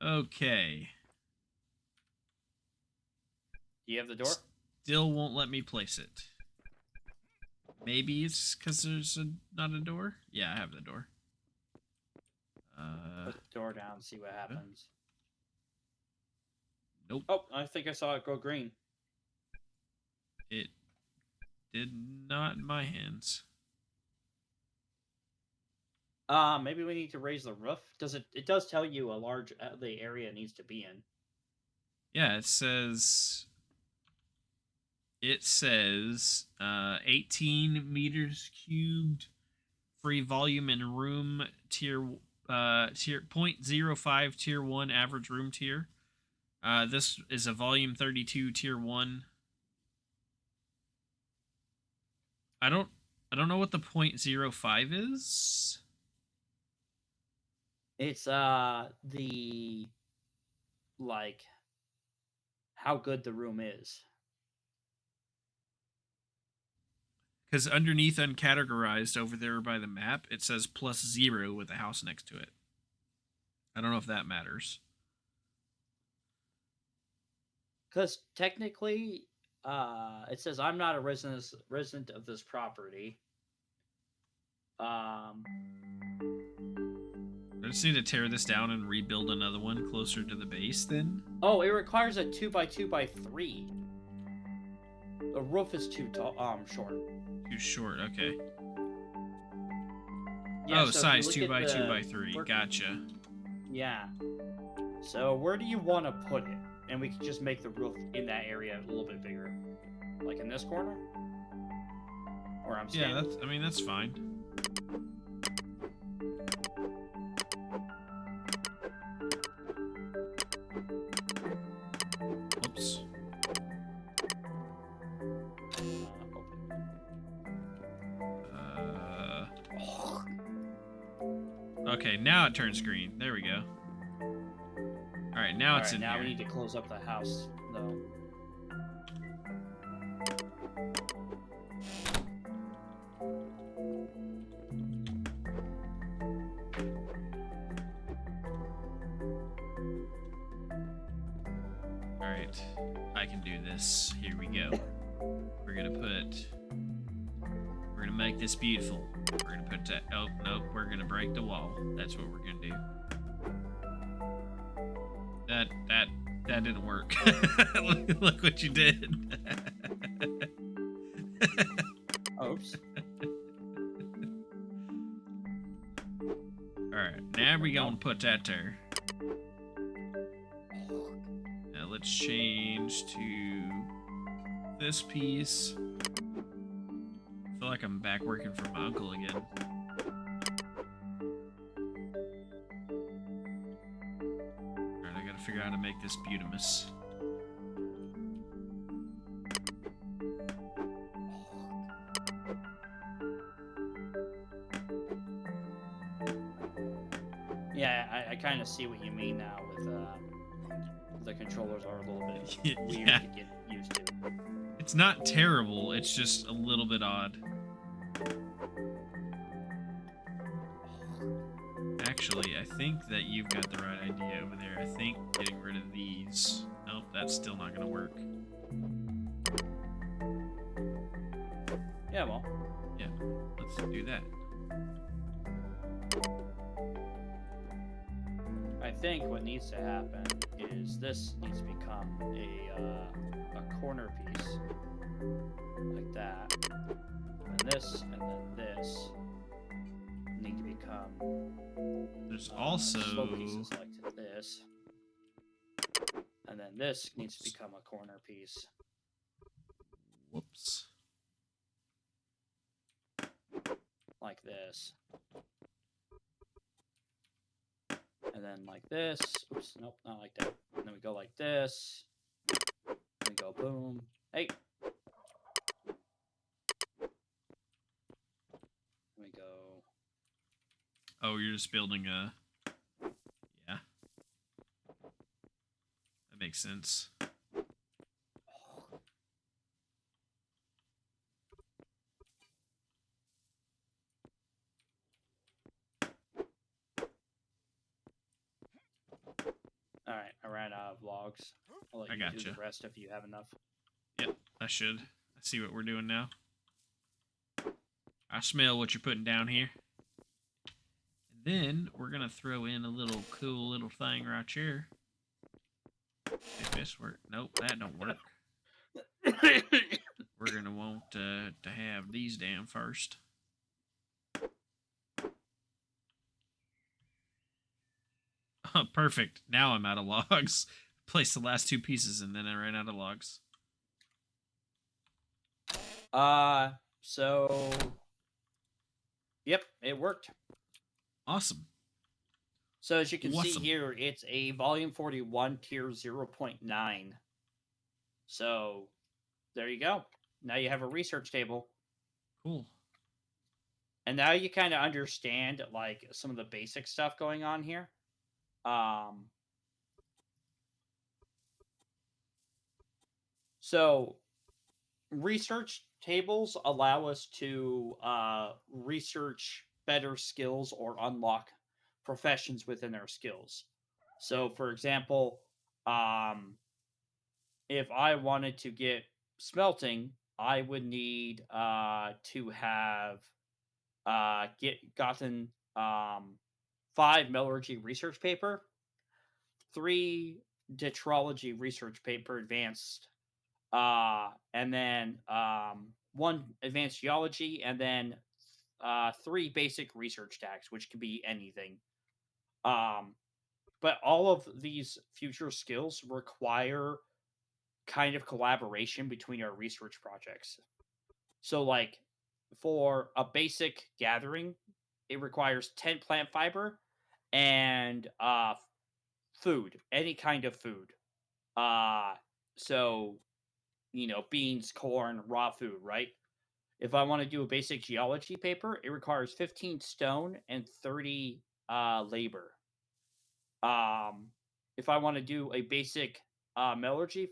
Speaker 1: Okay.
Speaker 3: Do you have the door?
Speaker 1: Still won't let me place it. Maybe it's because there's not a door? Yeah, I have the door.
Speaker 3: Put the door down and see what happens.
Speaker 1: Nope.
Speaker 3: Oh, I think I saw it go green.
Speaker 1: It did not in my hands.
Speaker 3: Maybe we need to raise the roof. It does tell you a large the area needs to be in.
Speaker 1: Yeah, it says 18 meters cubed, free volume and room tier 0.05 tier 1 average room tier. This is a volume 32 tier 1. I don't know what the 0.05 is.
Speaker 3: It's the like how good the room is.
Speaker 1: Because underneath uncategorized over there by the map, it says +0 with a house next to it. I don't know if that matters.
Speaker 3: Because technically, it says I'm not a resident of this property.
Speaker 1: I just need to tear this down and rebuild another one closer to the base then.
Speaker 3: Oh, it requires a 2x2x3. The roof is too short.
Speaker 1: Too short, okay.
Speaker 3: Yeah,
Speaker 1: oh,
Speaker 3: so
Speaker 1: size 2x2x3. Gotcha.
Speaker 3: Yeah. So where do you want to put it? And we can just make the roof in that area a little bit bigger. Like in this corner? Where I'm standing?
Speaker 1: Yeah, that's fine. Whoops. Okay, now it turns green. There we go. Alright, now it's in
Speaker 3: now
Speaker 1: here.
Speaker 3: we need to close up the house, though.
Speaker 1: Alright, I can do this. Here we go. We're gonna make this beautiful. We're gonna put that. Oh, nope, we're gonna break the wall. That's what we're gonna do. That didn't work. Look what you did.
Speaker 3: Oops.
Speaker 1: Alright, now we're gonna put that there. Now let's change to this piece. I feel like I'm back working for my uncle again. Alright, I gotta figure out how to make this beautimous.
Speaker 3: Yeah, I kind of see what you mean now with the controllers are a little bit weird
Speaker 1: Yeah.
Speaker 3: to get used to.
Speaker 1: It's not terrible, it's just a little bit odd. actually, I think that you've got the right idea over there. I think getting rid of these. Nope, that's still not going to work.
Speaker 3: Yeah, well,
Speaker 1: Yeah, let's do that.
Speaker 3: I think what needs to happen is this needs to become a corner piece like that, and this, and then this need to become
Speaker 1: There's
Speaker 3: slow
Speaker 1: also.
Speaker 3: pieces like this, and then this needs to become a corner piece.
Speaker 1: Whoops.
Speaker 3: Like this. And then like this. Oops, nope, not like that. And then we go like this. And we go boom. Hey. And we go.
Speaker 1: Oh, you're just building a. Yeah. That makes sense.
Speaker 3: Alright, I ran out of logs. I'll let
Speaker 1: I
Speaker 3: you do
Speaker 1: gotcha.
Speaker 3: the rest if you have enough.
Speaker 1: Yep, I should. I see what we're doing now. I smell what you're putting down here. And then we're gonna throw in a little cool little thing right here. If this work, nope, that don't work. We're gonna want to have these down first. Perfect. Now I'm out of logs. Place the last two pieces and then I ran out of logs.
Speaker 3: So yep, it worked.
Speaker 1: Awesome.
Speaker 3: So as you can see
Speaker 1: Awesome.
Speaker 3: here, it's a volume 41 tier 0.9. So there you go. Now you have a research table.
Speaker 1: Cool.
Speaker 3: And now you kind of understand like some of the basic stuff going on here. So research tables allow us to research better skills or unlock professions within our skills. So, for example, if I wanted to get smelting, I would need to have gotten 5 metallurgy research paper, 3 detrology research paper advanced, and then 1 advanced geology, and then 3 basic research tags, which could be anything. But all of these future skills require kind of collaboration between our research projects. So, like for a basic gathering, it requires 10 plant fiber and food, any kind of food. Uh, so beans, corn, raw food, right? If I want to do a basic geology paper, it requires 15 stone and 30 labor. If I want to do a basic metallurgy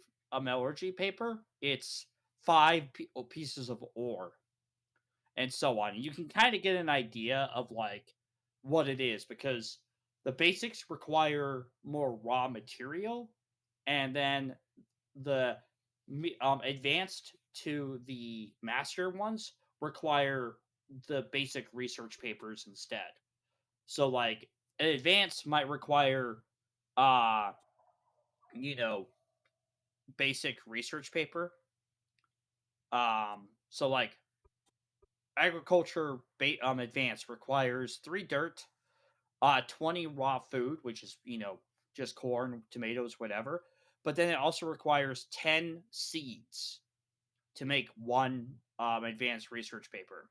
Speaker 3: paper, it's 5 pieces of ore, and so on. You can kind of get an idea of like what it is because the basics require more raw material, and then the advanced to the master ones require the basic research papers instead. So like an advanced might require uh you know basic research paper. So like agriculture advanced requires 3 dirt, 20 raw food, which is just corn, tomatoes, whatever. But then it also requires 10 seeds to make 1 advanced research paper.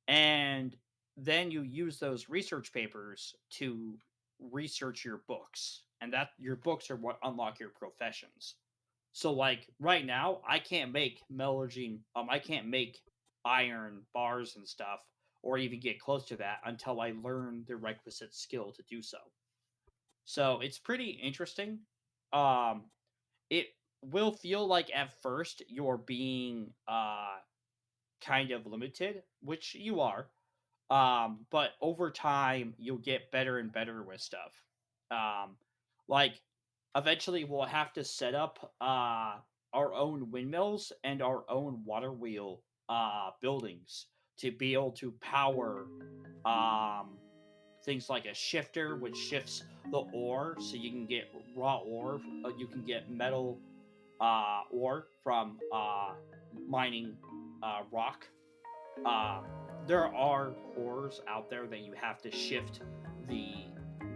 Speaker 3: And then you use those research papers to research your books. And that your books are what unlock your professions. So like right now, I can't make metallurgy, I can't make iron bars and stuff, or even get close to that until I learn the requisite skill to do so. So it's pretty interesting. It will feel like at first you're being kind of limited, which you are. But over time, you'll get better and better with stuff. Um, like eventually, we'll have to set up our own windmills and our own water wheel buildings to be able to power um, things like a shifter, which shifts the ore, so you can get raw ore. You can get metal ore from mining rock. um, there are ores out there that you have to shift the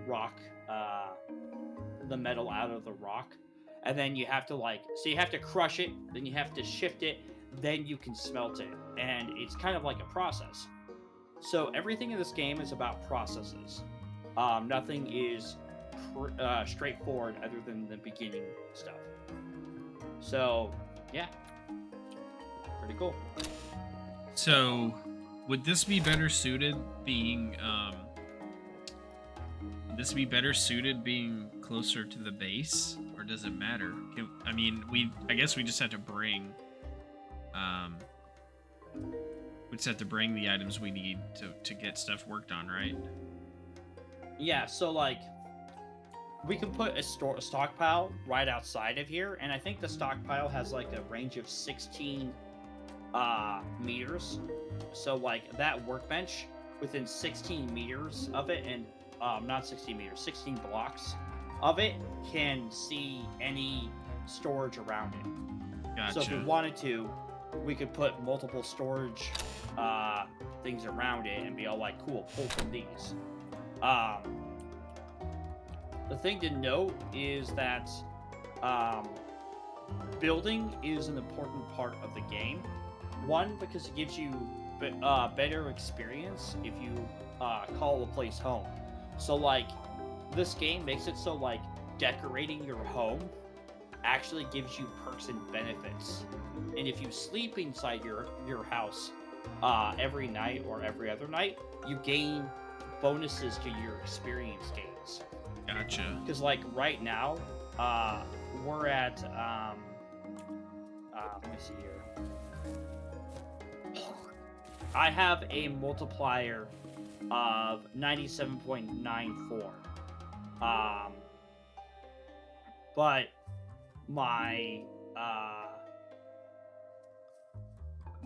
Speaker 3: rock, uh, the metal out of the rock, and then you have to so you have to crush it, then you have to shift it, then you can smelt it, and it's kind of like a process. So everything in this game is about processes. Nothing is straightforward other than the beginning stuff. So yeah, pretty cool.
Speaker 1: So, would this be better suited being would this be better suited being closer to the base, or does it matter? I mean, I guess we just have to bring um we just have to bring the items we need to get stuff worked on, right?
Speaker 3: Yeah, so we can put a stockpile right outside of here, and I think the stockpile has like a range of 16 meters. So like that workbench within 16 meters of it, and not 16 meters, 16 blocks of it can see any storage around it. So if we
Speaker 1: Gotcha.
Speaker 3: wanted to, we could put multiple storage uh things around it and be all like, cool, pull from these. Um the thing to note is that um building is an important part of the game. One, because it gives you better experience if you call a place home. So, this game makes it so, decorating your home actually gives you perks and benefits. And if you sleep inside your house every night or every other night, you gain bonuses to your experience gains.
Speaker 1: Gotcha.
Speaker 3: Because, right now, we're at let me see here. I have a multiplier of 97.94. Um, but my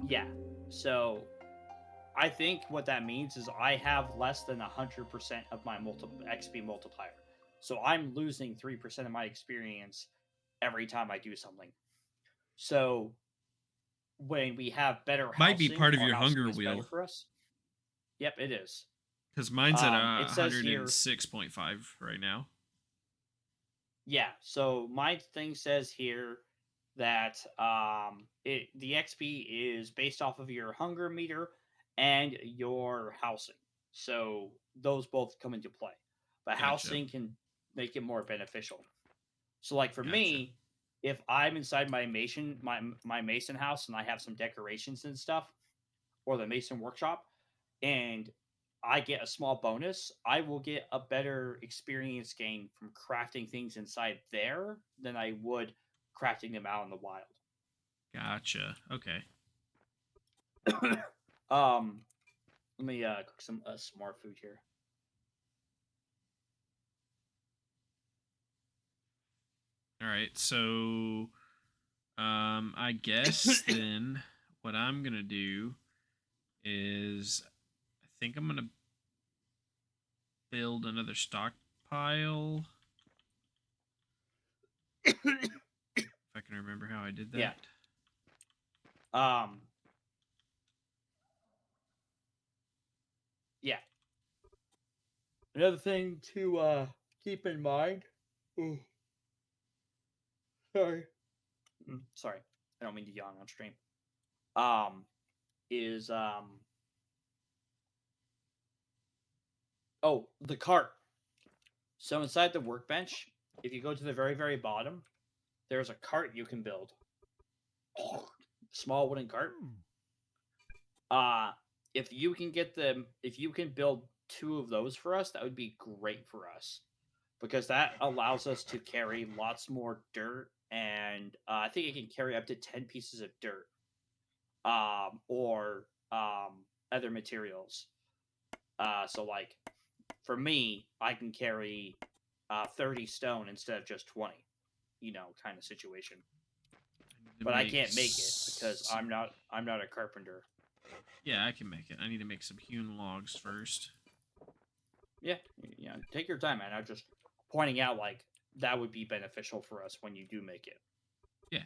Speaker 3: yeah. So I think what that means is I have less than 100% of my XP multiplier. So I'm losing 3% of my experience every time I do something. So when we have better
Speaker 1: Might be
Speaker 3: housing,
Speaker 1: part of
Speaker 3: our
Speaker 1: your
Speaker 3: housing
Speaker 1: hunger
Speaker 3: is better
Speaker 1: wheel,
Speaker 3: for us. Yep, it is.
Speaker 1: because mine's at
Speaker 3: It says here,
Speaker 1: 106.5 right now.
Speaker 3: yeah. So my thing says here that the XP is based off of your hunger meter and your housing. So those both come into play. But
Speaker 1: Gotcha.
Speaker 3: housing can make it more beneficial. So like for
Speaker 1: Gotcha.
Speaker 3: me, if I'm inside my mason house and I have some decorations and stuff, or the mason workshop, and I get a small bonus, I will get a better experience gain from crafting things inside there than I would crafting them out in the wild.
Speaker 1: Gotcha. Okay.
Speaker 3: um, Let me cook some more food here.
Speaker 1: All right. So, I guess then what I'm gonna do is I think I'm gonna build another stockpile. If I can remember how I did
Speaker 3: Yeah.
Speaker 1: that.
Speaker 3: Um. Yeah. Another thing to keep in mind. Ooh, sorry. Sorry. I don't mean to yawn on stream. Um. Is Oh, the cart. So inside the workbench, if you go to the very, very bottom, there's a cart you can build. Small wooden cart. Uh if you can build two of those for us, that would be great for us. Because that allows us to carry lots more dirt, and I think it can carry up to 10 pieces of dirt or other materials. So like for me, I can carry 30 stone instead of just 20. Kind of situation.
Speaker 1: I need to
Speaker 3: But I
Speaker 1: make
Speaker 3: can't make it because
Speaker 1: some.
Speaker 3: I'm not a carpenter.
Speaker 1: Yeah, I can make it. I need to make some hewn logs first.
Speaker 3: Yeah, take your time, man. I'm just pointing out like that would be beneficial for us when you do make it.
Speaker 1: Yeah.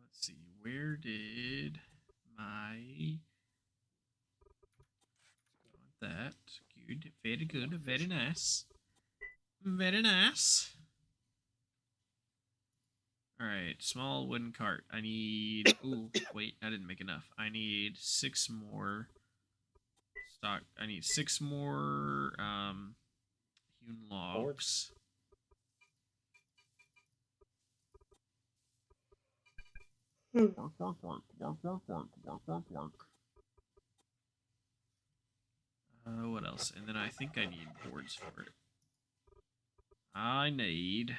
Speaker 1: Let's see. Where did my that good? Very good. Very nice. Very nice. All right, small wooden cart. I need. Ooh, wait, I didn't make enough. I need 6 more stock. I need 6 more hewn
Speaker 3: Boards.
Speaker 1: logs. Work, work, work, work, work, work, work, work, work. What else? And then I think I need boards for it. I need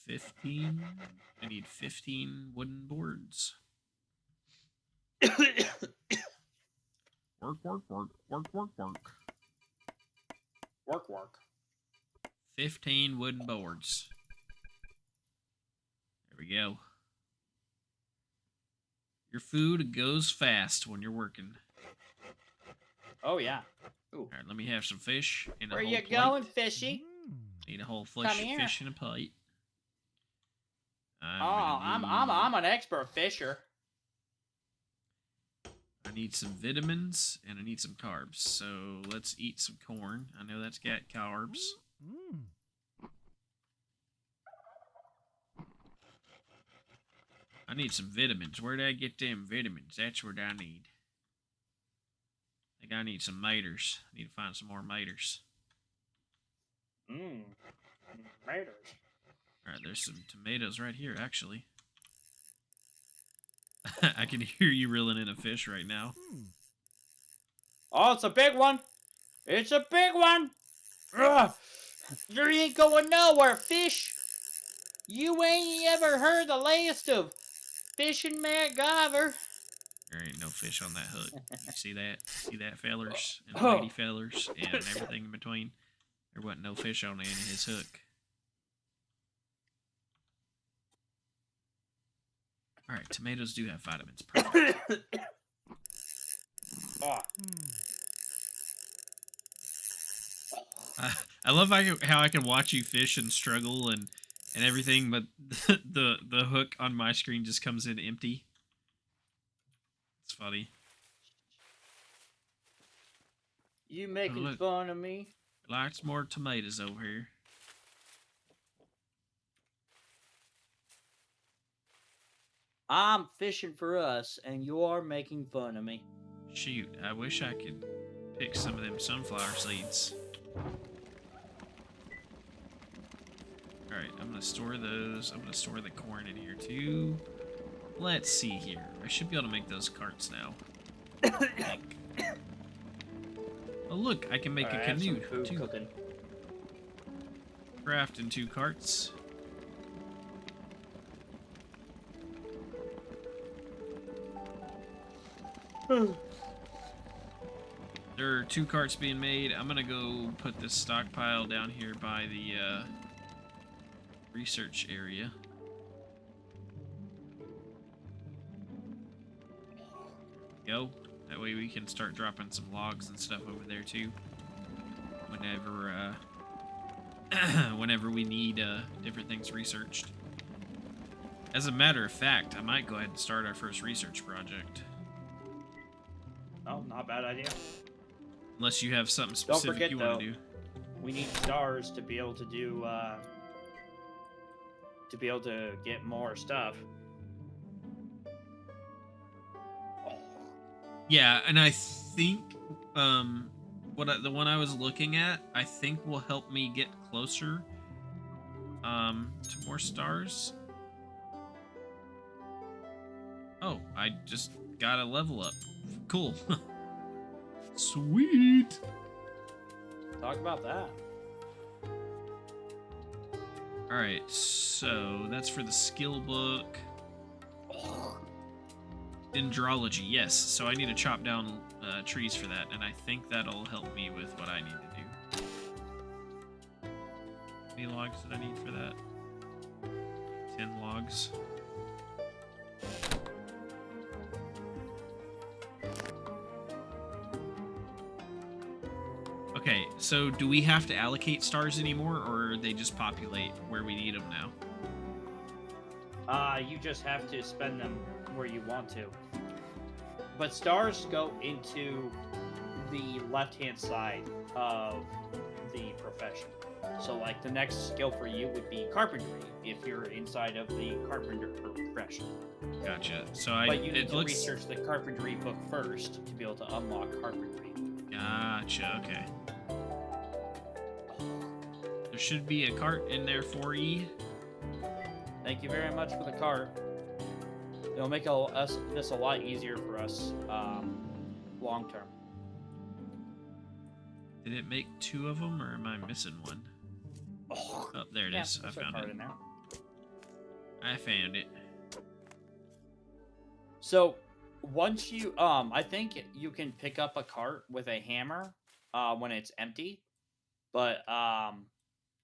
Speaker 1: 15. I need 15 wooden boards. Work, work, work, work, work, work.
Speaker 3: Work.
Speaker 1: 15 wooden boards. There we go. Your food goes fast when you're working.
Speaker 3: Oh yeah. Ooh.
Speaker 1: All right, let me have some fish in a
Speaker 3: Where
Speaker 1: whole
Speaker 3: you
Speaker 1: plate.
Speaker 3: going, fishy?
Speaker 1: Need a whole
Speaker 3: Come here.
Speaker 1: fish in a plate.
Speaker 3: I'm an expert fisher.
Speaker 1: I need some vitamins and I need some carbs. So let's eat some corn. I know that's got carbs. I need some vitamins. Where did I get them vitamins? That's what I need. I think I need some maters. I need to find some more maters.
Speaker 3: Maters.
Speaker 1: Alright, there's some tomatoes right here, actually. I can hear you reeling in a fish right now.
Speaker 3: Oh, it's a big one. It's a big one. Ugh. You ain't going nowhere, fish. You ain't ever heard the last of fishing MacGyver.
Speaker 1: There ain't no fish on that hook. You see that? See that, fellers? And lady fellers and everything in between? There wasn't no fish on the end of his hook. Alright, tomatoes do have vitamins. Perfect.
Speaker 3: Oh.
Speaker 1: I love how I can watch you fish and struggle and everything, but the hook on my screen just comes in empty. It's funny.
Speaker 3: You making fun of me?
Speaker 1: Lots more tomatoes over here.
Speaker 3: I'm fishing for us, and you're making fun of me.
Speaker 1: Shoot, I wish I could pick some of them sunflower seeds. Alright, I'm going to store those. I'm going to store the corn in here too. Let's see here. I should be able to make those carts now. Oh look, I can make a canoe too.
Speaker 3: Cooking.
Speaker 1: Craft in 2 carts. There are 2 carts being made. I'm gonna go put this stockpile down here by the research area. Go. That way we can start dropping some logs and stuff over there too. Whenever whenever we need different things researched. As a matter of fact, I might go ahead and start our first research project.
Speaker 3: Oh, not a bad idea.
Speaker 1: Unless you have something specific you want to do.
Speaker 3: We need stars to be able to do, to be able to get more stuff.
Speaker 1: Yeah, and I think the one I was looking at, I think will help me get closer to more stars. Oh, I just got a level up. Cool. Sweet.
Speaker 3: Talk about that.
Speaker 1: All right, so that's for the skill book. Dendrology, yes. So I need to chop down trees for that, and I think that'll help me with what I need to do. How many logs did I need for that? 10 logs. Okay, so do we have to allocate stars anymore, or they just populate where we need them now?
Speaker 3: You just have to spend them where you want to. But stars go into the left-hand side of the profession. So, like, the next skill for you would be carpentry if you're inside of the carpenter profession.
Speaker 1: Gotcha. So
Speaker 3: But you need to research the carpentry book first to be able to unlock carpentry.
Speaker 1: Gotcha. Okay. There should be a cart in there for you.
Speaker 3: Thank you very much for the cart. It'll make this a lot easier for us long term.
Speaker 1: Did it make 2 of them, or am I missing one? Oh, there it is. I found it.
Speaker 3: In there.
Speaker 1: I found it.
Speaker 3: So once you I think you can pick up a cart with a hammer when it's empty, but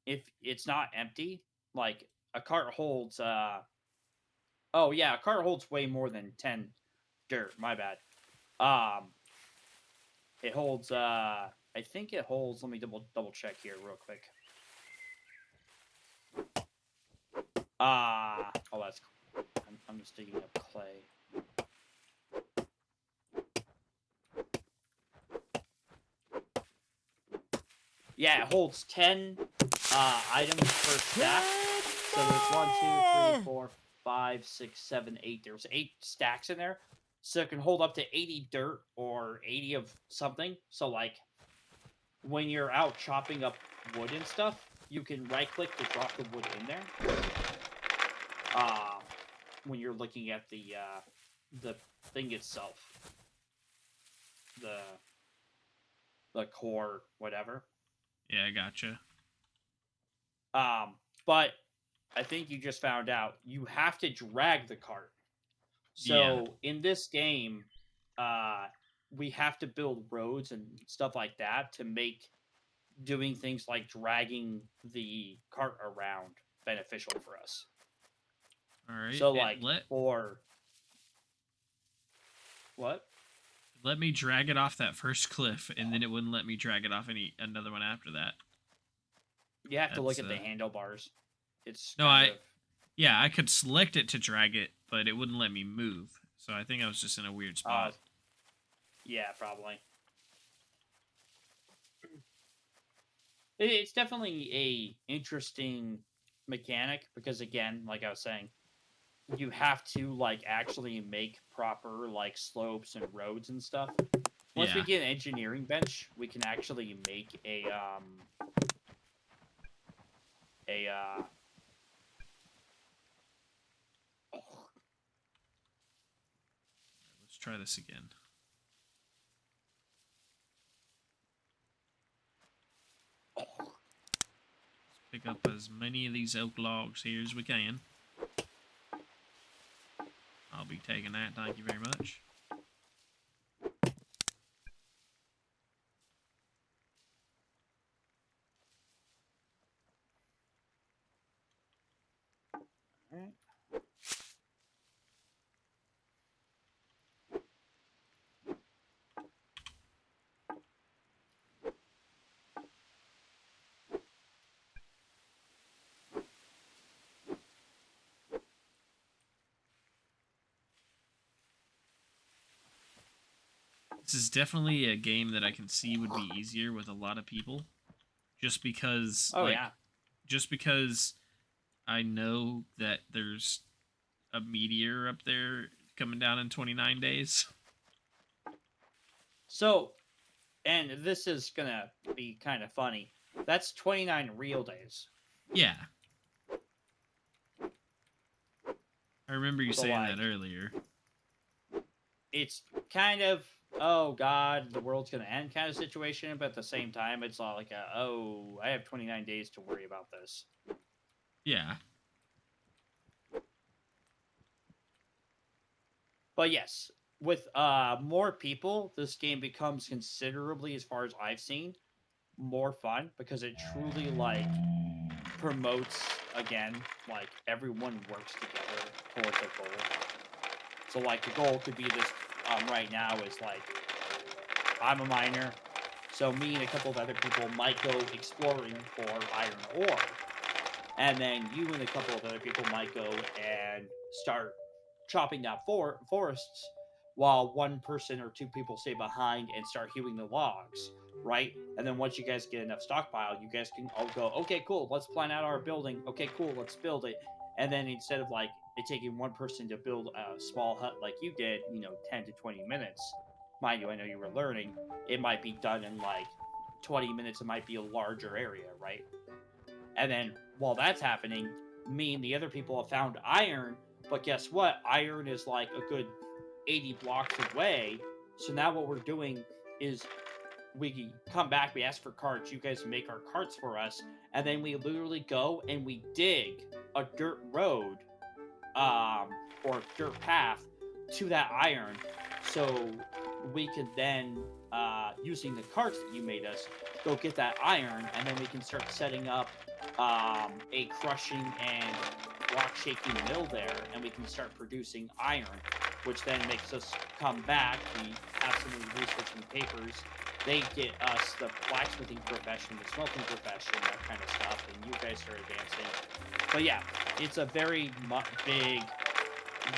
Speaker 3: if it's not empty, like a cart holds oh yeah, a cart holds way more than 10 dirt, my bad. It holds I think it holds, let me double check here real quick. Oh, that's cool. I'm just digging up clay. Yeah, it holds 10 items per stack. So there's 1, 2, 3, 4, 5, 6, 7, 8. There's 8 stacks in there. So it can hold up to 80 dirt or 80 of something. So, like, when you're out chopping up wood and stuff, you can right-click to drop the wood in there. When you're looking at the thing itself. The core, whatever.
Speaker 1: Yeah, I gotcha.
Speaker 3: But I think you just found out you have to drag the cart. So in this game, we have to build roads and stuff like that to make doing things like dragging the cart around beneficial for us.
Speaker 1: All right.
Speaker 3: So like for what?
Speaker 1: Let me drag it off that first cliff, and then it wouldn't let me drag it off another one after that.
Speaker 3: You have to look at the handlebars. It's
Speaker 1: yeah, I could select it to drag it, but it wouldn't let me move. So I think I was just in a weird spot.
Speaker 3: Yeah, probably. It's definitely a interesting mechanic because, again, like I was saying, you have to like actually make proper like slopes and roads and stuff. Once we get an engineering bench, we can actually make a
Speaker 1: Let's try this again. Let's pick up as many of these oak logs here as we can. I'll be taking that, thank you very much.
Speaker 3: Alright.
Speaker 1: This is definitely a game that I can see would be easier with a lot of people. Just because just because I know that there's a meteor up there coming down in 29 days.
Speaker 3: So, and this is gonna be kind of funny. That's 29 real days.
Speaker 1: Yeah. I remember you saying that earlier.
Speaker 3: It's kind of, oh god, the world's gonna end kind of situation, but at the same time, it's not like I have 29 days to worry about this.
Speaker 1: Yeah.
Speaker 3: But yes, with more people, this game becomes considerably, as far as I've seen, more fun because it truly like promotes again like everyone works together towards a goal. So like the goal could be this right now is like I'm a miner, so me and a couple of other people might go exploring for iron ore, and then you and a couple of other people might go and start chopping down forests while one person or two people stay behind and start hewing the logs, right? And then once you guys get enough stockpile, you guys can all go, okay, cool, let's plan out our building. Okay, cool, let's build it. And then instead of like it taking one person to build a small hut like you did, 10 to 20 minutes, mind you, I know you were learning, it might be done in like 20 minutes, it might be a larger area, right? And then while that's happening, me and the other people have found iron. But guess what? Iron is like a good 80 blocks away. So now what we're doing is we come back, we ask for carts, you guys make our carts for us, and then we literally go and we dig a dirt road or dirt path to that iron. So we could then, using the carts that you made us, go get that iron, and then we can start setting up a crushing and rock shaking mill there, and we can start producing iron, which then makes us come back. We have some researching papers. They get us the blacksmithing profession, the smelting profession, that kind of stuff, and you guys are advancing. But yeah, it's a very big.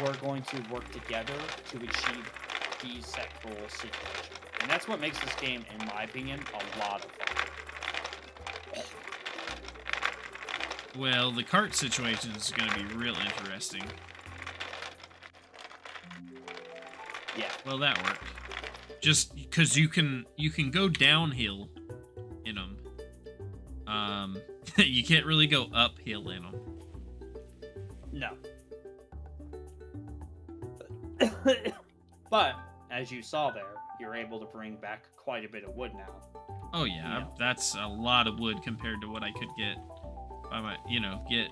Speaker 3: We're going to work together to achieve these set goals situation, and that's what makes this game, in my opinion, a lot of fun.
Speaker 1: Well, the cart situation is going to be real interesting.
Speaker 3: Yeah.
Speaker 1: Well, that worked. Just because you can go downhill in them. You can't really go uphill in them.
Speaker 3: No. But as you saw there, you're able to bring back quite a bit of wood now.
Speaker 1: Oh yeah, that's a lot of wood compared to what I could get. I might, get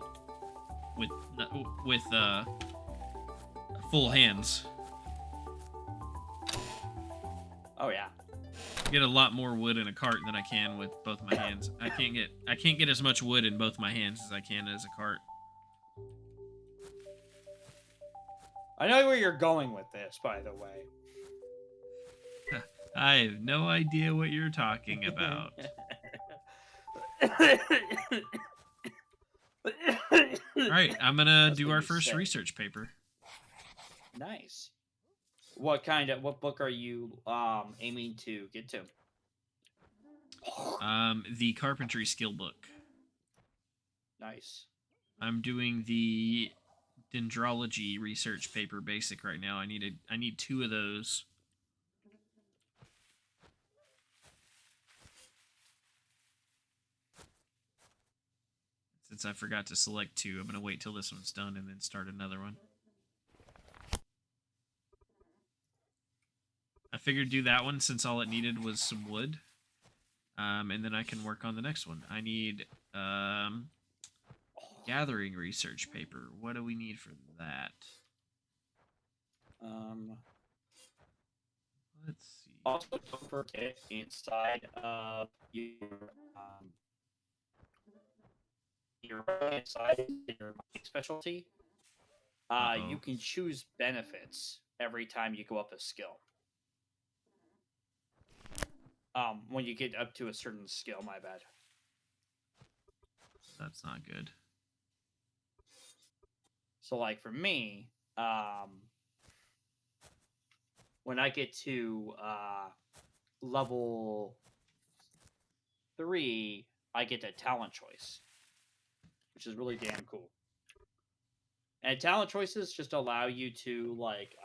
Speaker 1: with full hands.
Speaker 3: Oh yeah.
Speaker 1: Get a lot more wood in a cart than I can with both my hands. I can't get as much wood in both my hands as I can as a cart.
Speaker 3: I know where you're going with this, by the way.
Speaker 1: I have no idea what you're talking about. All right, I'm gonna do our first research paper.
Speaker 3: Nice. What book are you aiming to get to?
Speaker 1: The carpentry skill book.
Speaker 3: Nice.
Speaker 1: I'm doing the dendrology research paper basic right now. I need 2 of those. Since I forgot to select 2, I'm gonna wait till this one's done and then start another one. I figured do that one since all it needed was some wood. And then I can work on the next one. I need gathering research paper. What do we need for that? Let's see.
Speaker 3: Also, don't forget inside of your inside your specialty, you can choose benefits every time you go up a skill. When you get up to a certain skill, my bad.
Speaker 1: That's not good.
Speaker 3: So, like for me, when I get to level 3, I get a talent choice, which is really damn cool. And talent choices just allow you to like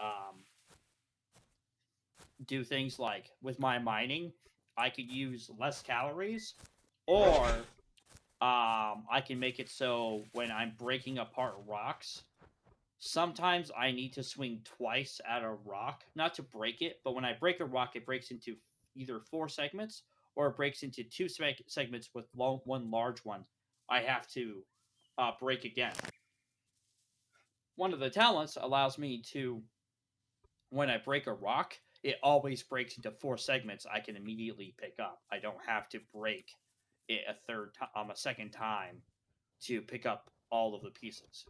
Speaker 3: do things like with my mining, I could use less calories, or I can make it so when I'm breaking apart rocks, sometimes I need to swing twice at a rock, not to break it, but when I break a rock, it breaks into either 4 segments or it breaks into 2 segments with one large one. I have to break again. One of the talents allows me to, when I break a rock, it always breaks into 4 segments I can immediately pick up. I don't have to break it a second time to pick up all of the pieces.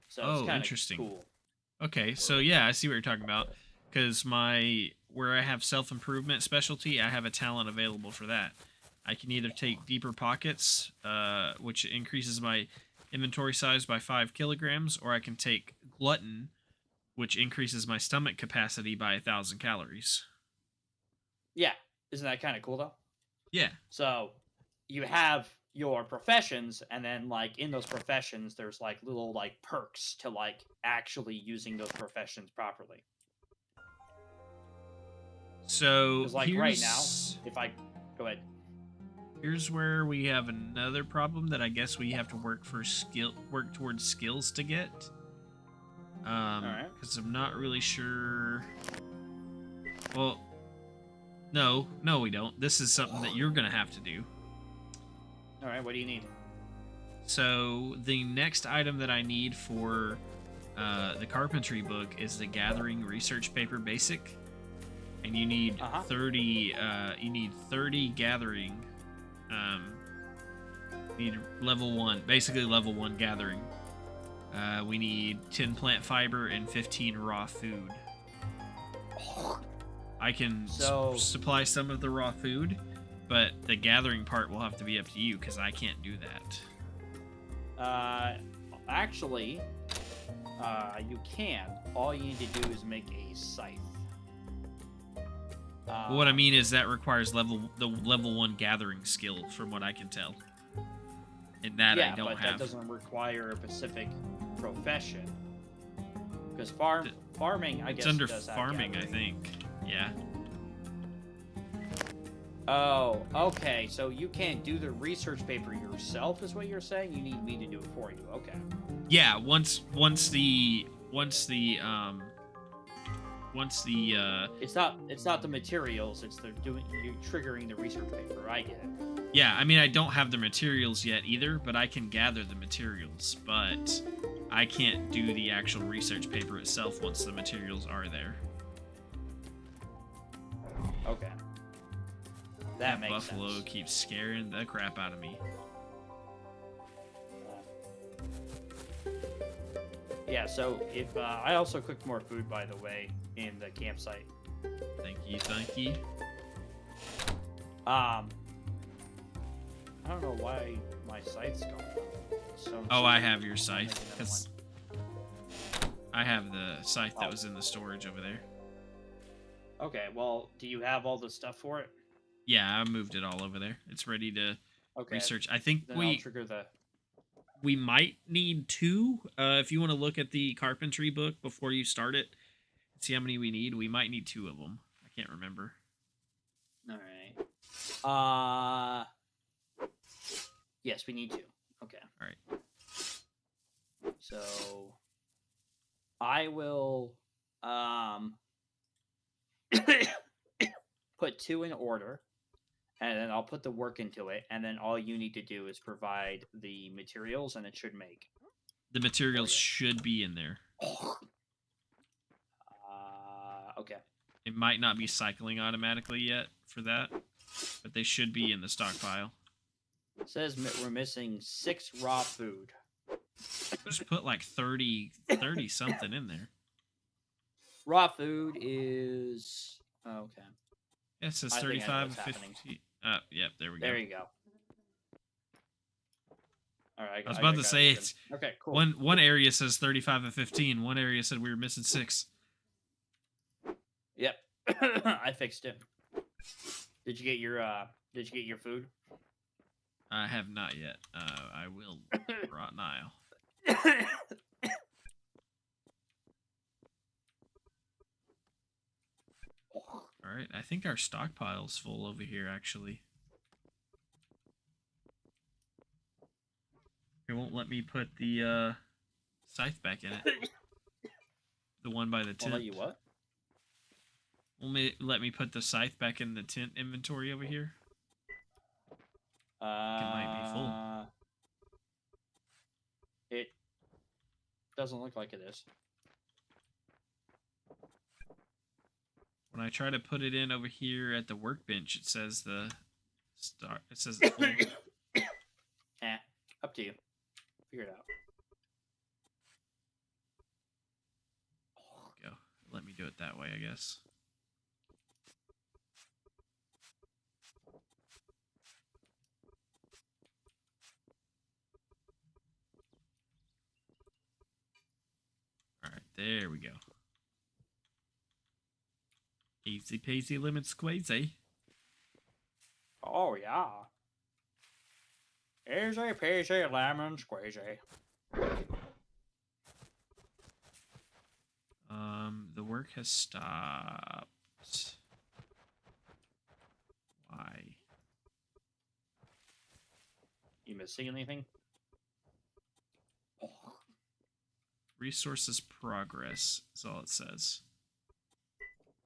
Speaker 3: So it's
Speaker 1: Oh,
Speaker 3: kind of
Speaker 1: interesting.
Speaker 3: cool.
Speaker 1: Okay, so yeah, I see what you're talking about. Because where I have self improvement specialty, I have a talent available for that. I can either take deeper pockets, which increases my inventory size by 5 kilograms, or I can take glutton, which increases my stomach capacity by 1,000 calories.
Speaker 3: Yeah, isn't that kind of cool though?
Speaker 1: Yeah.
Speaker 3: So you have your professions, and then like in those professions, there's like little like perks to like actually using those professions properly.
Speaker 1: So
Speaker 3: Because like right now, if I go ahead.
Speaker 1: here's where we have another problem that I guess we have to work towards skills to get.
Speaker 3: All right.
Speaker 1: Because I'm not really sure. Well, no, we don't. This is something that you're gonna have to do.
Speaker 3: All right. What do you need?
Speaker 1: So the next item that I need for the carpentry book is the Gathering Research Paper Basic, and you need 30. You need 30 gathering. You need level 1, basically level 1 gathering. We need 10 plant fiber and 15 raw food. I can supply some of the raw food, but the gathering part will have to be up to you because I can't do that.
Speaker 3: Actually, you can. All you need to do is make a scythe.
Speaker 1: What I mean is that requires the level 1 gathering skill, from what I can tell. And that I don't have.
Speaker 3: That doesn't require a specific profession. Because farming, I guess,
Speaker 1: it's under
Speaker 3: does
Speaker 1: farming,
Speaker 3: have
Speaker 1: I think. Yeah.
Speaker 3: Oh, okay. So you can't do the research paper yourself, is what you're saying? You need me to do it for you. Okay.
Speaker 1: Yeah. Once the
Speaker 3: It's not the materials. It's you triggering the research paper. I get it.
Speaker 1: Yeah, I mean, I don't have the materials yet either, but I can gather the materials. But I can't do the actual research paper itself once the materials are there.
Speaker 3: Okay. That makes
Speaker 1: buffalo
Speaker 3: sense.
Speaker 1: keeps scaring the crap out of me.
Speaker 3: Yeah, so if I also cooked more food, by the way, in the campsite.
Speaker 1: Thank you.
Speaker 3: I don't know why my scythe's gone. So
Speaker 1: I have your scythe, because I have the scythe that was in the storage over there.
Speaker 3: Okay, well, do you have all the stuff for it?
Speaker 1: Yeah, I moved it all over there. It's ready to research. I think
Speaker 3: then I'll trigger the...
Speaker 1: we might need 2. If you want to look at the carpentry book before you start it, see how many we need. We might need 2 of them. I can't remember.
Speaker 3: All right. Yes, we need 2. Okay.
Speaker 1: All right.
Speaker 3: So I will put 2 in order, and then I'll put the work into it, and then all you need to do is provide the materials, and it should make.
Speaker 1: The materials should be in there.
Speaker 3: Okay.
Speaker 1: It might not be cycling automatically yet for that, but they should be in the stockpile.
Speaker 3: It says we're missing 6 raw food.
Speaker 1: Just put like 30 something in there.
Speaker 3: Raw food is... okay.
Speaker 1: Yeah, it says 35 and 50. Yep, there we go.
Speaker 3: There you go. All right.
Speaker 1: I was about to say it's
Speaker 3: okay. Cool.
Speaker 1: One area says 35 and 15. One area said we were missing 6.
Speaker 3: Yep, I fixed it. Did you get your food?
Speaker 1: I have not yet. I will right now. All right, I think our stockpile's full over here, actually. It won't let me put the scythe back in it. The one by the tent.
Speaker 3: Won't let you what?
Speaker 1: Let me put the scythe back in the tent inventory over here. It might be full.
Speaker 3: Doesn't look like it is.
Speaker 1: When I try to put it in over here at the workbench, it says the start. It says it's full.
Speaker 3: Up to you. Figure it out.
Speaker 1: Go. Let me do it that way, I guess. All right, there we go. Easy peasy lemon squeezy.
Speaker 3: Oh yeah. Easy peasy lemon squeezy.
Speaker 1: The work has stopped. Why?
Speaker 3: You missing anything?
Speaker 1: Resources progress is all it says.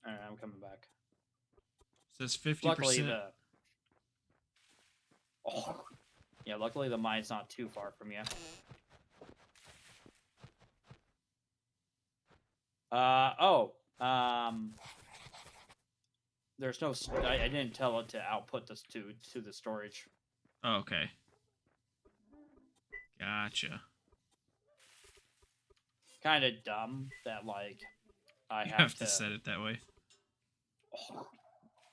Speaker 3: Alright, I'm coming back.
Speaker 1: It says 50%.
Speaker 3: Luckily yeah, luckily the mine's not too far from you. There's no. I didn't tell it to output this to the storage.
Speaker 1: Oh, okay. Gotcha.
Speaker 3: Kind of dumb that like I
Speaker 1: You have to set it that way.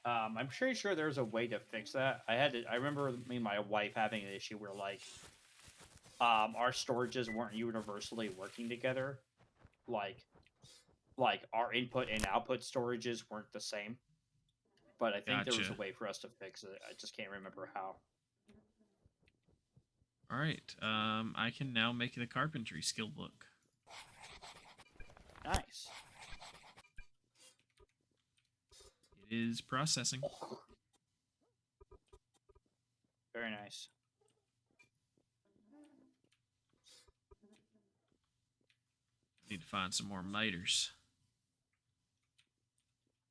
Speaker 3: I'm pretty sure there's a way to fix that. I remember me and my wife having an issue where like our storages weren't universally working together. Like our input and output storages weren't the same. But I think there was a way for us to fix it. I just can't remember how.
Speaker 1: All right. I can now make the carpentry skill book.
Speaker 3: Nice.
Speaker 1: It is processing.
Speaker 3: Very nice.
Speaker 1: Need to find some more miters.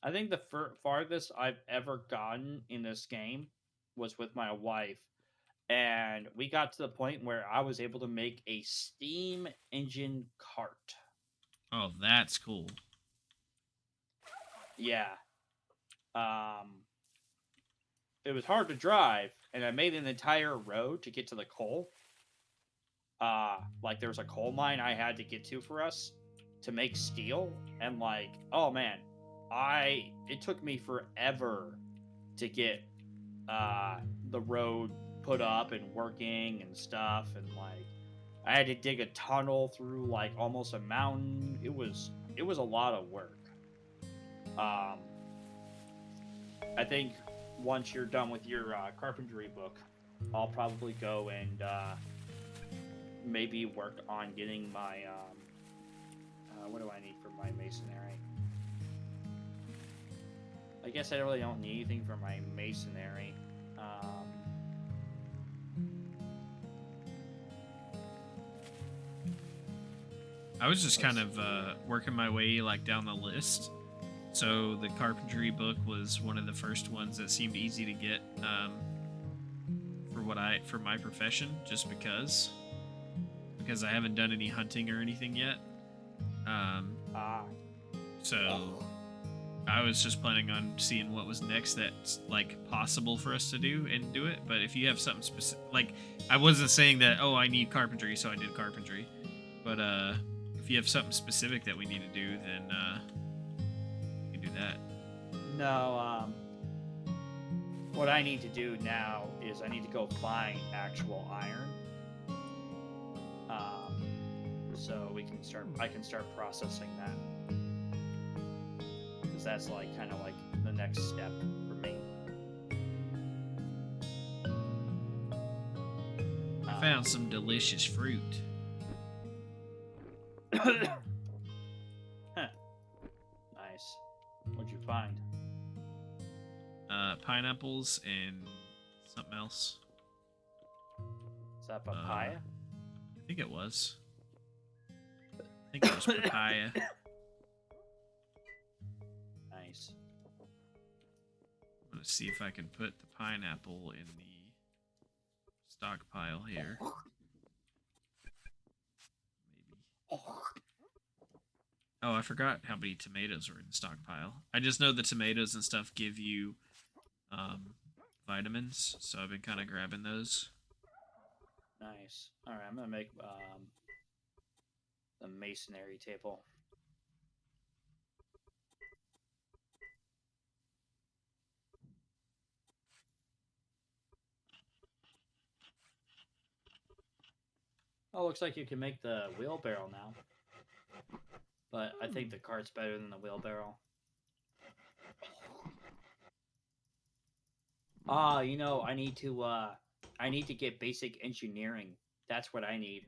Speaker 3: I think the farthest I've ever gotten in this game was with my wife. And we got to the point where I was able to make a steam engine cart.
Speaker 1: Oh, that's cool.
Speaker 3: Yeah. It was hard to drive, and I made an entire road to get to the coal. Like there was a coal mine I had to get to for us to make steel, and like, oh man, it took me forever to get the road put up and working and stuff, and like I had to dig a tunnel through like almost a mountain. It was a lot of work. I think once you're done with your carpentry book, I'll probably go and maybe work on getting my what do I need for my masonry? I guess I really don't need anything for my masonry.
Speaker 1: I was just kind of working my way like down the list. So the carpentry book was one of the first ones that seemed easy to get for my profession, just because I haven't done any hunting or anything yet. So I was just planning on seeing what was next that's like possible for us to do and do it. But if you have something specific, like I wasn't saying that I need carpentry, so I did carpentry. But if you have something specific that we need to do, then you can do that.
Speaker 3: No, what I need to do now is I need to go find actual iron. So I can start processing that. Because that's like kind of like the next step for me.
Speaker 1: I found some delicious fruit.
Speaker 3: Nice. What'd you find?
Speaker 1: Pineapples and something else.
Speaker 3: Is that papaya?
Speaker 1: I think it was. I think it was papaya.
Speaker 3: Nice.
Speaker 1: I'm gonna see if I can put the pineapple in the stockpile here. Maybe. Oh, I forgot how many tomatoes are in the stockpile. I just know the tomatoes and stuff give you um, vitamins, so I've been kind of grabbing those.
Speaker 3: Nice. All right, I'm gonna make the masonry table. Oh, looks like you can make the wheelbarrow now. But I think the cart's better than the wheelbarrow. I need to get basic engineering. That's what I need.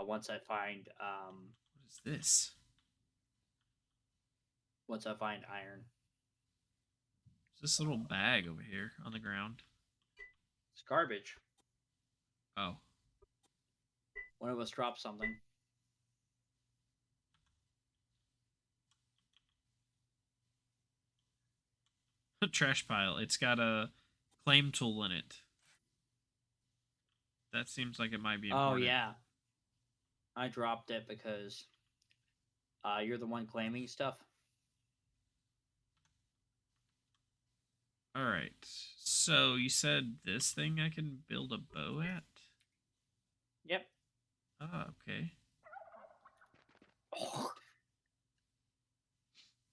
Speaker 3: Once I find
Speaker 1: What is this?
Speaker 3: iron.
Speaker 1: It's this little bag over here on the ground.
Speaker 3: It's garbage.
Speaker 1: Oh,
Speaker 3: One of us dropped something.
Speaker 1: a trash pile. It's got a claim tool in it. That seems like it might be
Speaker 3: Oh
Speaker 1: important.
Speaker 3: yeah, I dropped it because you're the one claiming stuff.
Speaker 1: All right. So you said this thing I can build a bow at?
Speaker 3: Yep.
Speaker 1: Ah, okay.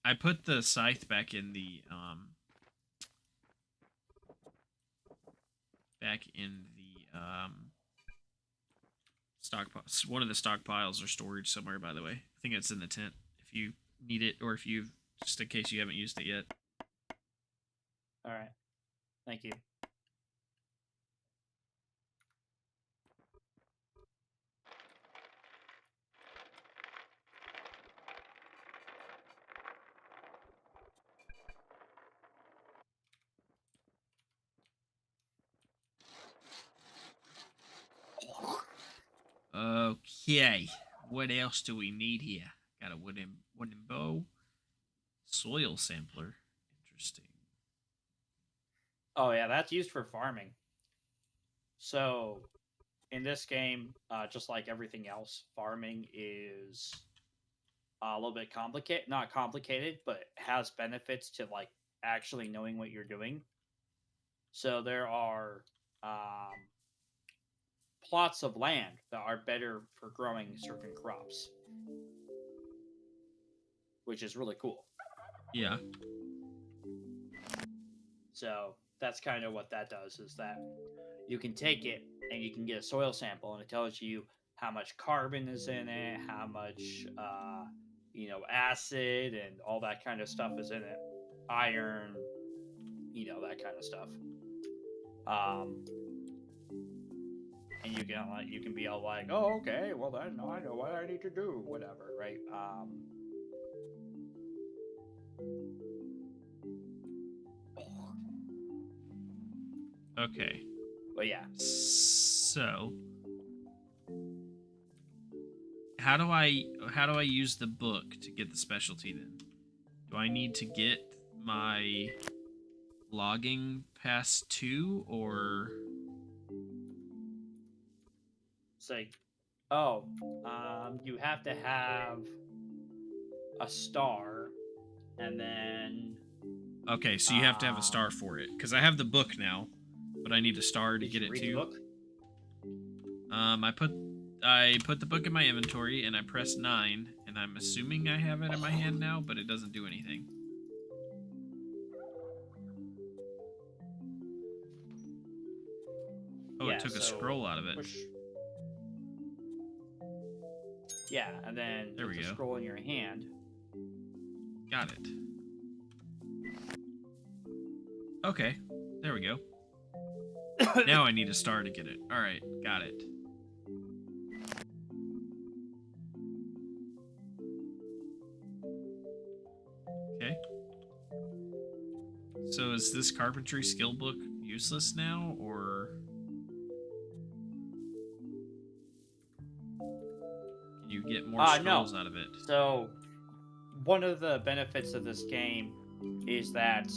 Speaker 1: I put the scythe back in the stockpile. One of the stockpiles or storage somewhere, by the way. I think it's in the tent if you need it, or if you, just in case you haven't used it yet.
Speaker 3: All right. Thank you.
Speaker 1: Okay. What else do we need here? Got a wooden bow. Soil sampler. Interesting.
Speaker 3: Oh yeah, that's used for farming. So in this game, just like everything else, farming is a little bit complicated. Not complicated, but has benefits to like actually knowing what you're doing. So there are um, plots of land that are better for growing certain crops, which is really cool.
Speaker 1: Yeah.
Speaker 3: So that's kind of what that does is that you can take it and you can get a soil sample and it tells you how much carbon is in it, how much acid and all that kind of stuff is in it, iron, that kind of stuff. Um, and you can be all like, oh, okay, well then I know what I need to do, whatever, right?
Speaker 1: Okay.
Speaker 3: But yeah,
Speaker 1: So, how do I use the book to get the specialty then? Do I need to get my logging past 2 or
Speaker 3: it's like, oh, you have to have a star, and then
Speaker 1: okay, so you have to have a star for it cuz I have the book now, but I need a star to
Speaker 3: did
Speaker 1: get
Speaker 3: you
Speaker 1: it
Speaker 3: read the
Speaker 1: too.
Speaker 3: book?
Speaker 1: I put the book in my inventory and I press 9 and I'm assuming I have it in my hand now, but it doesn't do anything. Oh,
Speaker 3: Yeah,
Speaker 1: it took a
Speaker 3: so
Speaker 1: scroll out of it.
Speaker 3: push. Yeah, and then
Speaker 1: There
Speaker 3: put
Speaker 1: we
Speaker 3: the
Speaker 1: go.
Speaker 3: scroll in your hand.
Speaker 1: Got it. Okay, there we go. Now I need a star to get it. All right, got it. Okay. So is this carpentry skill book useless now, or can you get more
Speaker 3: No.
Speaker 1: scrolls out of it?
Speaker 3: So one of the benefits of this game is that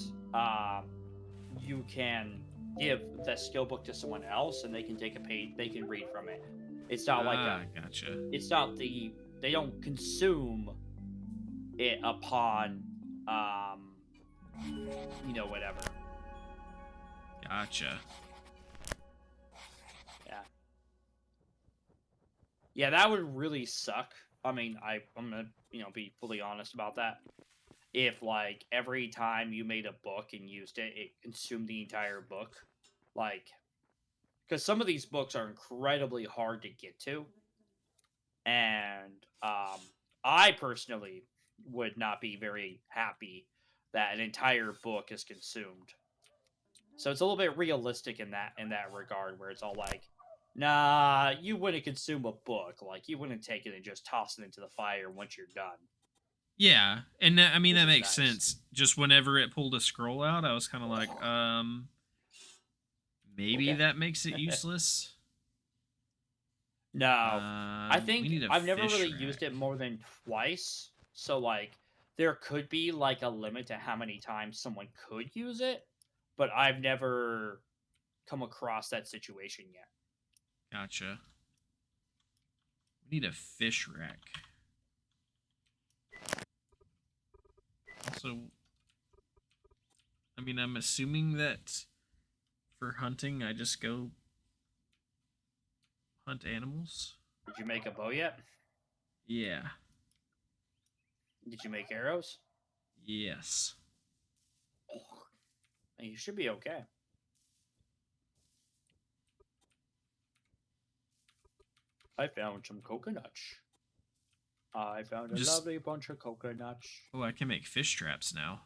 Speaker 3: you can give the skill book to someone else and they can take a page, they can read from it. It's not like
Speaker 1: Ah, gotcha.
Speaker 3: it's not they don't consume it upon, whatever.
Speaker 1: Gotcha.
Speaker 3: Yeah. Yeah, that would really suck. I mean, I'm gonna, be fully honest about that. If like every time you made a book and used it, it consumed the entire book, like because some of these books are incredibly hard to get to, and I personally would not be very happy that an entire book is consumed. So it's a little bit realistic in that regard, where it's all like, nah, you wouldn't consume a book, like you wouldn't take it and just toss it into the fire once you're done,
Speaker 1: Yeah, and I mean
Speaker 3: which
Speaker 1: that
Speaker 3: is
Speaker 1: makes
Speaker 3: nice.
Speaker 1: sense. Just whenever it pulled a scroll out, I was kind of like, maybe
Speaker 3: Okay.
Speaker 1: that makes it useless.
Speaker 3: No, I
Speaker 1: We
Speaker 3: think
Speaker 1: need a
Speaker 3: I've never
Speaker 1: fish
Speaker 3: really used
Speaker 1: rack.
Speaker 3: it more than twice. So like there could be like a limit to how many times someone could use it, but I've never come across that situation yet.
Speaker 1: Gotcha. We need a fish rack. Also, I mean, I'm assuming that for hunting, I just go hunt animals.
Speaker 3: Did you make a bow yet?
Speaker 1: Yeah.
Speaker 3: Did you make arrows?
Speaker 1: Yes.
Speaker 3: You should be okay. I found some coconuts. I found a
Speaker 1: Just.
Speaker 3: lovely bunch of coconuts.
Speaker 1: Oh, I can make fish traps now.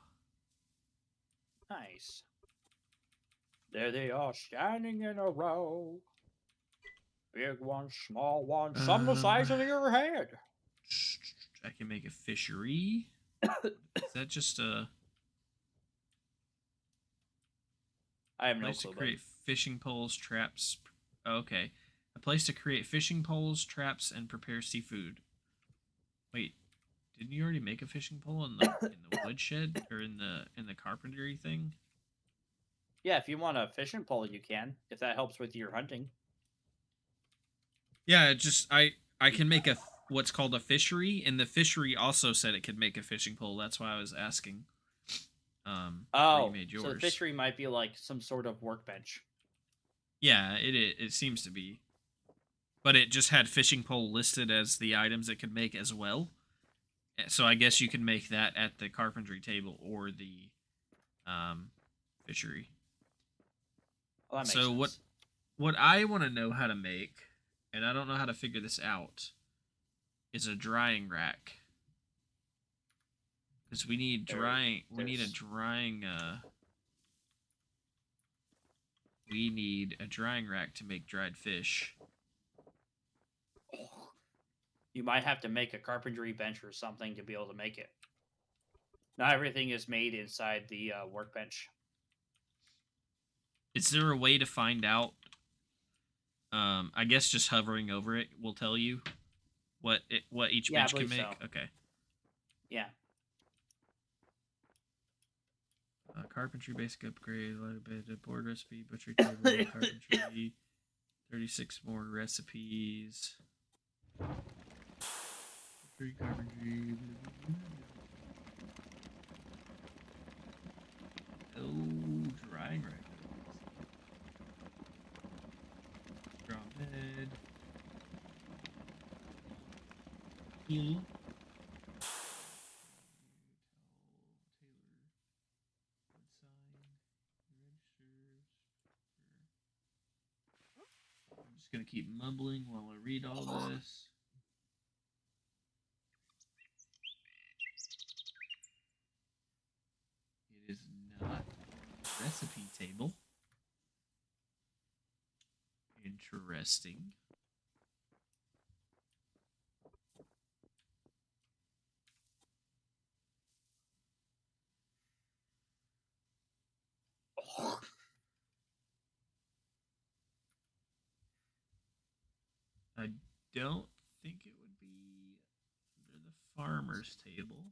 Speaker 3: Nice. There they are, standing in a row. Big ones, small ones, some the size
Speaker 1: Um,
Speaker 3: of your head.
Speaker 1: I can make a fishery. Is that just a
Speaker 3: I have no
Speaker 1: place to
Speaker 3: clue, buddy.
Speaker 1: create fishing poles, traps? Okay. A place to create fishing poles, traps, and prepare seafood. Wait, didn't you already make a fishing pole in the woodshed or in the carpentry thing?
Speaker 3: Yeah, if you want a fishing pole, you can, if that helps with your hunting.
Speaker 1: Yeah, I can make a what's called a fishery, and the fishery also said it could make a fishing pole. That's why I was asking. Where you
Speaker 3: Oh,
Speaker 1: made
Speaker 3: so the
Speaker 1: yours.
Speaker 3: fishery might be like some sort of workbench.
Speaker 1: Yeah, it seems to be, but it just had fishing pole listed as the items it could make as well. So I guess you can make that at the carpentry table or the um, fishery.
Speaker 3: Well, that makes
Speaker 1: So
Speaker 3: sense.
Speaker 1: what I want to know how to make, and I don't know how to figure this out, is a drying rack. Because we need
Speaker 3: There,
Speaker 1: drying. We need a
Speaker 3: there's.
Speaker 1: drying. We need a drying rack to make dried fish.
Speaker 3: You might have to make a carpentry bench or something to be able to make it. Not everything is made inside the workbench.
Speaker 1: Is there a way to find out? I guess just hovering over it will tell you what each
Speaker 3: Yeah, I
Speaker 1: bench can
Speaker 3: believe so.
Speaker 1: make. Okay.
Speaker 3: Yeah.
Speaker 1: Carpentry basic upgrade, a little bit of board recipe, butchery table, carpentry, 36 more recipes. Butchery, carpentry. Oh, drying rack. Straw bed. Heal. I'm just gonna keep mumbling while I read all this. It is not a recipe table. Interesting. I don't think it would be under the farmer's table.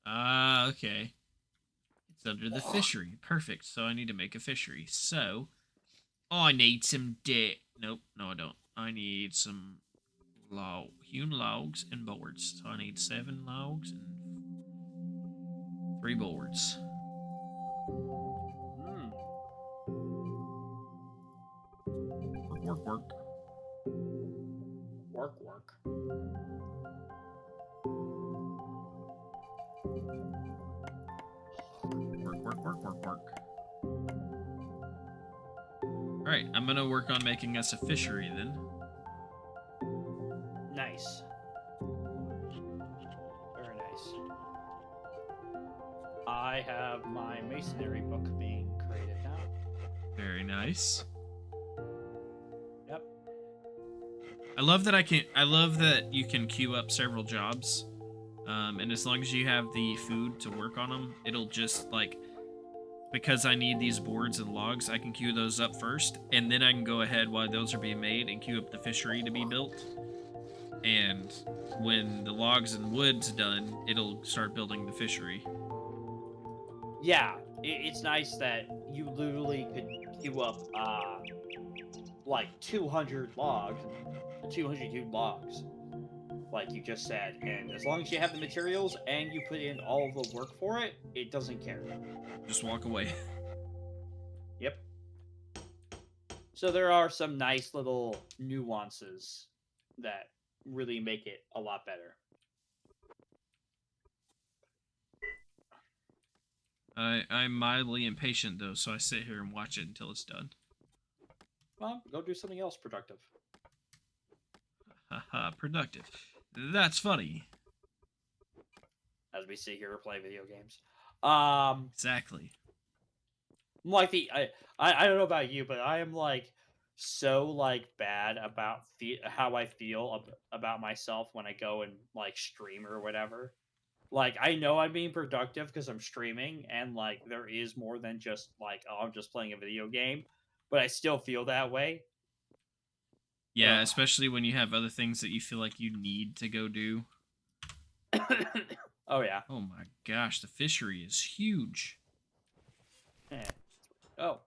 Speaker 1: Ah, okay. It's under the fishery. Perfect. So I need to make a fishery. So I need some dirt. Nope. No, I don't. I need some hewn logs and boards. So I need 7 logs and 3 boards.
Speaker 3: Hmm.
Speaker 1: Work, work, work.
Speaker 3: Work, work.
Speaker 1: Work, work, work, work, work. Alright, I'm gonna work on making us a fishery then.
Speaker 3: Nice. Very nice. I have my masonry book being created now.
Speaker 1: Very nice.
Speaker 3: Yep.
Speaker 1: I love that you can queue up several jobs. And as long as you have the food to work on them, it'll just like, because I need these boards and logs, I can queue those up first, and then I can go ahead while those are being made and queue up the fishery to be built. And when the logs and wood's done, it'll start building the fishery.
Speaker 3: Yeah, it's nice that you literally could queue up like 200 logs, 200 huge logs, like you just said, and as long as you have the materials and you put in all the work for it, it doesn't care.
Speaker 1: Just walk away.
Speaker 3: Yep. So there are some nice little nuances that really make it a lot better.
Speaker 1: I'm mildly impatient though, so I sit here and watch it until it's done.
Speaker 3: Well, go do something else productive.
Speaker 1: Haha, productive. That's funny.
Speaker 3: As we sit here and play video games. Um,
Speaker 1: Exactly.
Speaker 3: like I don't know about you, but I am like so like bad about how I feel about myself when I go and like stream or whatever. Like I know I'm being productive because I'm streaming, and like there is more than just like, oh, I'm just playing a video game, but I still feel that way.
Speaker 1: Yeah,
Speaker 3: Ugh.
Speaker 1: especially when you have other things that you feel like you need to go do.
Speaker 3: Oh yeah.
Speaker 1: Oh my gosh, the fishery is huge.
Speaker 3: Eh. Oh.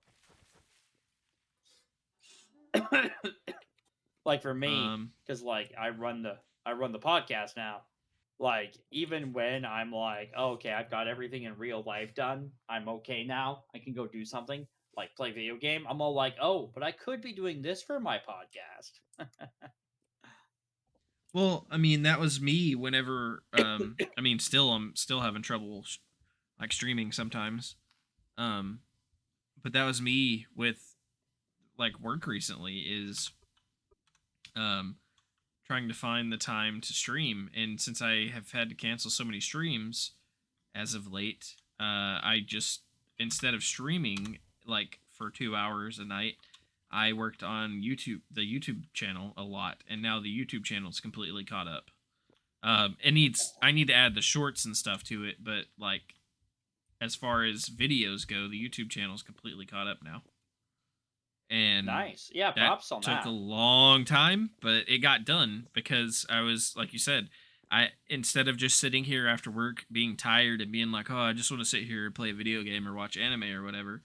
Speaker 3: Like for me,
Speaker 1: Um,
Speaker 3: because like I run the podcast now. Like even when I'm like, oh, okay, I've got everything in real life done, I'm okay now. I can go do something like play video game. I'm all like, oh, but I could be doing this for my podcast.
Speaker 1: well, I mean, that was me whenever. I mean, I'm still having trouble like streaming sometimes. Um, but that was me with like work recently. Is um trying to find the time to stream, and since I have had to cancel so many streams as of late, I just, instead of streaming like for 2 hours a night, I worked on the YouTube channel a lot, and now the YouTube channel is completely caught up. I need to add the shorts and stuff to it, but like as far as videos go, the YouTube channel is completely caught up now, and
Speaker 3: Nice. Yeah,
Speaker 1: that
Speaker 3: props on
Speaker 1: took a
Speaker 3: that.
Speaker 1: long time, but it got done because I was, like you said, I, instead of just sitting here after work being tired and being like, oh, I just want to sit here and play a video game or watch anime or whatever,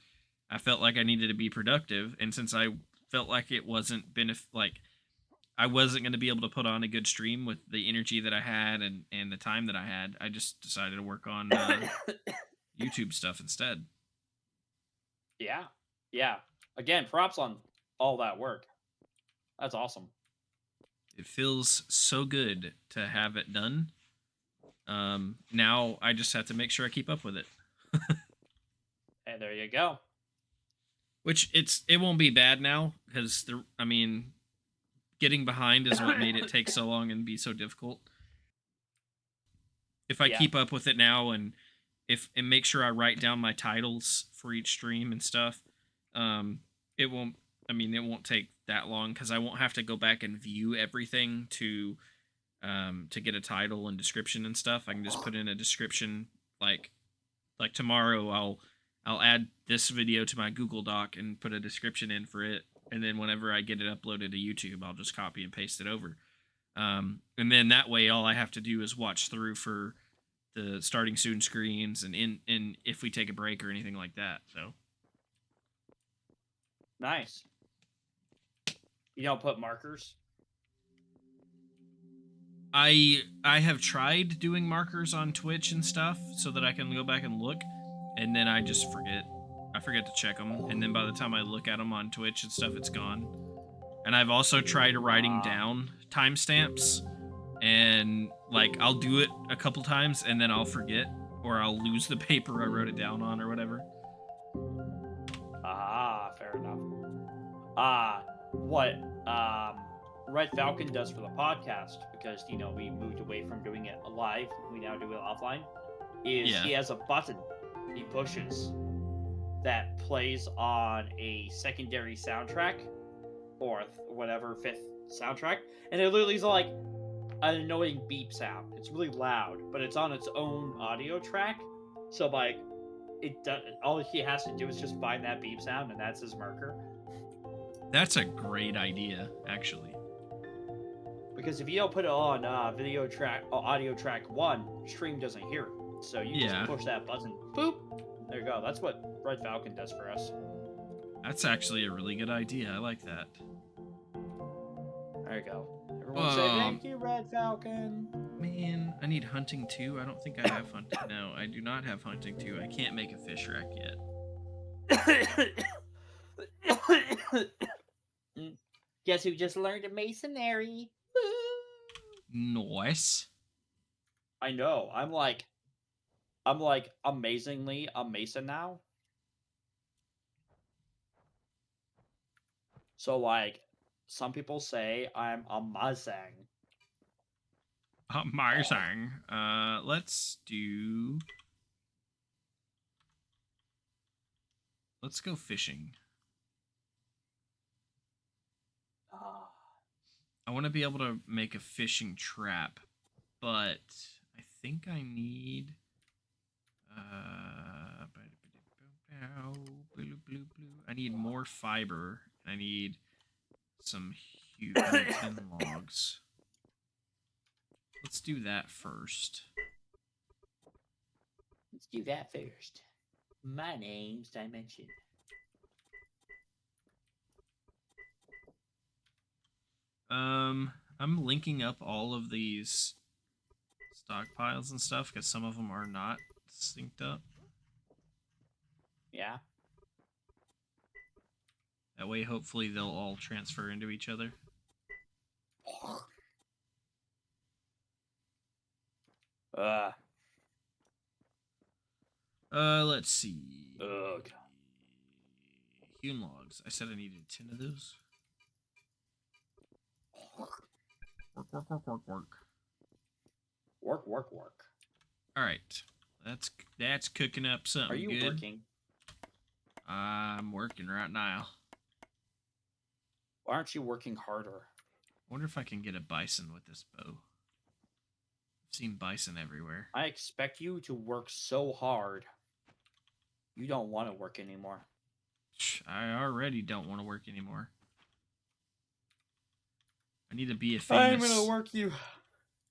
Speaker 1: I felt like I needed to be productive, and since I felt like it wasn't like I wasn't going to be able to put on a good stream with the energy that I had and the time that I had, I just decided to work on YouTube stuff instead.
Speaker 3: Yeah. Yeah. Again, props on all that work. That's awesome.
Speaker 1: It feels so good to have it done. Now I just have to make sure I keep up with it.
Speaker 3: Hey, there you go.
Speaker 1: Which it won't be bad now because I mean, getting behind is what made it take so long and be so difficult. If I
Speaker 3: Yeah.
Speaker 1: keep up with it now, and if and make sure I write down my titles for each stream and stuff, um, it won't. I mean, it won't take that long because I won't have to go back and view everything to get a title and description and stuff. I can just put in a description, like tomorrow I'll add this video to my Google Doc and put a description in for it, and then whenever I get it uploaded to YouTube, I'll just copy and paste it over. And then that way, all I have to do is watch through for the starting soon screens and in if we take a break or anything like that. So
Speaker 3: Nice. You don't put markers?
Speaker 1: I have tried doing markers on Twitch and stuff so that I can go back and look, and then I just forget. I forget to check them, and then by the time I look at them on Twitch and stuff, it's gone. And I've also tried writing down timestamps, and like I'll do it a couple times, and then I'll forget, or I'll lose the paper I wrote it down on, or whatever.
Speaker 3: Fair enough. What Red Falcon does for the podcast, because we moved away from doing it live, we now do it offline, is he has a button he pushes that plays on a secondary soundtrack, or whatever, fifth soundtrack, and it literally is like an annoying beep sound. It's really loud, but it's on its own audio track, so like it does, all he has to do is just find that beep sound, and that's his marker.
Speaker 1: That's a great idea, actually.
Speaker 3: Because if you don't put it on audio track 1, stream doesn't hear it. So you just push that button, boop, there you go. That's what Red Falcon does for us.
Speaker 1: That's actually a really good idea. I like that.
Speaker 3: There you go. Everyone say thank you, Red Falcon.
Speaker 1: Man, I need hunting 2. I don't think I have hunting. No, I do not have hunting 2. I can't make a fish rack yet.
Speaker 3: Guess who just learned masonry?
Speaker 1: Nice.
Speaker 3: I know. I'm like amazingly a mason now. So like some people say I'm amazing.
Speaker 1: Amazing. Let's go fishing. I want to be able to make a fishing trap, but I think I need I need more fiber. I need some huge 10 logs. Let's do that first.
Speaker 3: Let's do that first. My name's Dimension.
Speaker 1: I'm linking up all of these stockpiles and stuff because some of them are not synced up.
Speaker 3: Yeah.
Speaker 1: That way, hopefully, they'll all transfer into each other. Let's see.
Speaker 3: Ugh.
Speaker 1: Hewn logs. I said I needed 10 of those.
Speaker 3: Work.
Speaker 1: All right, that's cooking up something.
Speaker 3: Are you
Speaker 1: good.
Speaker 3: working?
Speaker 1: I'm working right now.
Speaker 3: Why aren't you working harder?
Speaker 1: I wonder if I can get a bison with this bow. I've seen bison everywhere.
Speaker 3: I expect you to work so hard. You don't want to work anymore.
Speaker 1: I already don't want to work anymore. I need to be a famous...
Speaker 3: I'm gonna work you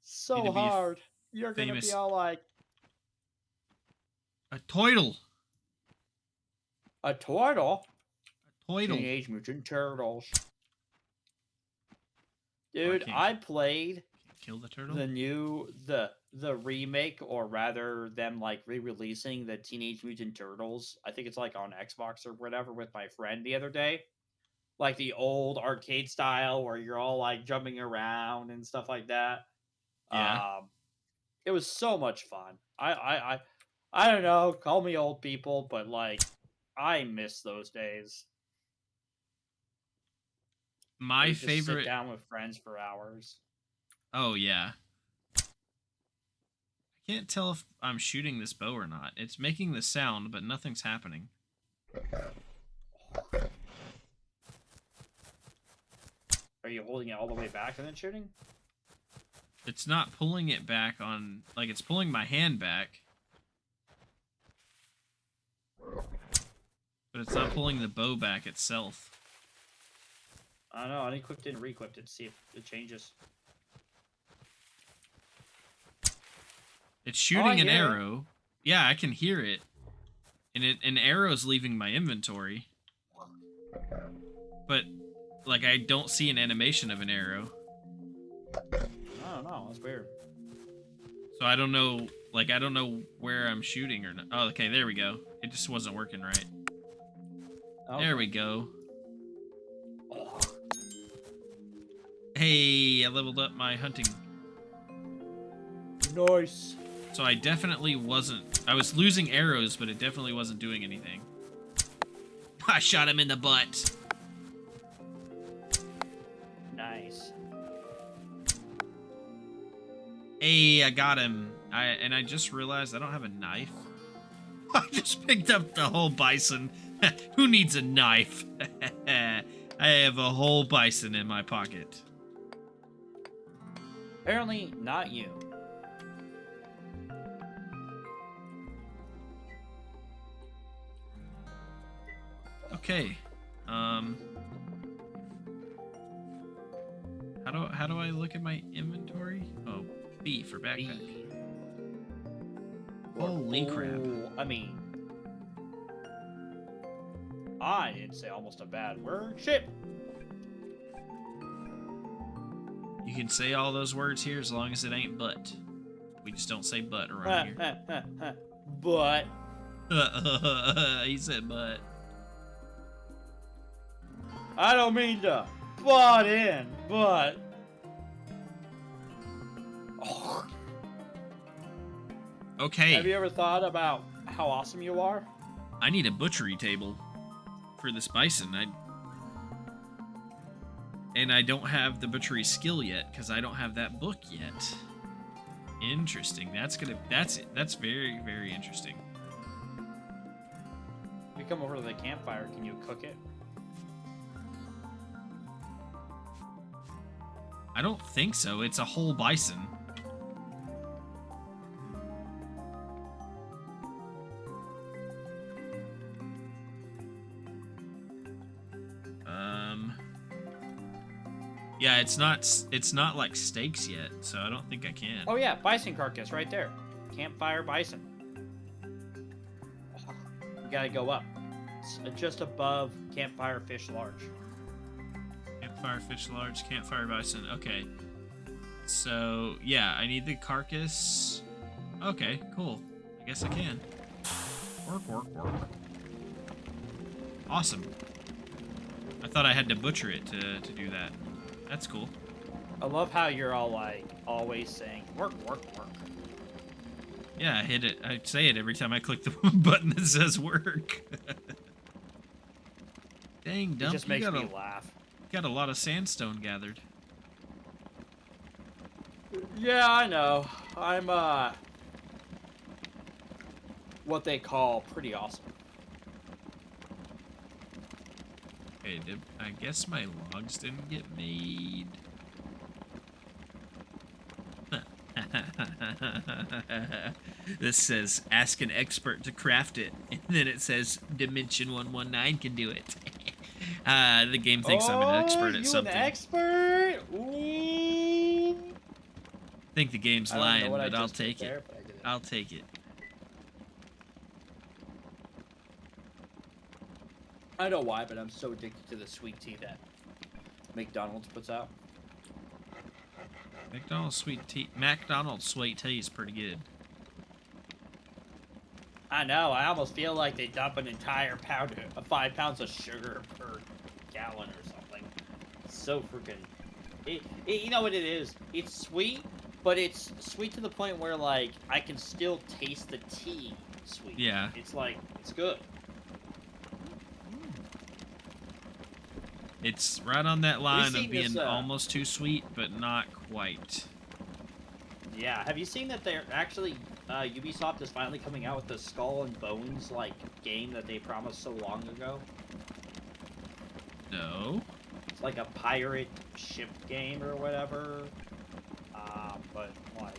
Speaker 3: so hard. You're gonna be all like...
Speaker 1: A turtle.
Speaker 3: A turtle?
Speaker 1: A turtle.
Speaker 3: Teenage Mutant Turtles. Dude, I played...
Speaker 1: Kill the turtle?
Speaker 3: The remake, or rather them like re-releasing the Teenage Mutant Turtles. I think it's like on Xbox or whatever, with my friend the other day. Like the old arcade style where you're all like jumping around and stuff like that.
Speaker 1: Yeah.
Speaker 3: It was so much fun. I don't know, call me old people, but like I miss those days.
Speaker 1: My favorite...
Speaker 3: Sit down with friends for hours.
Speaker 1: Oh yeah. I can't tell if I'm shooting this bow or not. It's making the sound, but nothing's happening.
Speaker 3: Are you holding it all the way back and then shooting?
Speaker 1: It's not pulling it back on... Like, it's pulling my hand back. But it's not pulling the bow back itself.
Speaker 3: I don't know. I equipped it and re-equipped it to see if it changes.
Speaker 1: It's shooting an arrow. Yeah, I can hear it. And an arrow's leaving my inventory. But like I don't see an animation of an arrow.
Speaker 3: I don't know. That's weird.
Speaker 1: So I don't know, like I don't know where I'm shooting or not. Oh, okay, there we go. It just wasn't working right.
Speaker 3: Okay.
Speaker 1: There we go.
Speaker 3: Oh,
Speaker 1: Hey, I leveled up my hunting.
Speaker 3: nice.
Speaker 1: So I definitely wasn't... I was losing arrows, but it definitely wasn't doing anything. I shot him in the butt.
Speaker 3: Nice.
Speaker 1: Hey, I got him. And I just realized I don't have a knife. I just picked up the whole bison. Who needs a knife? I have a whole bison in my pocket.
Speaker 3: Apparently, not you.
Speaker 1: Okay. How do I look at my inventory? Oh, B for backpack. Holy crap.
Speaker 3: I mean, I didn't say almost a bad word. Shit.
Speaker 1: You can say all those words here as long as it ain't but. We just don't say but around here.
Speaker 3: But
Speaker 1: He said but.
Speaker 3: I don't mean to butt in, but oh,
Speaker 1: Okay.
Speaker 3: have you ever thought about how awesome you are?
Speaker 1: I need a butchery table for this bison. And I don't have the butchery skill yet because I don't have that book yet. Interesting. That's very, very interesting.
Speaker 3: If you come over to the campfire, can you cook it?
Speaker 1: I don't think so. It's a whole bison. Yeah, it's not like steaks yet, so I don't think I can.
Speaker 3: Oh yeah, bison carcass right there. Campfire bison. You gotta go up. It's just above campfire fish large.
Speaker 1: Campfire fish large, campfire bison. Okay. So, yeah, I need the carcass. Okay, cool. I guess I can. Work. Awesome. I thought I had to butcher it to do that. That's cool.
Speaker 3: I love how you're all like always saying work.
Speaker 1: Yeah, I hit it. I say it every time I click the button that says work. Dang,
Speaker 3: It
Speaker 1: Dump,
Speaker 3: just makes me laugh.
Speaker 1: got a lot of sandstone gathered.
Speaker 3: Yeah, I know. I'm what they call pretty awesome.
Speaker 1: Okay, I guess my logs didn't get made. This says, ask an expert to craft it. And then it says, Dimension 119 can do it. The game thinks I'm an expert at something.
Speaker 3: An expert? Ooh.
Speaker 1: I think the game's lying, but I'll take it. I'll take it.
Speaker 3: I know why, but I'm so addicted to the sweet tea that McDonald's puts out.
Speaker 1: McDonald's sweet tea is pretty good.
Speaker 3: I know. I almost feel like they dump an entire 5 pounds of sugar per gallon or something. It's so freaking. You know what it is? It's sweet, but it's sweet to the point where like I can still taste the tea sweet.
Speaker 1: Yeah.
Speaker 3: It's like it's good.
Speaker 1: It's right on that line
Speaker 3: seen
Speaker 1: of being
Speaker 3: this,
Speaker 1: almost too sweet, but not quite.
Speaker 3: Yeah. Have you seen that they're actually Ubisoft is finally coming out with the Skull and Bones like game that they promised so long ago?
Speaker 1: No.
Speaker 3: It's like a pirate ship game or whatever. But like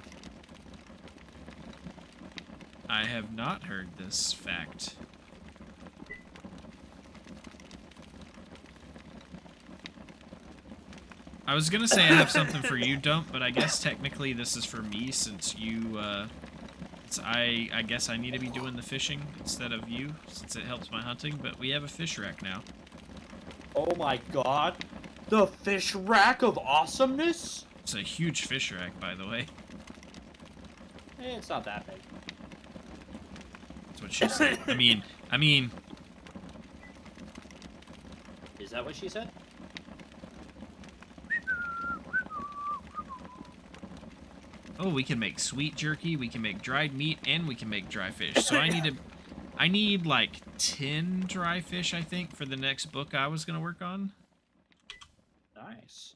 Speaker 1: I have not heard this fact. I was gonna say I have something for you, Dump, but I guess technically this is for me since you, I guess I need to be doing the fishing instead of you, since it helps my hunting, but we have a fish rack now.
Speaker 3: oh my god. The fish rack of awesomeness?
Speaker 1: It's a huge fish rack, by the way.
Speaker 3: It's not that big.
Speaker 1: That's what she said. I mean,
Speaker 3: Is that what she said?
Speaker 1: oh, we can make sweet jerky, we can make dried meat, and we can make dry fish. So I need like 10 dry fish, I think, for the next book I was gonna work on.
Speaker 3: Nice.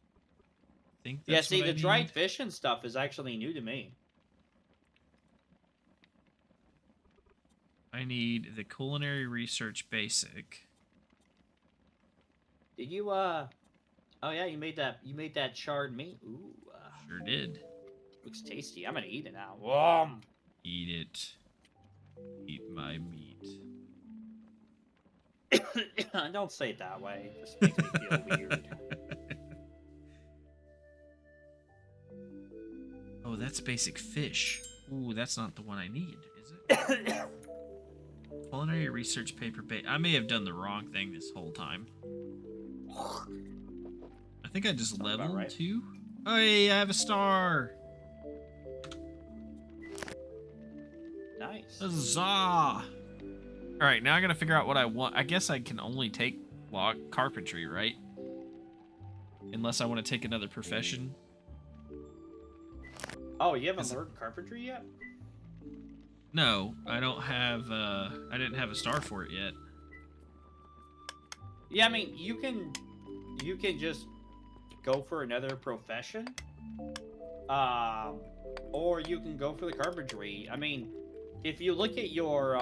Speaker 1: I think
Speaker 3: Yeah,
Speaker 1: that's
Speaker 3: see,
Speaker 1: what I
Speaker 3: the dried
Speaker 1: need.
Speaker 3: fish and stuff is actually new to me.
Speaker 1: I need the culinary research basic.
Speaker 3: Did you, oh yeah, you made that charred meat. Ooh,
Speaker 1: Sure did.
Speaker 3: looks tasty. I'm gonna eat it now. Whoa.
Speaker 1: Eat it. Eat my meat.
Speaker 3: Don't say it that way. It just makes me feel weird.
Speaker 1: Oh, that's basic fish. Ooh, that's not the one I need, is it? Culinary research paper bait. I may have done the wrong thing this whole time. I think I just
Speaker 3: Sounds about
Speaker 1: leveled
Speaker 3: right.
Speaker 1: too. Oh, hey, I have a star.
Speaker 3: Nice.
Speaker 1: Huzzah! All right, now I gotta figure out what I want. I guess I can only take log carpentry, right? Unless I want to take another profession.
Speaker 3: Oh, you haven't learned carpentry yet?
Speaker 1: No, I don't have. I didn't have a star for it yet.
Speaker 3: Yeah, I mean, you can just go for another profession. Or you can go for the carpentry. I mean, if you look at your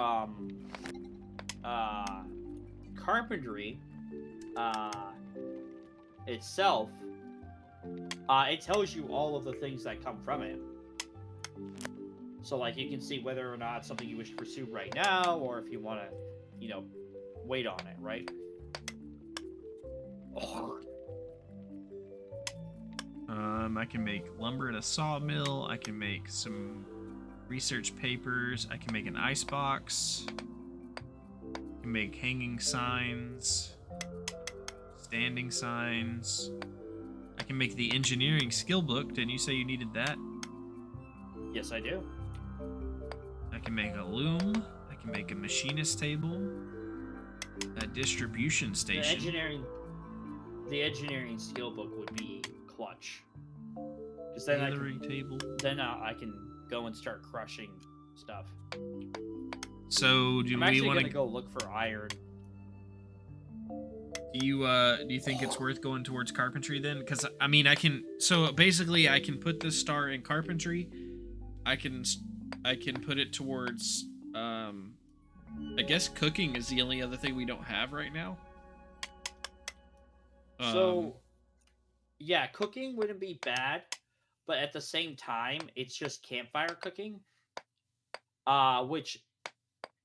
Speaker 3: carpentry itself, it tells you all of the things that come from it. So, like, you can see whether or not it's something you wish to pursue right now, or if you want to, you know, wait on it, right? Oh.
Speaker 1: I can make lumber at a sawmill. I can make some research papers. I can make an ice box. I can make hanging signs, standing signs. I can make the engineering skill book. Didn't you say you needed that?
Speaker 3: Yes, I do.
Speaker 1: I can make a loom. I can make a machinist table. A distribution
Speaker 3: The
Speaker 1: station.
Speaker 3: engineering skill book would be clutch. Because then
Speaker 1: Tailoring table.
Speaker 3: I can go and start crushing stuff.
Speaker 1: So do
Speaker 3: I'm
Speaker 1: we
Speaker 3: actually
Speaker 1: want
Speaker 3: gonna
Speaker 1: to
Speaker 3: go look for iron.
Speaker 1: do you think it's worth going towards carpentry then? Because I mean, I can. So basically, I can put this star in carpentry. I can put it towards. I guess cooking is the only other thing we don't have right now.
Speaker 3: So, yeah, cooking wouldn't be bad, but at the same time, it's just campfire cooking, which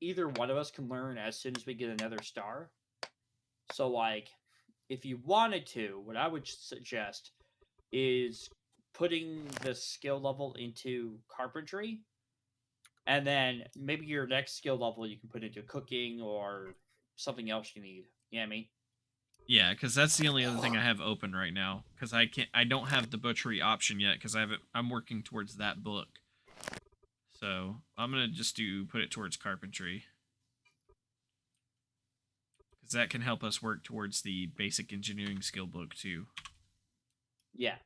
Speaker 3: either one of us can learn as soon as we get another star. So, like, if you wanted to, what I would suggest is putting the skill level into carpentry, and then maybe your next skill level you can put into cooking or something else you need. You know what I mean?
Speaker 1: Yeah, because that's the only other thing I have open right now. Because I don't have the butchery option yet. Because I'm working towards that book. So I'm gonna just put it towards carpentry. Because that can help us work towards the basic engineering skill book too.
Speaker 3: Yeah.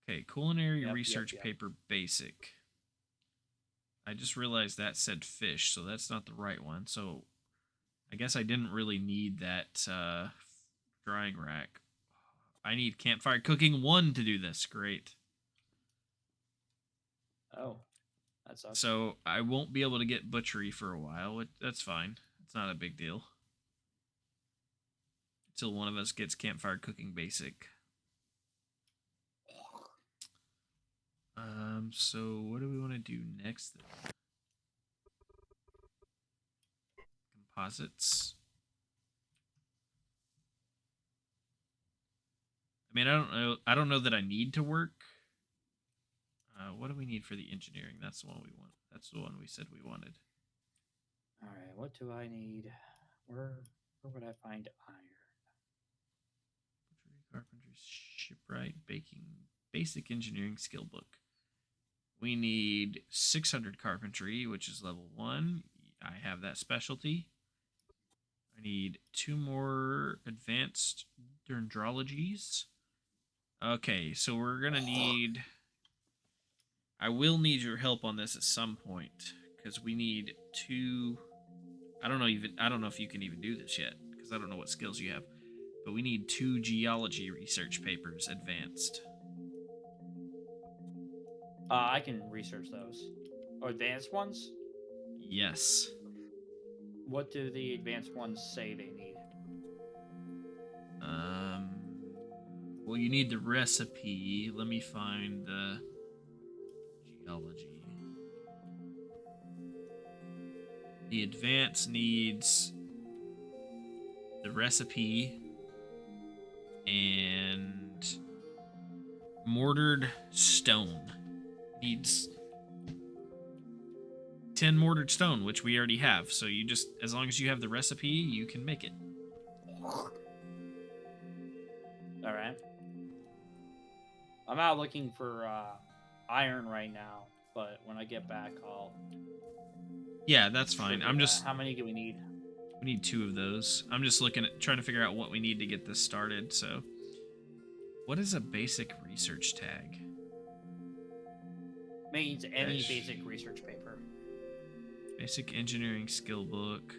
Speaker 1: Okay, culinary
Speaker 3: Yep,
Speaker 1: research
Speaker 3: yep.
Speaker 1: paper basic. I just realized that said fish, so that's not the right one. So I guess I didn't really need that drying rack. I need campfire cooking 1 to do this. Great.
Speaker 3: Oh, that sucks.
Speaker 1: So I won't be able to get butchery for a while. That's fine. It's not a big deal. Until one of us gets campfire cooking basic. So what do we want to do next then? Composites. I mean, I don't know that I need to work. What do we need for the engineering? That's the one we want. That's the one we said we wanted.
Speaker 3: All right, what do I need? Where would I find iron?
Speaker 1: Carpentry, shipwright, baking, basic engineering skill book. We need 600 carpentry, which is level 1. I have that specialty. I need 2 more advanced dendrologies. Okay, so we're going to need... I will need your help on this at some point, because we need 2... I don't know if you can even do this yet, because I don't know what skills you have. But we need 2 geology research papers advanced.
Speaker 3: I can research those. Or advanced ones?
Speaker 1: Yes.
Speaker 3: What do the advanced ones say they need?
Speaker 1: Um. Well, you need the recipe. Let me find the geology. The advance needs the recipe and mortared stone. Needs 10 mortared stone, which we already have. So you just, as long as you have the recipe, you can make it.
Speaker 3: All right. I'm out looking for iron right now, but when I get back, I'll.
Speaker 1: Yeah, that's fine. I'm just.
Speaker 3: How many do we need?
Speaker 1: We need 2 of those. I'm just looking at trying to figure out what we need to get this started. So, what is a basic research tag?
Speaker 3: Means any basic research paper.
Speaker 1: Basic engineering skill book.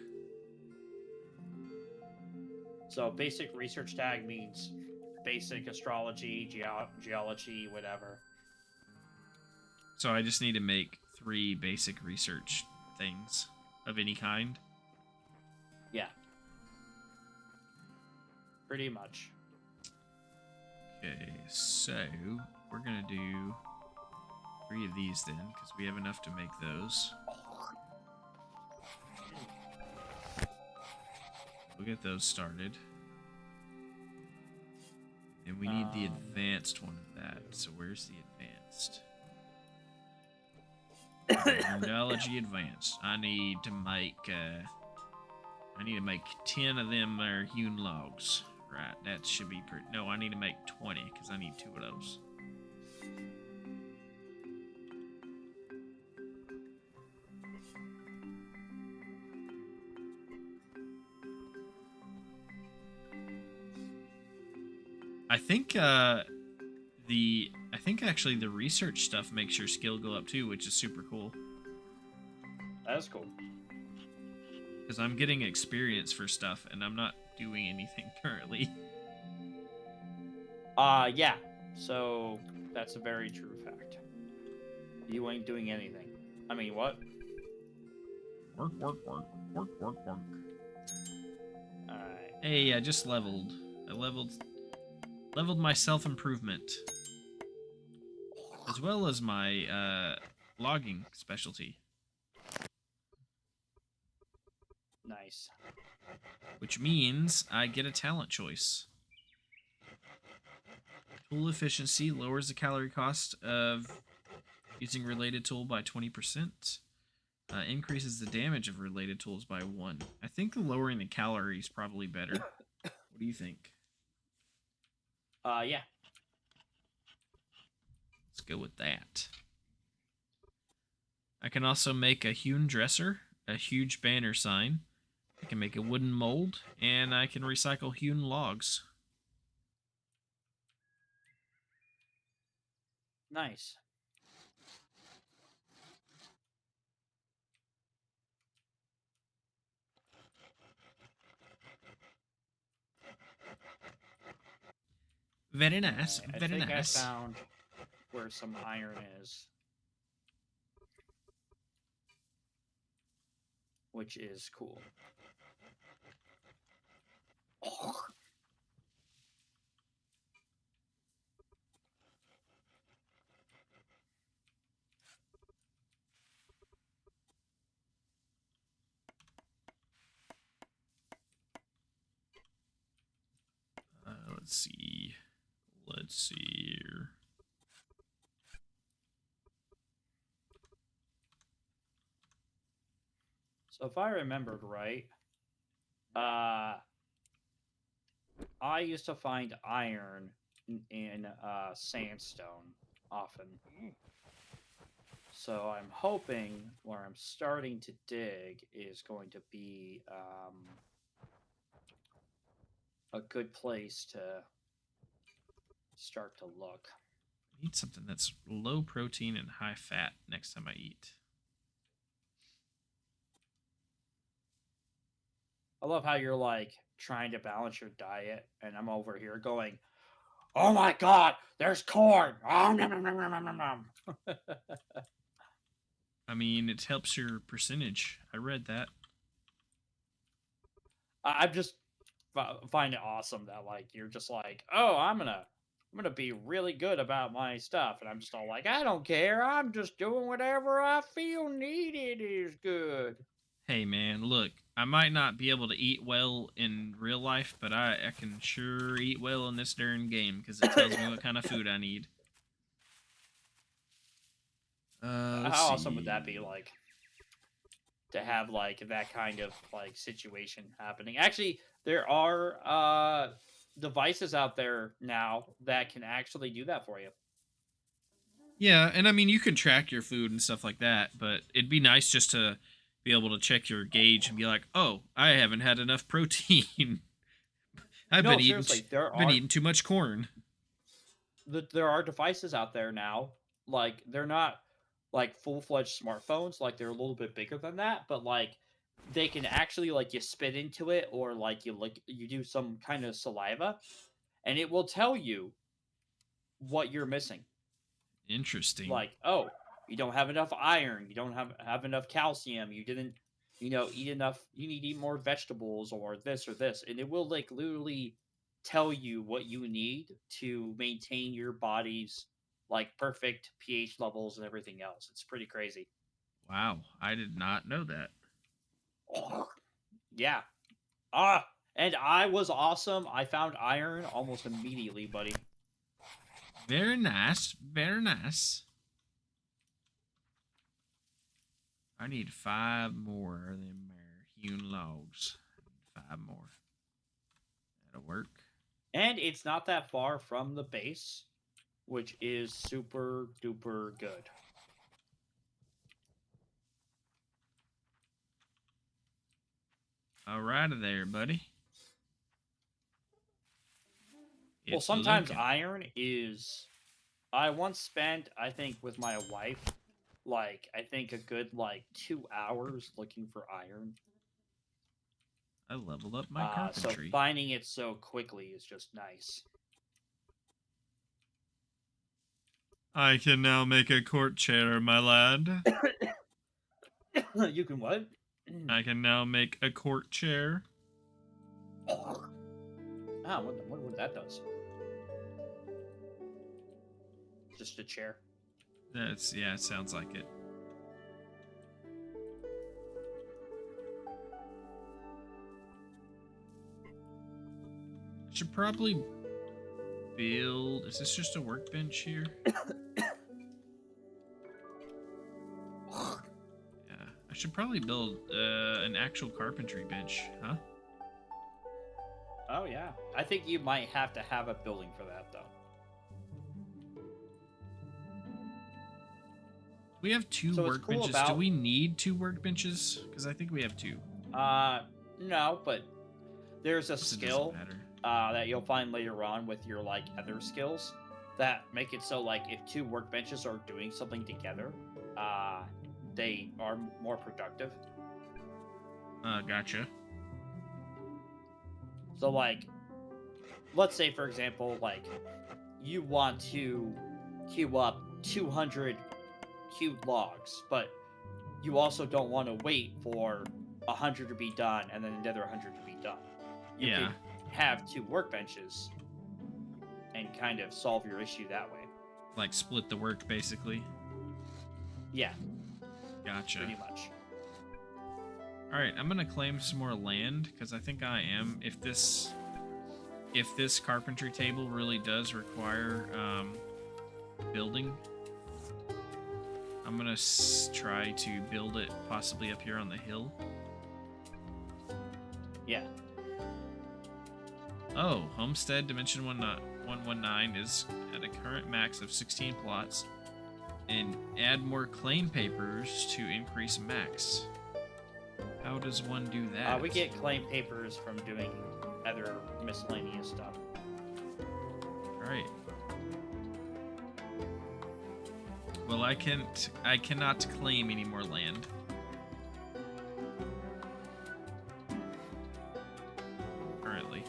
Speaker 3: So basic research tag means basic astrology, geology, whatever.
Speaker 1: So I just need to make 3 basic research things of any kind.
Speaker 3: Yeah. Pretty much.
Speaker 1: Okay, so we're gonna do 3 of these then, because we have enough to make those. We'll get those started. And we need the advanced one of that. So where's the advanced? Technology advanced. I need to make 10 of them hewn logs. Right, that should be pretty. No, I need to make 20 because I need 2 of those. I think actually the research stuff makes your skill go up too, which is super cool.
Speaker 3: That's cool.
Speaker 1: Because I'm getting experience for stuff and I'm not doing anything currently.
Speaker 3: Yeah. So that's a very true fact. You ain't doing anything. I mean, what?
Speaker 1: Work.
Speaker 3: Alright.
Speaker 1: Hey, I just leveled. I leveled my self-improvement. As well as my logging specialty.
Speaker 3: Nice.
Speaker 1: Which means I get a talent choice. Tool efficiency lowers the calorie cost of using related tool by 20%. Increases the damage of related tools by 1. I think lowering the calories is probably better. What do you think?
Speaker 3: Yeah.
Speaker 1: Let's go with that. I can also make a hewn dresser, a huge banner sign. I can make a wooden mold, and I can recycle hewn logs.
Speaker 3: Nice.
Speaker 1: Very nice.
Speaker 3: I
Speaker 1: Very
Speaker 3: think
Speaker 1: nice.
Speaker 3: I found where some iron is. Which is cool.
Speaker 1: Let's see. Let's see here.
Speaker 3: So if I remembered right, I I used to find iron in sandstone often. So I'm hoping where I'm starting to dig is going to be a good place to start to look.
Speaker 1: I need something that's low protein and high fat next time I eat.
Speaker 3: I love how you're like trying to balance your diet, and I'm over here going, "Oh my god, there's corn!" Oh, nom, nom, nom, nom, nom, nom, nom.
Speaker 1: I mean, it helps your percentage. I read that.
Speaker 3: I just find it awesome that like you're just like, "Oh, I'm gonna be really good about my stuff," and I'm just all like, "I don't care. I'm just doing whatever I feel needed is good."
Speaker 1: Hey, man, look, I might not be able to eat well in real life, but I can sure eat well in this darn game because it tells me what kind of food I need. Let's
Speaker 3: How awesome would that be,
Speaker 1: see.
Speaker 3: like, to have like that kind of like situation happening? Actually, there are devices out there now that can actually do that for you.
Speaker 1: Yeah, and I mean, you can track your food and stuff like that, but it'd be nice just to be able to check your gauge and be like, oh, I haven't had enough protein. I've been
Speaker 3: No,
Speaker 1: eating,
Speaker 3: seriously, there
Speaker 1: been
Speaker 3: are
Speaker 1: eating too much corn.
Speaker 3: there are devices out there now. Like they're not like full-fledged smartphones, like they're a little bit bigger than that, but like they can actually like you spit into it or like you do some kind of saliva and it will tell you what you're missing.
Speaker 1: Interesting.
Speaker 3: Like, oh, you don't have enough iron, you don't have enough calcium, you didn't, eat enough, you need to eat more vegetables or this, and it will like literally tell you what you need to maintain your body's like perfect pH levels and everything else. It's pretty crazy.
Speaker 1: Wow, I did not know that.
Speaker 3: Yeah. Ah, and I was awesome. I found iron almost immediately, buddy.
Speaker 1: Very nice, very nice. I need 5 more of them there hewn logs. I need 5 more. That'll work.
Speaker 3: And it's not that far from the base, which is super duper good.
Speaker 1: Alrighty there, buddy.
Speaker 3: Well,
Speaker 1: It's
Speaker 3: sometimes
Speaker 1: looking.
Speaker 3: iron is. I once spent, I think, with my wife, like, I think a good, like, 2 hours looking for iron.
Speaker 1: I leveled up my
Speaker 3: So
Speaker 1: carpentry.
Speaker 3: finding it so quickly is just nice.
Speaker 1: I can now make a court chair, my lad.
Speaker 3: You can what?
Speaker 1: I can now make a court chair.
Speaker 3: What that does? Just a chair.
Speaker 1: That's, yeah, it sounds like it. I should probably build. Is this just a workbench here? Yeah, I should probably build an actual carpentry bench, huh?
Speaker 3: Oh yeah, I think you might have to have a building for that though.
Speaker 1: We have two
Speaker 3: So it's cool
Speaker 1: workbenches. Do
Speaker 3: about
Speaker 1: we need 2 workbenches? Because I think we have 2.
Speaker 3: no, but there's a
Speaker 1: Guess it doesn't
Speaker 3: skill
Speaker 1: matter.
Speaker 3: that you'll find later on with your like other skills that make it so like if 2 workbenches are doing something together, they are more productive.
Speaker 1: Gotcha.
Speaker 3: So like, let's say for example, like you want to queue up 200 queued logs, but you also don't want to wait for 100 to be done and then another 100 to be done. You
Speaker 1: Yeah.
Speaker 3: could have 2 workbenches and kind of solve your issue that way.
Speaker 1: Like split the work, basically.
Speaker 3: Yeah,
Speaker 1: Gotcha.
Speaker 3: pretty much.
Speaker 1: All right, I'm gonna claim some more land because I think I am. If this carpentry table really does require building, I'm gonna try to build it possibly up here on the hill.
Speaker 3: Yeah.
Speaker 1: Oh, Homestead Dimension 119 is at a current max of 16 plots. And add more claim papers to increase max. How does one do that?
Speaker 3: We get claim papers from doing other miscellaneous stuff.
Speaker 1: Alright. Well, I cannot claim any more land. Currently.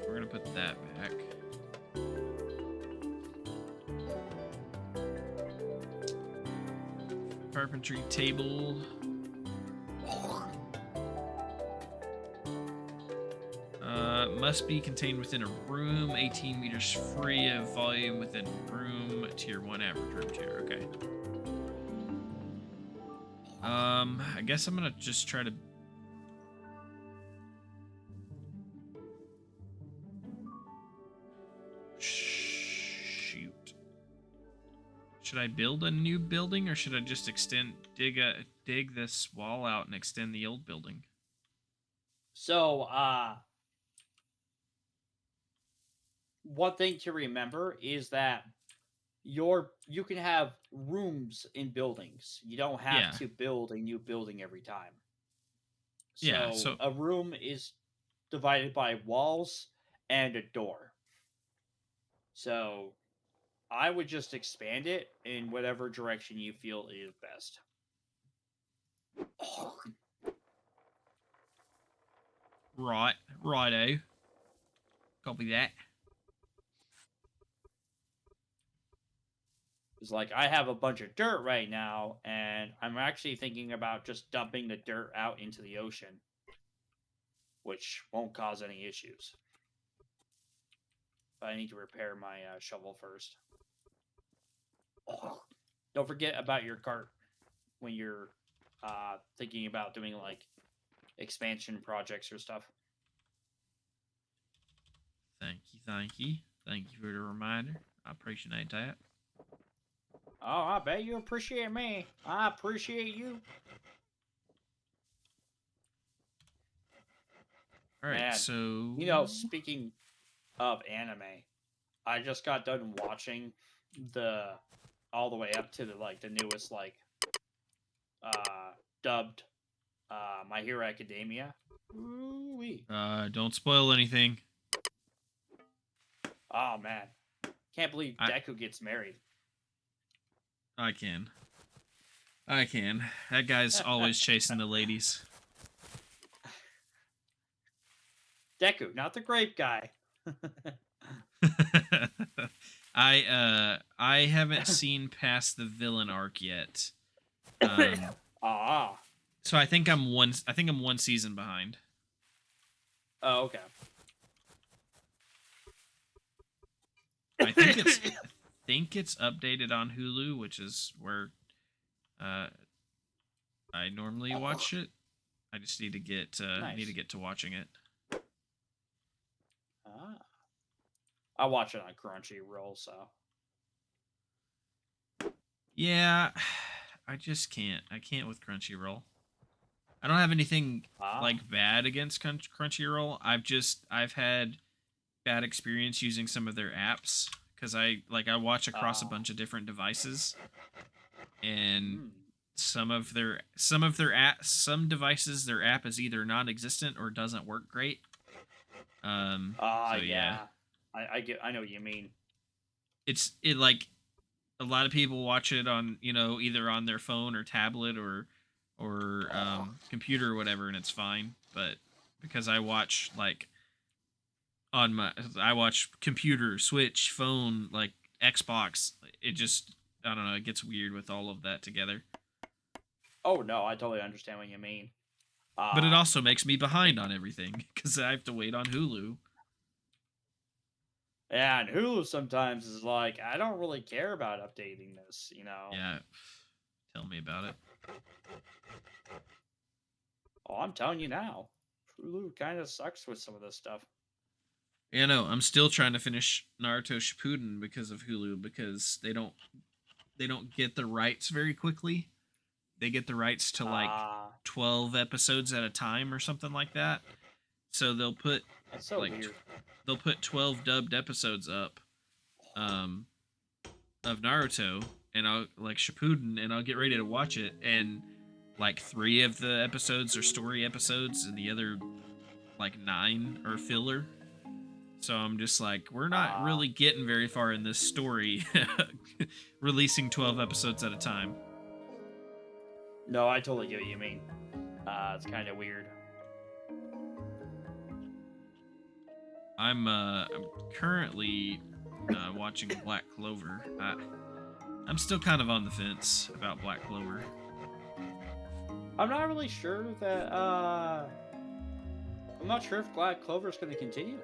Speaker 1: We're gonna put that back. Carpentry table. Must be contained within a room. 18 meters free of volume within room. Tier 1 average room tier. Okay. I guess I'm gonna just try to. Shoot. Should I build a new building, or should I just dig this wall out and extend the old building?
Speaker 3: So, one thing to remember is that you can have rooms in buildings. You don't have to build a new building every time. So a room is divided by walls and a door. So I would just expand it in whatever direction you feel is best.
Speaker 1: Righto. Copy that.
Speaker 3: It's like I have a bunch of dirt right now, and I'm actually thinking about just dumping the dirt out into the ocean, which won't cause any issues. But I need to repair my shovel first. Don't forget about your cart when you're thinking about doing like expansion projects or stuff.
Speaker 1: Thank you for the reminder. I appreciate that.
Speaker 3: Oh, I bet you appreciate me. I appreciate you.
Speaker 1: All right, so
Speaker 3: speaking of anime, I just got done watching all the way up to the newest dubbed My Hero Academia. Ooh-wee.
Speaker 1: Don't spoil anything.
Speaker 3: Oh man, can't believe Deku gets married.
Speaker 1: I can. That guy's always chasing the ladies.
Speaker 3: Deku, not the grape guy.
Speaker 1: I haven't seen past the villain arc yet. So I think I'm one season behind.
Speaker 3: Oh, okay.
Speaker 1: I think it's updated on Hulu, which is where I normally watch it. I just need to get to watching it.
Speaker 3: I watch it on Crunchyroll, so.
Speaker 1: Yeah, I just can't. I can't with Crunchyroll. I don't have anything like bad against Crunchyroll. I've had bad experience using some of their apps because I watch across a bunch of different devices, and some devices their app is either non-existent or doesn't work great.
Speaker 3: Yeah. I know what you mean.
Speaker 1: It like a lot of people watch it on either on their phone or tablet or computer or whatever, and it's fine. But because I watch I watch computer, Switch, phone, like Xbox, it just I don't know, it gets weird with all of that together.
Speaker 3: Oh no, I totally understand what you mean.
Speaker 1: But it also makes me behind on everything because I have to wait on Hulu.
Speaker 3: Yeah, and Hulu sometimes is like, I don't really care about updating this,
Speaker 1: Yeah, tell me about it.
Speaker 3: Oh, I'm telling you now. Hulu kind of sucks with some of this stuff.
Speaker 1: Yeah, no, I'm still trying to finish Naruto Shippuden because of Hulu, because they don't get the rights very quickly. they get the rights to like
Speaker 3: Ah,
Speaker 1: 12 episodes at a time or something like that. So they'll put
Speaker 3: that's so
Speaker 1: like
Speaker 3: weird.
Speaker 1: they'll put 12 dubbed episodes up um of Naruto, and I'll like Shippuden, and I'll get ready to watch it, and like 3 of the episodes are story episodes and the other like 9 are filler. So I'm just like, we're not
Speaker 3: Ah,
Speaker 1: really getting very far in this story, releasing 12 episodes at a time.
Speaker 3: no, I totally get what you mean. It's kind of weird.
Speaker 1: I'm currently watching Black Clover. I'm still kind of on the fence about Black Clover.
Speaker 3: I'm not really sure that. I'm not sure if Black Clover is going to continue.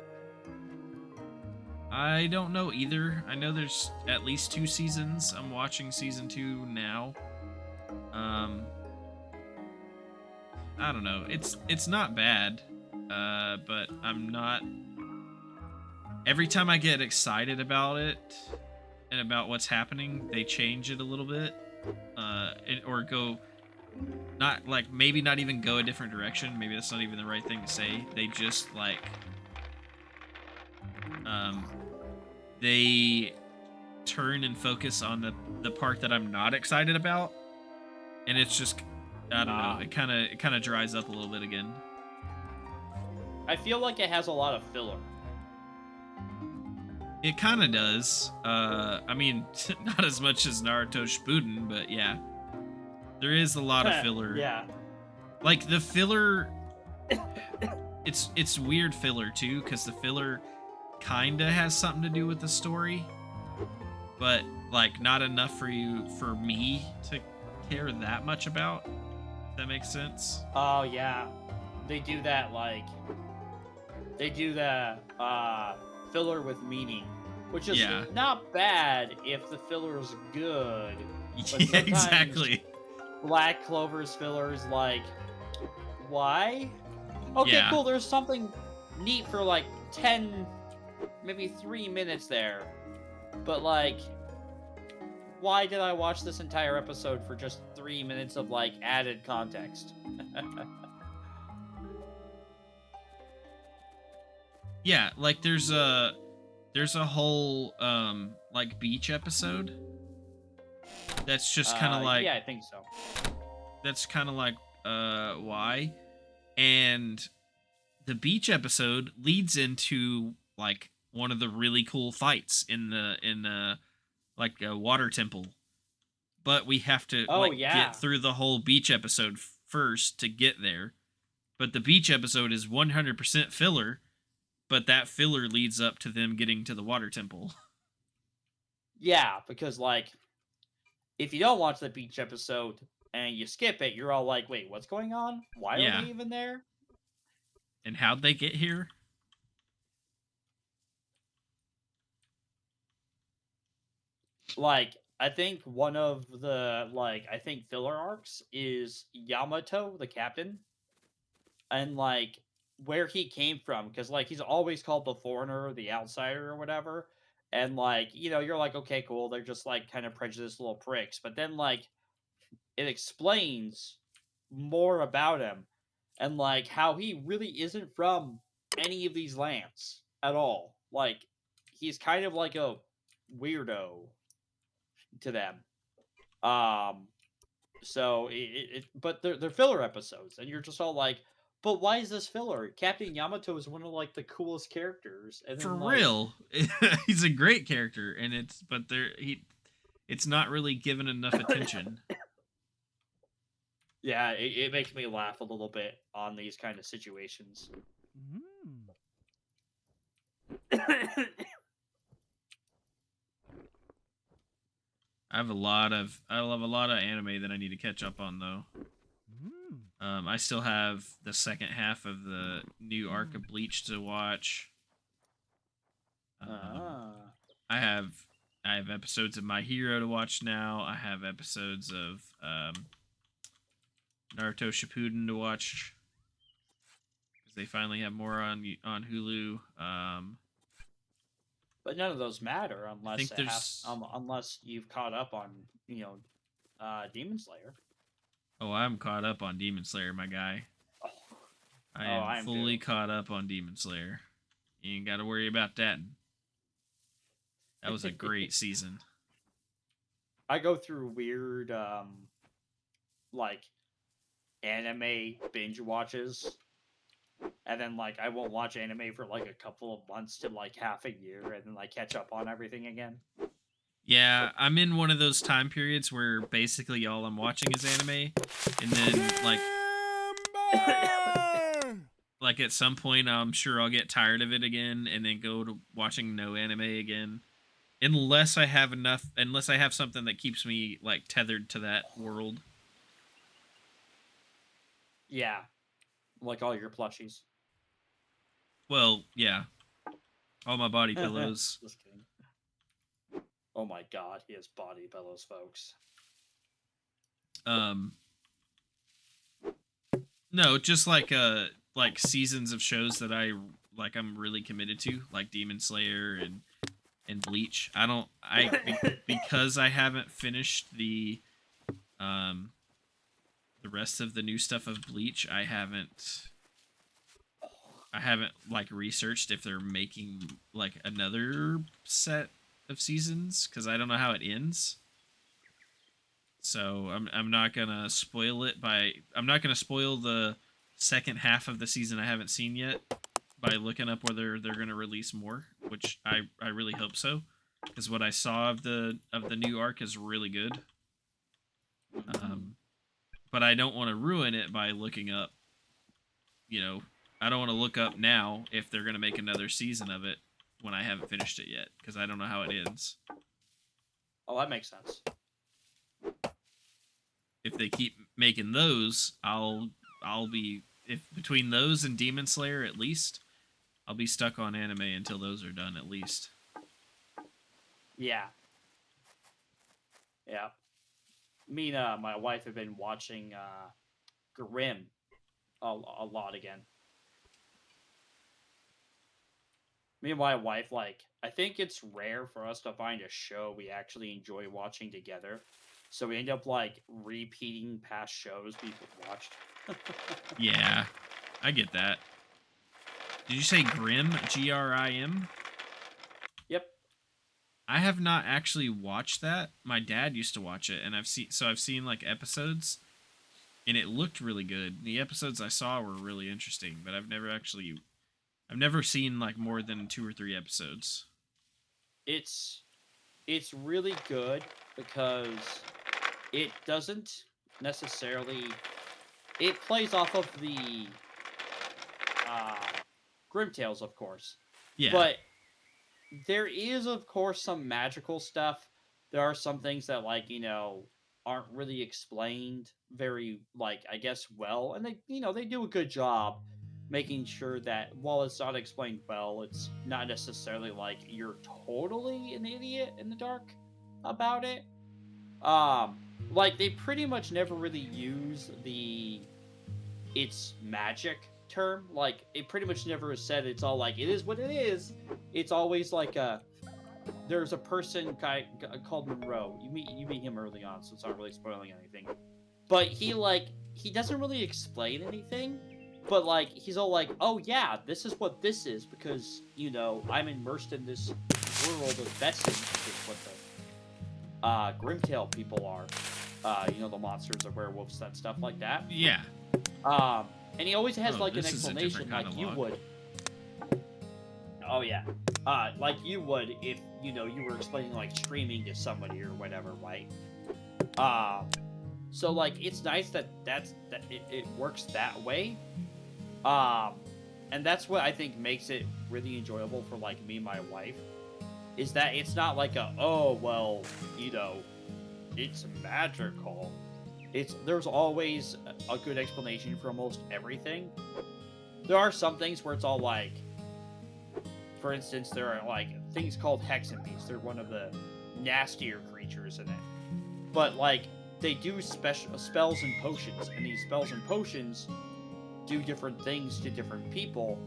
Speaker 1: I don't know either. I know there's at least 2 seasons. I'm watching season 2 now. Um, I don't know. It's not bad, but I'm not. Every time I get excited about it and about what's happening, they change it a little bit, or go not like maybe not even go a different direction. Maybe that's not even the right thing to say. They just like um, they turn and focus on the part that I'm not excited about, and it's just I don't know.
Speaker 3: Ah,
Speaker 1: It kind of dries up a little bit again.
Speaker 3: I feel like it has a lot of filler.
Speaker 1: It kind of does. I mean, not as much as Naruto Shippuden, but yeah, there is a lot of filler.
Speaker 3: Yeah.
Speaker 1: Like the filler, it's weird filler too, because the filler kinda has something to do with the story, but like not enough for me to care that much about. If that makes sense.
Speaker 3: Oh yeah. They do that like they do the filler with meaning, which is
Speaker 1: Yeah.
Speaker 3: not bad if the filler is good. But
Speaker 1: Yeah,
Speaker 3: sometimes
Speaker 1: exactly.
Speaker 3: Black Clover's filler is like, why? Okay,
Speaker 1: Yeah.
Speaker 3: cool. There's something neat for like 10, maybe 3 minutes there, but like, why did I watch this entire episode for just 3 minutes of like added context?
Speaker 1: Yeah, like there's a whole like beach episode that's just kind of like
Speaker 3: Yeah, I think so.
Speaker 1: that's kind of like why, and the beach episode leads into like one of the really cool fights in the like a water temple, but we have to
Speaker 3: Oh
Speaker 1: like get
Speaker 3: yeah,
Speaker 1: through the whole beach episode first to get there. But the beach episode is 100% filler, but that filler leads up to them getting to the water temple.
Speaker 3: yeah, because like if you don't watch the beach episode and you skip it, you're all like, wait, what's going on? Why are they
Speaker 1: Yeah.
Speaker 3: even there?
Speaker 1: And how'd they get here?
Speaker 3: Like, I think one of the like I think filler arcs is Yamato, the captain, and like where he came from, because like he's always called the foreigner, the outsider, or whatever. And like, you're like, okay, cool, they're just like kind of prejudiced little pricks. But then like it explains more about him and like how he really isn't from any of these lands at all. Like he's kind of like a weirdo to them. Um, but they're filler episodes, and you're just all like, but why is this filler? Captain Yamato is one of like the coolest characters, and
Speaker 1: For
Speaker 3: then like,
Speaker 1: real. He's a great character, and it's not really given enough attention.
Speaker 3: yeah, it makes me laugh a little bit on these kind of situations.
Speaker 4: Mm.
Speaker 1: I love a lot of anime that I need to catch up on though.
Speaker 4: Mm.
Speaker 1: I still have the second half of the new arc of Bleach to watch.
Speaker 3: Ah.
Speaker 1: I have episodes of My Hero to watch now. I have episodes of Naruto Shippuden to watch because they finally have more on Hulu.
Speaker 3: But none of those matter
Speaker 1: I
Speaker 3: unless
Speaker 1: think
Speaker 3: it has
Speaker 1: there's
Speaker 3: unless you've caught up on Demon Slayer.
Speaker 1: Oh, I'm caught up on Demon Slayer, my guy.
Speaker 3: Oh,
Speaker 1: I
Speaker 3: oh,
Speaker 1: am
Speaker 3: I am
Speaker 1: fully
Speaker 3: too.
Speaker 1: caught up on Demon Slayer. You ain't got to worry about that. That was a great season.
Speaker 3: I go through weird, like anime binge watches, and then like I won't watch anime for like a couple of months to like half a year, and then like catch up on everything again.
Speaker 1: Yeah, I'm in one of those time periods where basically all I'm watching is anime, and then like at some point I'm sure I'll get tired of it again, and then go to watching no anime again, unless I have something that keeps me like tethered to that world.
Speaker 3: Yeah, like all your plushies.
Speaker 1: Well, yeah, all my body pillows.
Speaker 3: Just kidding. Oh my god, he has body pillows, folks.
Speaker 1: Um, no, just like seasons of shows that I'm really committed to, like Demon Slayer and Bleach. Because I haven't finished um the rest of the new stuff of Bleach. I haven't like researched if they're making like another set of seasons because I don't know how it ends. So I'm not gonna spoil it by I'm not gonna spoil the second half of the season I haven't seen yet by looking up whether they're gonna release more, which I really hope so, because what I saw of the new arc is really good. Um, but I don't want to ruin it by looking up. You know, I don't want to look up now if they're gonna make another season of it when I haven't finished it yet because I don't know how it ends.
Speaker 3: Oh, that makes sense.
Speaker 1: If they keep making those, I'll be if between those and Demon Slayer at least, I'll be stuck on anime until those are done at least.
Speaker 3: Yeah. Yeah. Me and my wife have been watching Grimm a lot again. Me and my wife, like, I think it's rare for us to find a show we actually enjoy watching together. So we end up like repeating past shows we've watched.
Speaker 1: Yeah, I get that. Did you say Grim? Grim?
Speaker 3: Yep.
Speaker 1: I have not actually watched that. My dad used to watch it, and I've seen like episodes, and it looked really good. The episodes I saw were really interesting, but I've never seen like more than 2 or 3 episodes.
Speaker 3: It's it's really good because it doesn't necessarily it plays off of the uh Grim Tales, of course.
Speaker 1: Yeah,
Speaker 3: But there is, of course, some magical stuff. There are some things that, like, aren't really explained very, like, I guess, well. And they do a good job making sure that while it's not explained well, it's not necessarily like you're totally an idiot in the dark about it. Um, like, they pretty much never really use the it's magic term. Like, it pretty much never is said it's all like it is what it is. It's always like there's a person guy called Monroe. You meet him early on, so it's not really spoiling anything. But he doesn't really explain anything. But like he's all like, oh yeah, this is what this is because I'm immersed in this world of Bessie, which is what the Grimtail people are. The monsters, the werewolves, that stuff like that.
Speaker 1: yeah.
Speaker 3: And he always has
Speaker 1: Oh,
Speaker 3: like an
Speaker 1: this is a
Speaker 3: explanation,
Speaker 1: different kind
Speaker 3: like
Speaker 1: of
Speaker 3: you
Speaker 1: log.
Speaker 3: would. Oh yeah, like you would if you were explaining like streaming to somebody or whatever, right? So like it's nice that it works that way. Um, and that's what I think makes it really enjoyable for like me and my wife, is that it's not like oh well, it's magical. There's always a good explanation for almost everything. There are some things where it's all like, for instance, there are like things called hexenbeasts. They're one of the nastier creatures in it. But like they do special spells and potions, and these spells and potions do different things to different people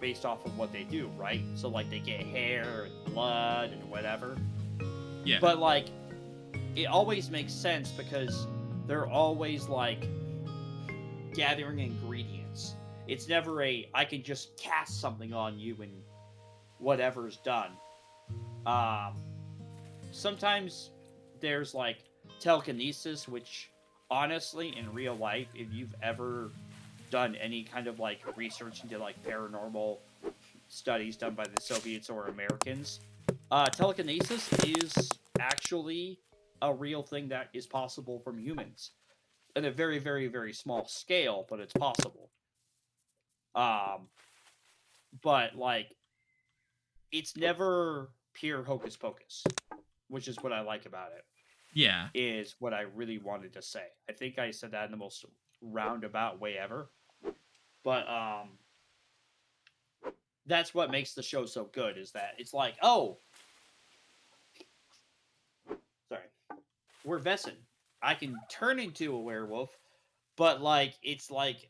Speaker 3: based off of what they do, right? So like they get hair and blood and whatever.
Speaker 1: Yeah.
Speaker 3: But like it always makes sense because they're always like gathering ingredients. It's never a I can just cast something on you and whatever's done. Um, Sometimes there's like telekinesis, which honestly, in real life, if you've ever done any kind of like research into like paranormal studies done by the Soviets or Americans, telekinesis is actually a real thing that is possible from humans in a very, very, very small scale, but it's possible. Um, but like, it's never pure hocus pocus, which is what I like about it.
Speaker 1: Yeah.
Speaker 3: Is what I really wanted to say. I think I said that in the most roundabout way ever, but that's what makes the show so good. Is that it's like, oh, sorry, we're Vesson. I can turn into a werewolf, but like it's like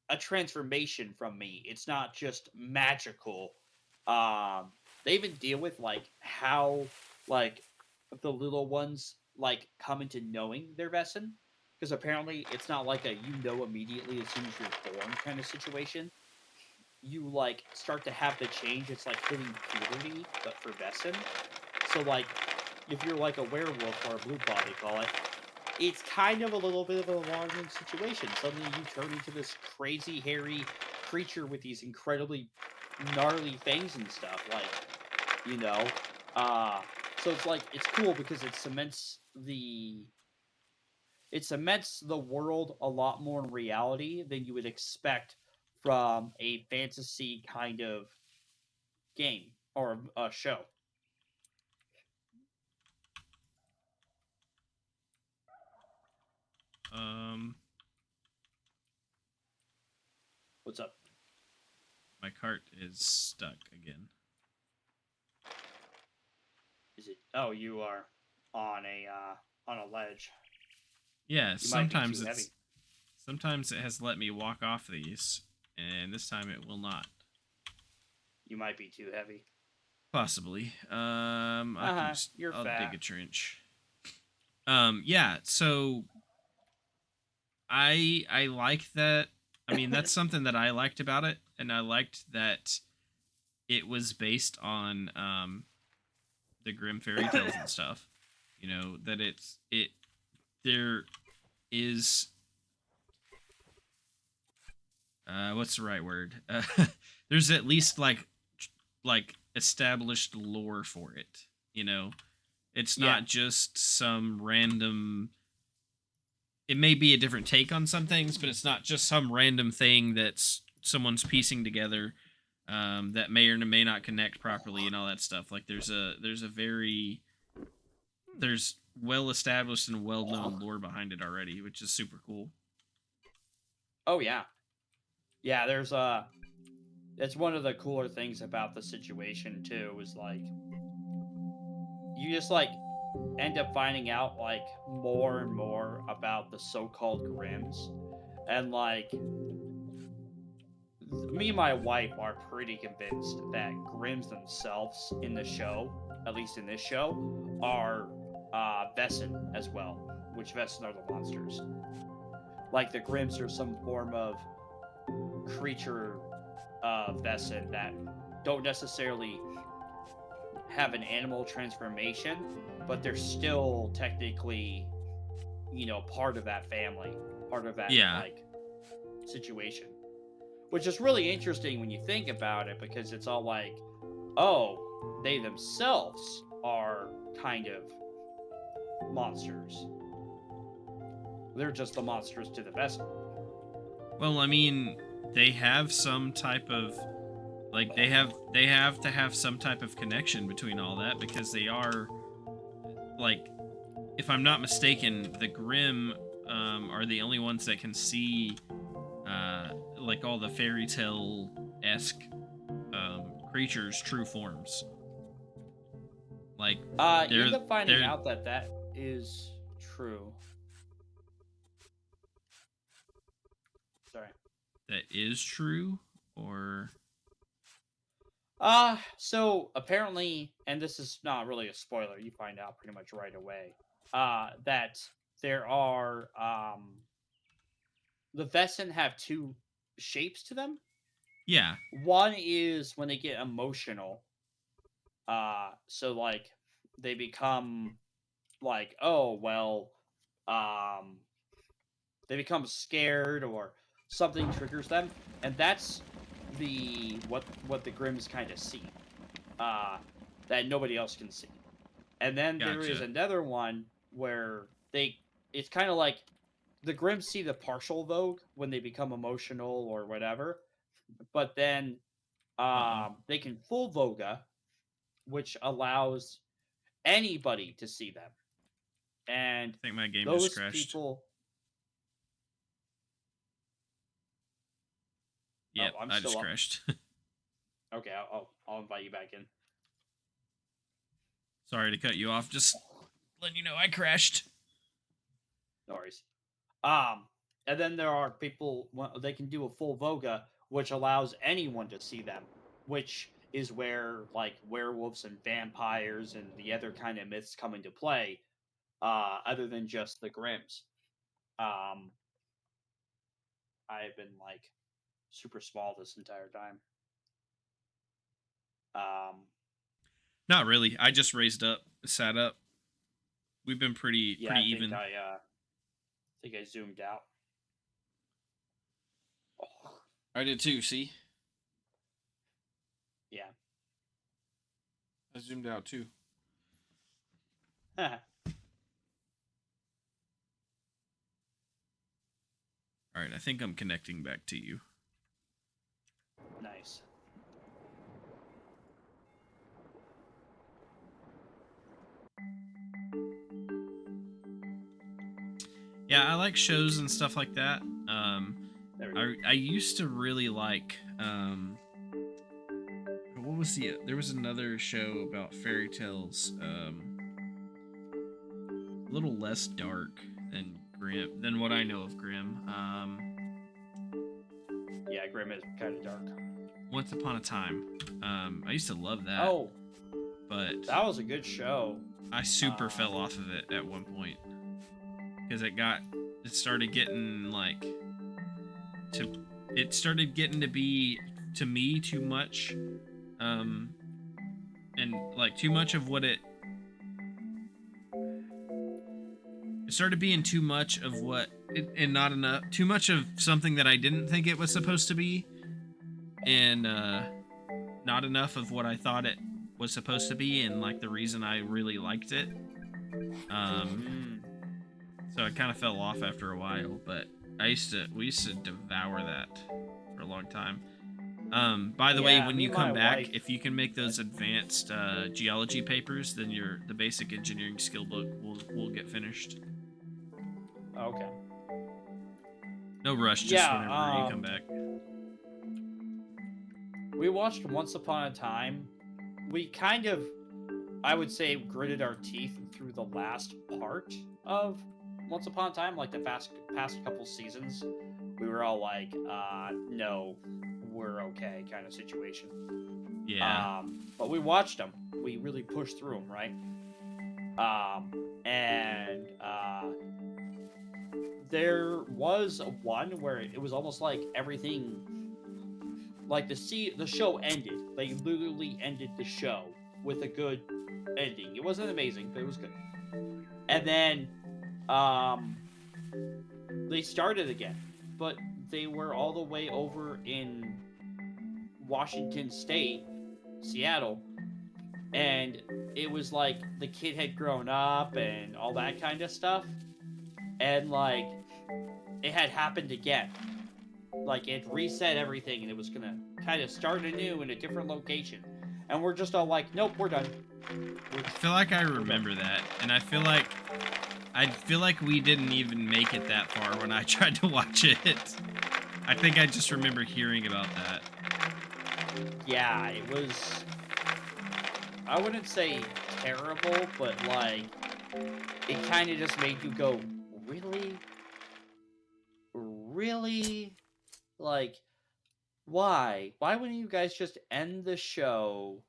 Speaker 3: a transformation from me. It's not just magical. Um, they even deal with like how like the little ones like come into knowing their Vesson, because apparently it's not like a you know immediately as soon as you're born kind of situation. You like start to have the change. It's like hitting puberty, but for Vesson. So like if you're like a werewolf or a blue claw, they call it, it's kind of a little bit of an alarming situation. Suddenly you turn into this crazy, hairy creature with these incredibly gnarly fangs and stuff. Like, you know, uh, so it's like it's cool because it cements the world a lot more in reality than you would expect from a fantasy kind of game or a show.
Speaker 1: Um,
Speaker 3: What's up?
Speaker 1: my cart is stuck again.
Speaker 3: Is it? Oh, you are on a ledge.
Speaker 1: Yeah,
Speaker 3: You might be too heavy.
Speaker 1: sometimes it has let me walk off these, and this time it will not.
Speaker 3: You might be too heavy.
Speaker 1: Possibly. I
Speaker 3: Uh
Speaker 1: can
Speaker 3: huh.
Speaker 1: just
Speaker 3: You're
Speaker 1: I'll dig
Speaker 3: fat.
Speaker 1: a trench. Yeah. So I like that. I mean, that's something that I liked about it, and I liked that it was based on the grim fairy tales and stuff. You know that it there is what's the right word? There's at least like established lore for it. You know, it's
Speaker 3: Yeah.
Speaker 1: not just some random. It may be a different take on some things, but it's not just some random thing that's someone's piecing together that may or may not connect properly and all that stuff. Like there's well established and well known lore behind it already, which is super cool.
Speaker 3: Oh yeah. Yeah. There's That's one of the cooler things about the situation too. Is like you just like end up finding out like more and more about the so-called Grims, and like me and my wife are pretty convinced that Grims themselves in the show, at least in this show, are Vesson as well, which Vesson are the monsters. Like the Grims are some form of creature Vesson that don't necessarily have an animal transformation, but they're still technically, part of that family, part of that
Speaker 1: Yeah.
Speaker 3: like situation. Which is really interesting when you think about it, because it's all like, oh, they themselves are kind of monsters. They're just the monsters to the vessel.
Speaker 1: Well, I mean, they have some type of like they have to have some type of connection between all that because they are like if I'm not mistaken, the Grimm are the only ones that can see like all the fairy tale esque creatures' true forms. Like
Speaker 3: You
Speaker 1: they're
Speaker 3: end up finding
Speaker 1: they're
Speaker 3: out that that is true. Sorry.
Speaker 1: that is true or
Speaker 3: So apparently, and this is not really a spoiler, you find out pretty much right away, that there are the Vesson have two shapes to them.
Speaker 1: Yeah.
Speaker 3: One is when they get emotional. So like they become like, oh well, um, they become scared or something triggers them, and that's the what the Grims kind of see, uh, that nobody else can see. And then there is
Speaker 1: Gotcha.
Speaker 3: another one where it's kind of like the Grims see the partial Vogue when they become emotional or whatever, but then
Speaker 1: Uh-oh.
Speaker 3: they can full Voga, which allows anybody to see them. And
Speaker 1: I think my game just
Speaker 3: those
Speaker 1: crashed.
Speaker 3: people. Oh,
Speaker 1: Yep,
Speaker 3: I'm
Speaker 1: I
Speaker 3: still
Speaker 1: just
Speaker 3: up.
Speaker 1: crashed.
Speaker 3: Okay, I'll invite you back in.
Speaker 1: Sorry to cut you off. Just letting you know I crashed.
Speaker 3: No worries. Um, and then there are people they can do a full Voga, which allows anyone to see them, which is where like werewolves and vampires and the other kind of myths come into play, other than just the Grims. Um, I've been like super small this entire time. Um,
Speaker 1: Not really. I just raised up, sat up. We've been pretty
Speaker 3: yeah,
Speaker 1: even.
Speaker 3: I think I zoomed out. Oh,
Speaker 1: I did too. See,
Speaker 3: yeah.
Speaker 1: I zoomed out too. All right, I think I'm connecting back to you.
Speaker 3: Nice.
Speaker 1: Yeah, I like shows and stuff like that.
Speaker 3: There we go.
Speaker 1: I used to really like what was there was another show about fairy tales, a little less dark than what I know of Grimm.
Speaker 3: Yeah, Grim is kind of dark.
Speaker 1: Once Upon a Time. I used to love that,
Speaker 3: Oh,
Speaker 1: but
Speaker 3: that was a good show.
Speaker 1: I super fell off of it at one point because it started getting like it started getting to be to me too much, and like too much of what it started being too much of and not enough, too much of something that I didn't think it was supposed to be, and not enough of what I thought it was supposed to be, and like the reason I really liked it. So I kind of fell off after a while, but we used to devour that for a long time. By the way,
Speaker 3: Yeah,
Speaker 1: when
Speaker 3: me
Speaker 1: you
Speaker 3: and
Speaker 1: come
Speaker 3: my
Speaker 1: back,
Speaker 3: wife.
Speaker 1: if you can make those advanced geology papers, then the basic engineering skill book will get finished.
Speaker 3: Okay.
Speaker 1: No rush, just
Speaker 3: Yeah,
Speaker 1: whenever you come back.
Speaker 3: we watched Once Upon a Time. We kind of, I would say, gritted our teeth through the last part of Once Upon a Time, like the past couple seasons. We were all like, no, we're okay, kind of situation.
Speaker 1: Yeah.
Speaker 3: But we watched them. We really pushed through them, right? And there was one where it was almost like everything, like the show ended. They literally ended the show with a good ending. It wasn't amazing, but it was good. And then they started again, but they were all the way over in Washington State, Seattle, and it was like the kid had grown up and all that kind of stuff, and like it had happened again. Like it reset everything, and it was gonna kind of start anew in a different location. And we're just all like, nope, we're done.
Speaker 1: I feel like I remember that, and I feel like we didn't even make it that far when I tried to watch it. I think I just remember hearing about that.
Speaker 3: Yeah, it was. I wouldn't say terrible, but like it kind of just made you go, really, really, like why? Why wouldn't you guys just end the show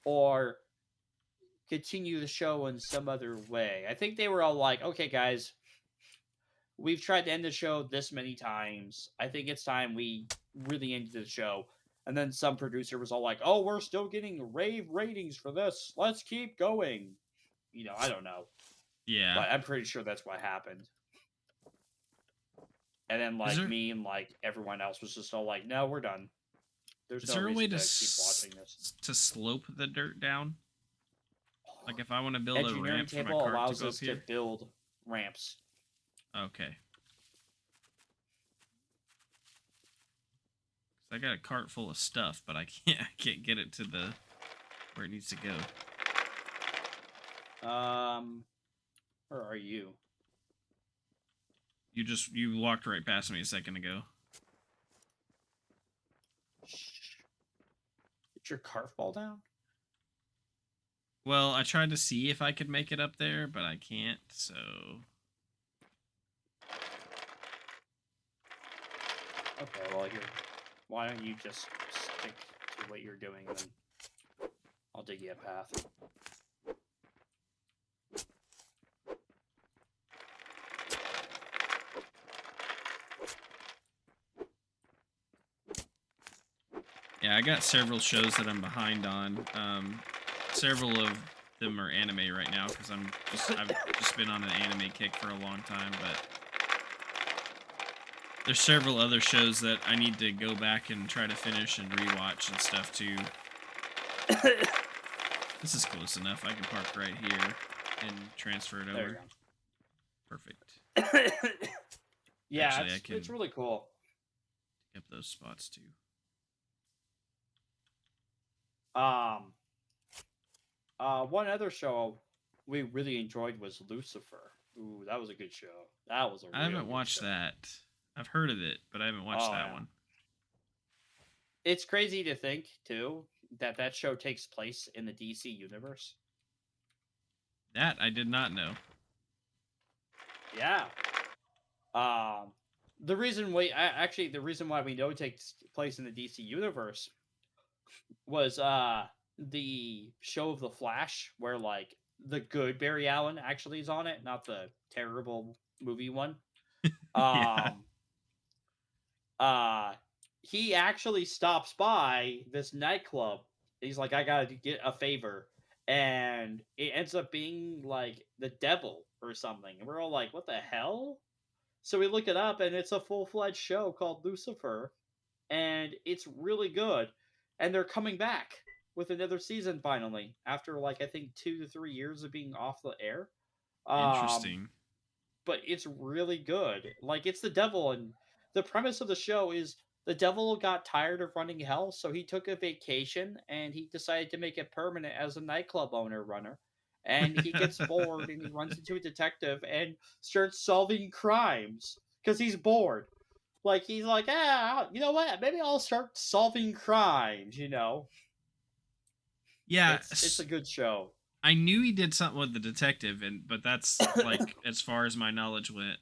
Speaker 3: or continue the show in some other way? I think they were all like, okay, guys, we've tried to end the show this many times. I think it's time we really ended the show. And then some producer was all like, "Oh, we're still getting rave ratings for this. Let's keep going." I don't know,
Speaker 1: Yeah.
Speaker 3: but I'm pretty sure that's what happened. And then
Speaker 1: Is
Speaker 3: like
Speaker 1: there
Speaker 3: me and like everyone else was just all like, "No, we're done. There's
Speaker 1: is
Speaker 3: no
Speaker 1: there a way
Speaker 3: reason
Speaker 1: to
Speaker 3: to keep watching this."
Speaker 1: to slope the dirt down? Like if I want to build a
Speaker 3: Engineering
Speaker 1: ramp for my
Speaker 3: table
Speaker 1: cart to
Speaker 3: allows
Speaker 1: go up
Speaker 3: us to
Speaker 1: here?
Speaker 3: build ramps.
Speaker 1: Okay. 'Cause I got a cart full of stuff, but I can't get it to the where it needs to go.
Speaker 3: Where are you?
Speaker 1: You walked right past me a second ago.
Speaker 3: Shh. Did your cart fall down?
Speaker 1: Well, I tried to see if I could make it up there, but I can't, so
Speaker 3: Okay, well here. Why don't you just stick to what you're doing, and then I'll dig you a path.
Speaker 1: yeah, I got several shows that I'm behind on. Several of them are anime right now because I've just been on an anime kick for a long time, but there's several other shows that I need to go back and try to finish and rewatch and stuff too. This is close enough. I can park right here and transfer it
Speaker 3: There
Speaker 1: over.
Speaker 3: you
Speaker 1: Perfect.
Speaker 3: go. Yeah,
Speaker 1: Actually, I
Speaker 3: it's
Speaker 1: can
Speaker 3: really cool.
Speaker 1: pick up those spots too.
Speaker 3: One other show we really enjoyed was Lucifer. Ooh, that was a good show. That was a
Speaker 1: I
Speaker 3: real
Speaker 1: haven't
Speaker 3: good
Speaker 1: watched
Speaker 3: show.
Speaker 1: that. I've heard of it, but I haven't watched
Speaker 3: Oh,
Speaker 1: that
Speaker 3: yeah.
Speaker 1: one.
Speaker 3: It's crazy to think too that show takes place in the DC universe.
Speaker 1: That I did not know.
Speaker 3: Yeah. The reason the reason why we know it takes place in the DC universe was the show of the Flash, where like the good Barry Allen actually is on it, not the terrible movie one.
Speaker 1: Yeah.
Speaker 3: Um, he actually stops by this nightclub. He's like, "I gotta get a favor," and it ends up being like the devil or something. And we're all like, "What the hell?" So we look it up, and it's a full-fledged show called Lucifer, and it's really good. And they're coming back with another season finally after like I think 2 to 3 years of being off the air. Um,
Speaker 1: Interesting.
Speaker 3: but it's really good. Like it's the devil, and the premise of the show is the devil got tired of running hell, so he took a vacation and he decided to make it permanent as a nightclub owner runner. And he gets bored and he runs into a detective and starts solving crimes because he's bored. Like he's like, you know what? Maybe I'll start solving crimes.
Speaker 1: Yeah,
Speaker 3: It's a good show.
Speaker 1: I knew he did something with the detective, but that's like as far as my knowledge went.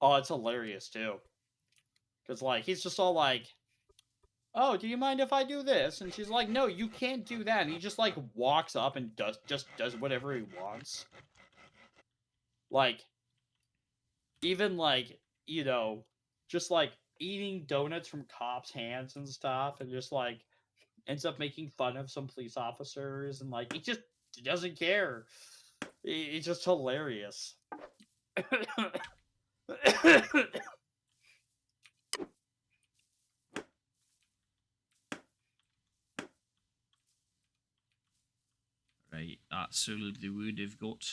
Speaker 3: Oh, it's hilarious too. Because like he's just all like, "Oh, do you mind if I do this?" And she's like, "No, you can't do that." And he just like walks up and does whatever he wants. Like even like just like eating donuts from cops' hands and stuff, and just like ends up making fun of some police officers, and like he just doesn't care. It's just hilarious.
Speaker 1: Right, absolutely would have got.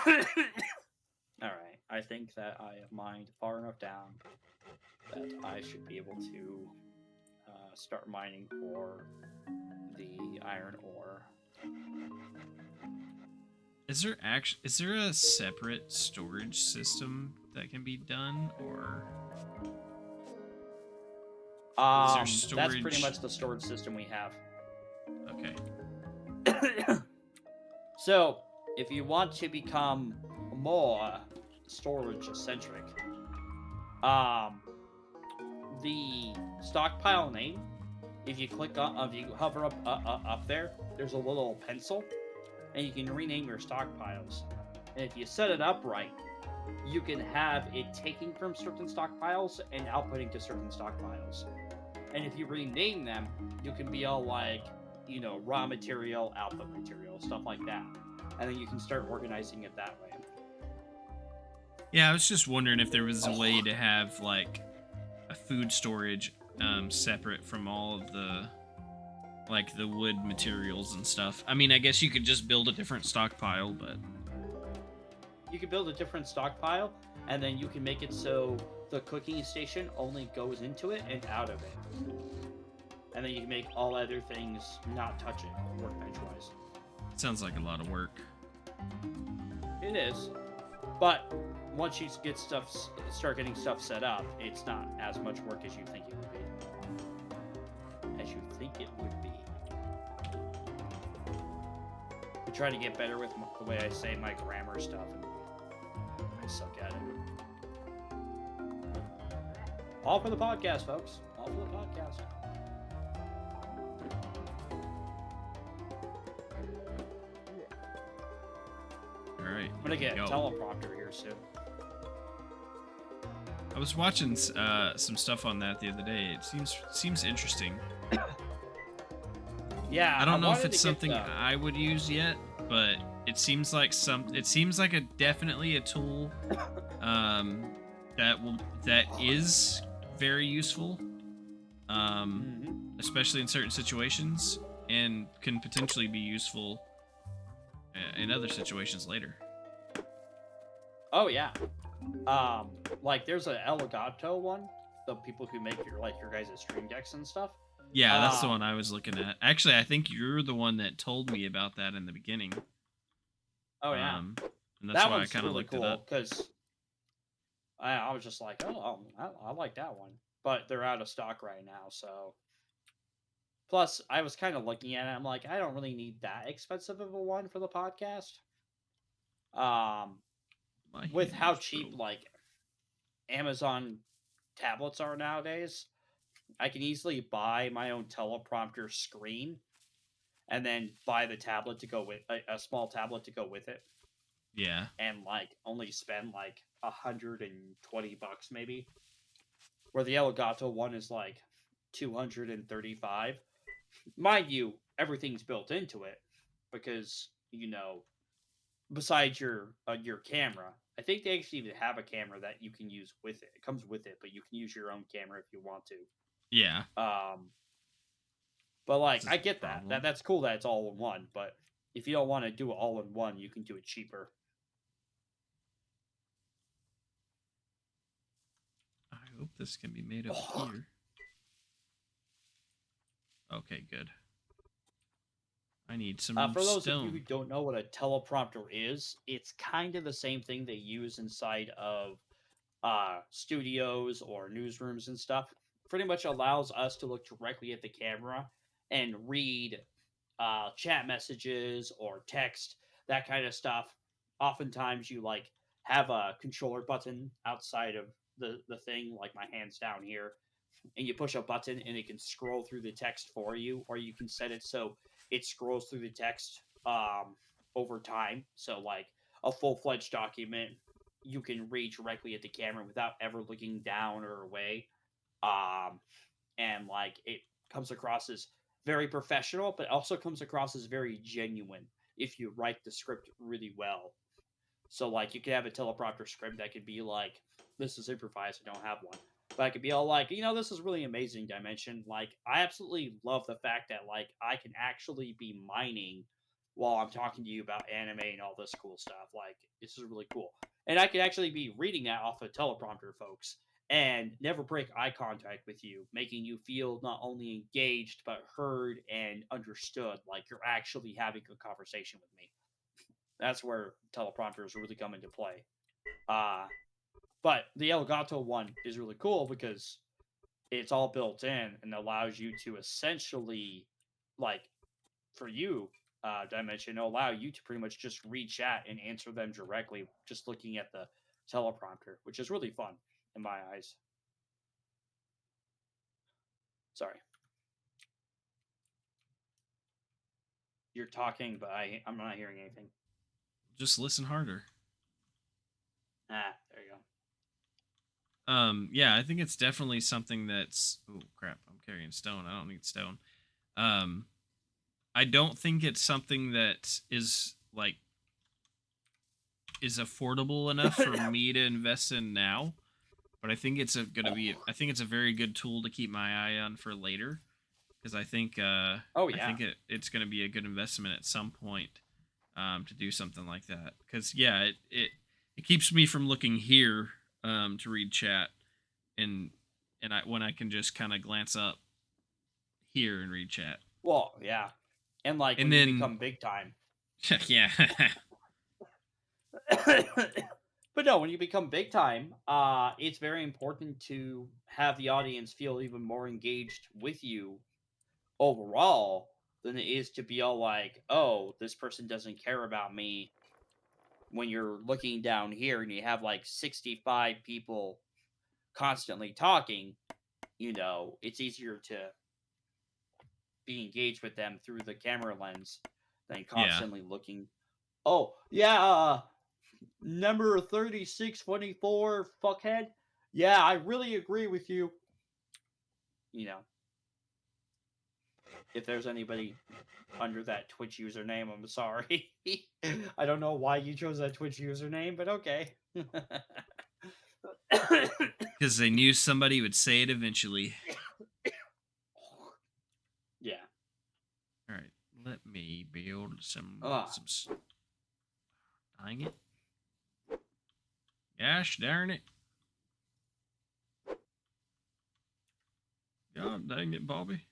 Speaker 3: All right, I think that I have mined far enough down that I should be able to start mining for the iron ore.
Speaker 1: Is there a separate storage system that can be done, or is there
Speaker 3: That's pretty
Speaker 1: storage?
Speaker 3: much the storage system we have.
Speaker 1: Okay.
Speaker 3: So, if you want to become more storage centric, the stockpile name, if you click on, if you hover up there, there's a little pencil, and you can rename your stockpiles. And if you set it up right, you can have it taking from certain stockpiles and outputting to certain stockpiles. And if you rename them, you can be all like, raw material, output material, stuff like that. And then you can start organizing it that way.
Speaker 1: Yeah, I was just wondering if there was a way to have like a food storage separate from all of the like the wood materials and stuff. I mean, I guess you could just build a different stockpile, but
Speaker 3: You can build a different stockpile, and then you can make it so the cooking station only goes into it and out of it. And then you can make all other things not touch it, workbench wise.
Speaker 1: it sounds like a lot of work.
Speaker 3: It is, but once you start getting stuff set up, it's not as much work as you think it would be. As you think it would be. I try to get better with the way I say my grammar stuff, and I suck at it. All for the podcast, folks. All for the podcast.
Speaker 1: All right,
Speaker 3: I'm gonna get a
Speaker 1: go.
Speaker 3: teleprompter here soon.
Speaker 1: I was watching some stuff on that the other day. It seems interesting.
Speaker 3: Yeah,
Speaker 1: I don't know if
Speaker 3: wanted
Speaker 1: it's
Speaker 3: to get
Speaker 1: something
Speaker 3: the-
Speaker 1: I would use yet, but it seems like definitely a tool that is very useful, especially in certain situations, and can potentially be useful in other situations later.
Speaker 3: Oh yeah. Like there's an Elgato one, the people who make your guys' stream decks and stuff.
Speaker 1: Yeah, that's the one I was looking at. Actually, I think you're the one that told me about that in the beginning.
Speaker 3: Oh yeah.
Speaker 1: And that's
Speaker 3: That
Speaker 1: why I
Speaker 3: one's
Speaker 1: kind of
Speaker 3: really
Speaker 1: looked it
Speaker 3: cool
Speaker 1: up.
Speaker 3: because I was just like, I like that one, but they're out of stock right now. So plus, I was kind of looking at it. I'm like, I don't really need that expensive of a one for the podcast.
Speaker 1: My
Speaker 3: With how
Speaker 1: hammer's
Speaker 3: cheap
Speaker 1: broke.
Speaker 3: like Amazon tablets are nowadays, I can easily buy my own teleprompter screen and then buy the tablet to go with a small tablet to go with it,
Speaker 1: Yeah.
Speaker 3: and like only spend like $120 maybe. Where the Elgato one is like 235. Mind you, everything's built into it because besides your camera, I think they actually even have a camera that you can use with it. It comes with it, but you can use your own camera if you want to.
Speaker 1: Yeah.
Speaker 3: But like
Speaker 1: This is
Speaker 3: I
Speaker 1: the
Speaker 3: get that.
Speaker 1: problem.
Speaker 3: That's cool that it's all in one, but if you don't want to do it all in one, you can do it cheaper.
Speaker 1: I hope this can be made up here. Okay, good. I need some
Speaker 3: For those of you who
Speaker 1: stone.
Speaker 3: don't know what a teleprompter is, it's kind of the same thing they use inside of studios or newsrooms and stuff. Pretty much allows us to look directly at the camera and read chat messages or text, that kind of stuff. Oftentimes, you like have a controller button outside of the thing, like my hands down here, and you push a button and it can scroll through the text for you, or you can set it so it scrolls through the text over time. So, like a full fledged document, you can read directly at the camera without ever looking down or away. And like it comes across as very professional, but also comes across as very genuine if you write the script really well. So like you could have a teleprompter script that could be like, "This is improvised. I don't have one." But I could be all like, "This is really amazing, Dimension. Like, I absolutely love the fact that like I can actually be mining while I'm talking to you about anime and all this cool stuff. Like, this is really cool." And I could actually be reading that off a teleprompter, folks, and never break eye contact with you, making you feel not only engaged but heard and understood, like you're actually having a conversation with me. That's where teleprompters really come into play. Uh, but the Elgato one is really cool because it's all built in and allows you to essentially, like, for you, Dimension, it'll allow you to pretty much just read chat and answer them directly just looking at the teleprompter, which is really fun in my eyes. Sorry. You're talking, but I'm not hearing anything.
Speaker 1: Just listen harder.
Speaker 3: There you go.
Speaker 1: Yeah, I think it's definitely something that's. Oh crap! I'm carrying stone. I don't need stone. Um, I don't think it's something that is affordable enough for me to invest in now. But I think it's gonna be. I think it's a very good tool to keep my eye on for later, because
Speaker 3: Oh
Speaker 1: I
Speaker 3: yeah.
Speaker 1: think it's gonna be a good investment at some point, to do something like that. Because yeah, it keeps me from looking here, to read chat, and I when I can just kind of glance up here and read chat.
Speaker 3: Well, yeah. And like
Speaker 1: And
Speaker 3: when you
Speaker 1: then
Speaker 3: become big time.
Speaker 1: yeah.
Speaker 3: But no, when you become big time, it's very important to have the audience feel even more engaged with you overall than it is to be all like, oh, this person doesn't care about me when you're looking down here and you have like 65 people constantly talking. It's easier to be engaged with them through the camera lens than
Speaker 1: Yeah.
Speaker 3: constantly looking. Oh, yeah, number 3624, fuckhead. Yeah, I really agree with you. You know, if there's anybody under that Twitch username, I'm sorry. I don't know why you chose that Twitch username, but okay.
Speaker 1: Because they knew somebody would say it eventually.
Speaker 3: Yeah.
Speaker 1: All right, let me build some
Speaker 3: Ugh.
Speaker 1: Dang it! Gosh darn it! God dang it, Bobby!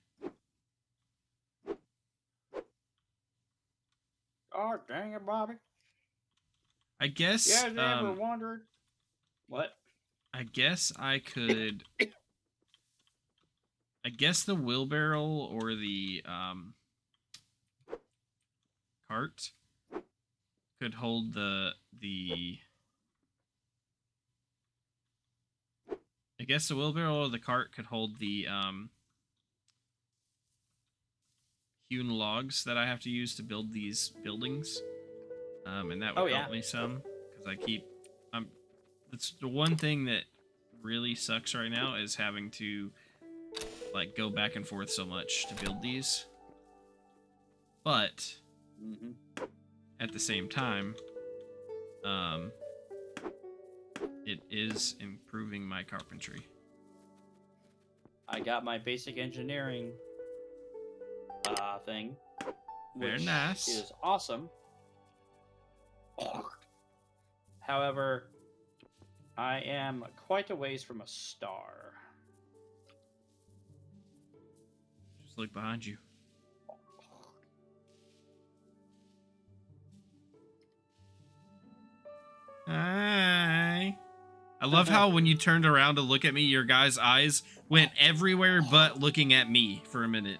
Speaker 3: Oh, dang it, Bobby.
Speaker 1: I guess
Speaker 3: You guys ever wondered? What?
Speaker 1: I guess I could. I guess the wheelbarrow or the cart could hold the. I guess the wheelbarrow or the cart could hold the hewn logs that I have to use to build these buildings, and that would
Speaker 3: Oh,
Speaker 1: help
Speaker 3: yeah.
Speaker 1: me some because I keep. It's the one thing that really sucks right now is having to like go back and forth so much to build these. But
Speaker 3: Hmm.
Speaker 1: at the same time, um, it is improving my carpentry.
Speaker 3: I got my basic engineering thing,
Speaker 1: Very
Speaker 3: which
Speaker 1: nice.
Speaker 3: is awesome. However, I am quite a ways from a star.
Speaker 1: Just look behind you. Hi. I love how when you turned around to look at me, your guy's eyes went everywhere but looking at me for a minute.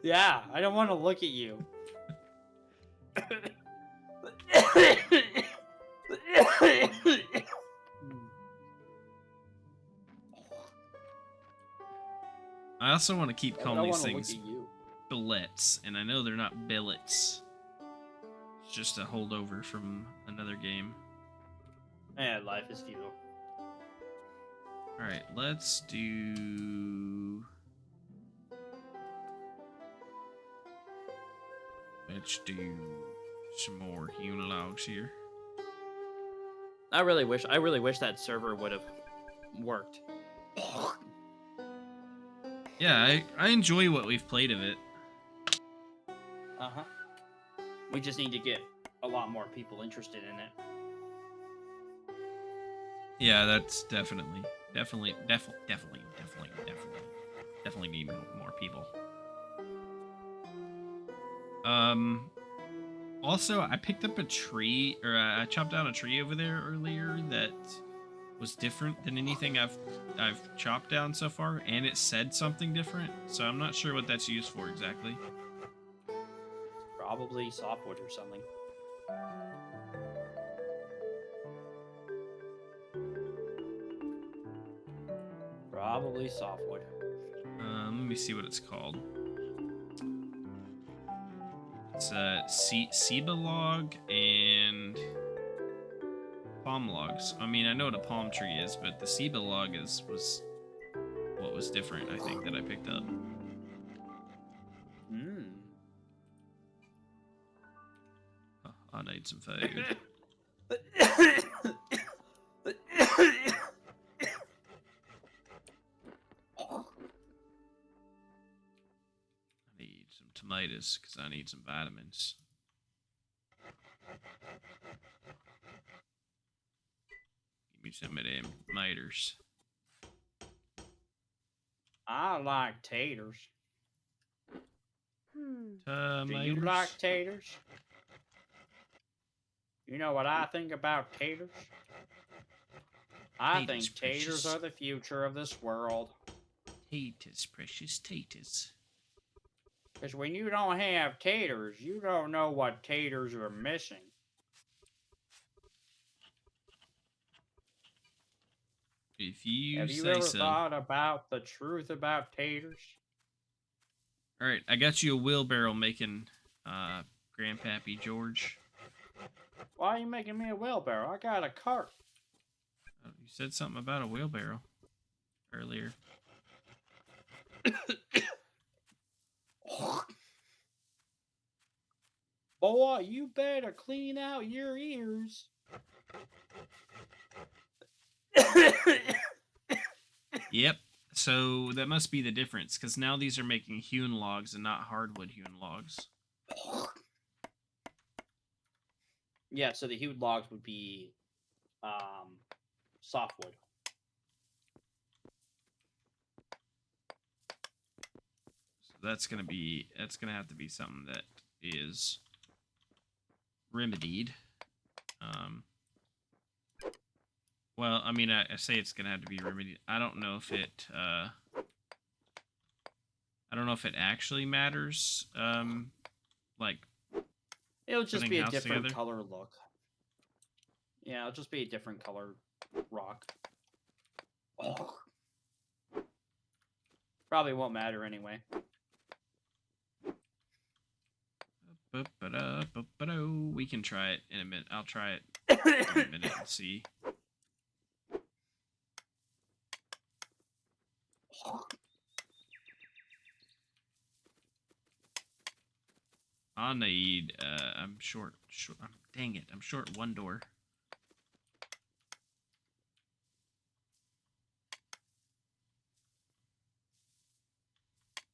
Speaker 3: Yeah, I don't want to look at you.
Speaker 1: I also want to keep
Speaker 3: Why would
Speaker 1: calling
Speaker 3: I
Speaker 1: these
Speaker 3: want to look at
Speaker 1: things
Speaker 3: you?
Speaker 1: billets, and I know they're not billets. It's just a holdover from another game.
Speaker 3: Life is futile.
Speaker 1: Alright, let's do... Let's do some more hewn logs here.
Speaker 3: I really wish that server would have worked.
Speaker 1: Yeah, I enjoy what we've played of it.
Speaker 3: Uh-huh. We just need to get a lot more people interested in it.
Speaker 1: Yeah, that's definitely need more people. Also, I picked up a tree, or I chopped down a tree over there earlier that was different than anything I've chopped down so far, and it said something different. So I'm not sure what that's used for exactly.
Speaker 3: Probably softwood or something. Probably softwood.
Speaker 1: Let me see what it's called. It's Seba log and palm logs. I mean, I know what a palm tree is, but the Seba log was what was different, I think, that I picked up. Oh, I need some food. I need some tomatoes because I need some vitamins. Give me some of them tomatoes.
Speaker 3: I like taters. Do you like taters? You know what I think about taters? I
Speaker 1: Taters,
Speaker 3: think taters
Speaker 1: precious.
Speaker 3: are the future of this world.
Speaker 1: Taters, precious taters.
Speaker 3: Because when you don't have taters, you don't know what taters are missing.
Speaker 1: If you
Speaker 3: Have you
Speaker 1: say
Speaker 3: ever
Speaker 1: so.
Speaker 3: thought about the truth about taters?
Speaker 1: All right, I got you a wheelbarrow making, Grandpappy George.
Speaker 3: Why are you making me a wheelbarrow? I got a cart.
Speaker 1: Oh, you said something about a wheelbarrow earlier.
Speaker 3: Boy, you better clean out your ears.
Speaker 1: Yep. So that must be the difference, because now these are making hewn logs and not hardwood hewn logs.
Speaker 3: Yeah, so the hewed logs would be softwood.
Speaker 1: So that's gonna have to be something that is remedied. Well, I mean, I say it's gonna have to be remedied. I don't know if it actually matters. Like
Speaker 3: It'll just
Speaker 1: putting
Speaker 3: be a
Speaker 1: house
Speaker 3: different
Speaker 1: together.
Speaker 3: color look. Yeah, it'll just be a different color rock. Probably won't matter anyway.
Speaker 1: We can try it in a minute. I'll try it in a minute and see. I need. I'm short. Dang it! I'm short one door.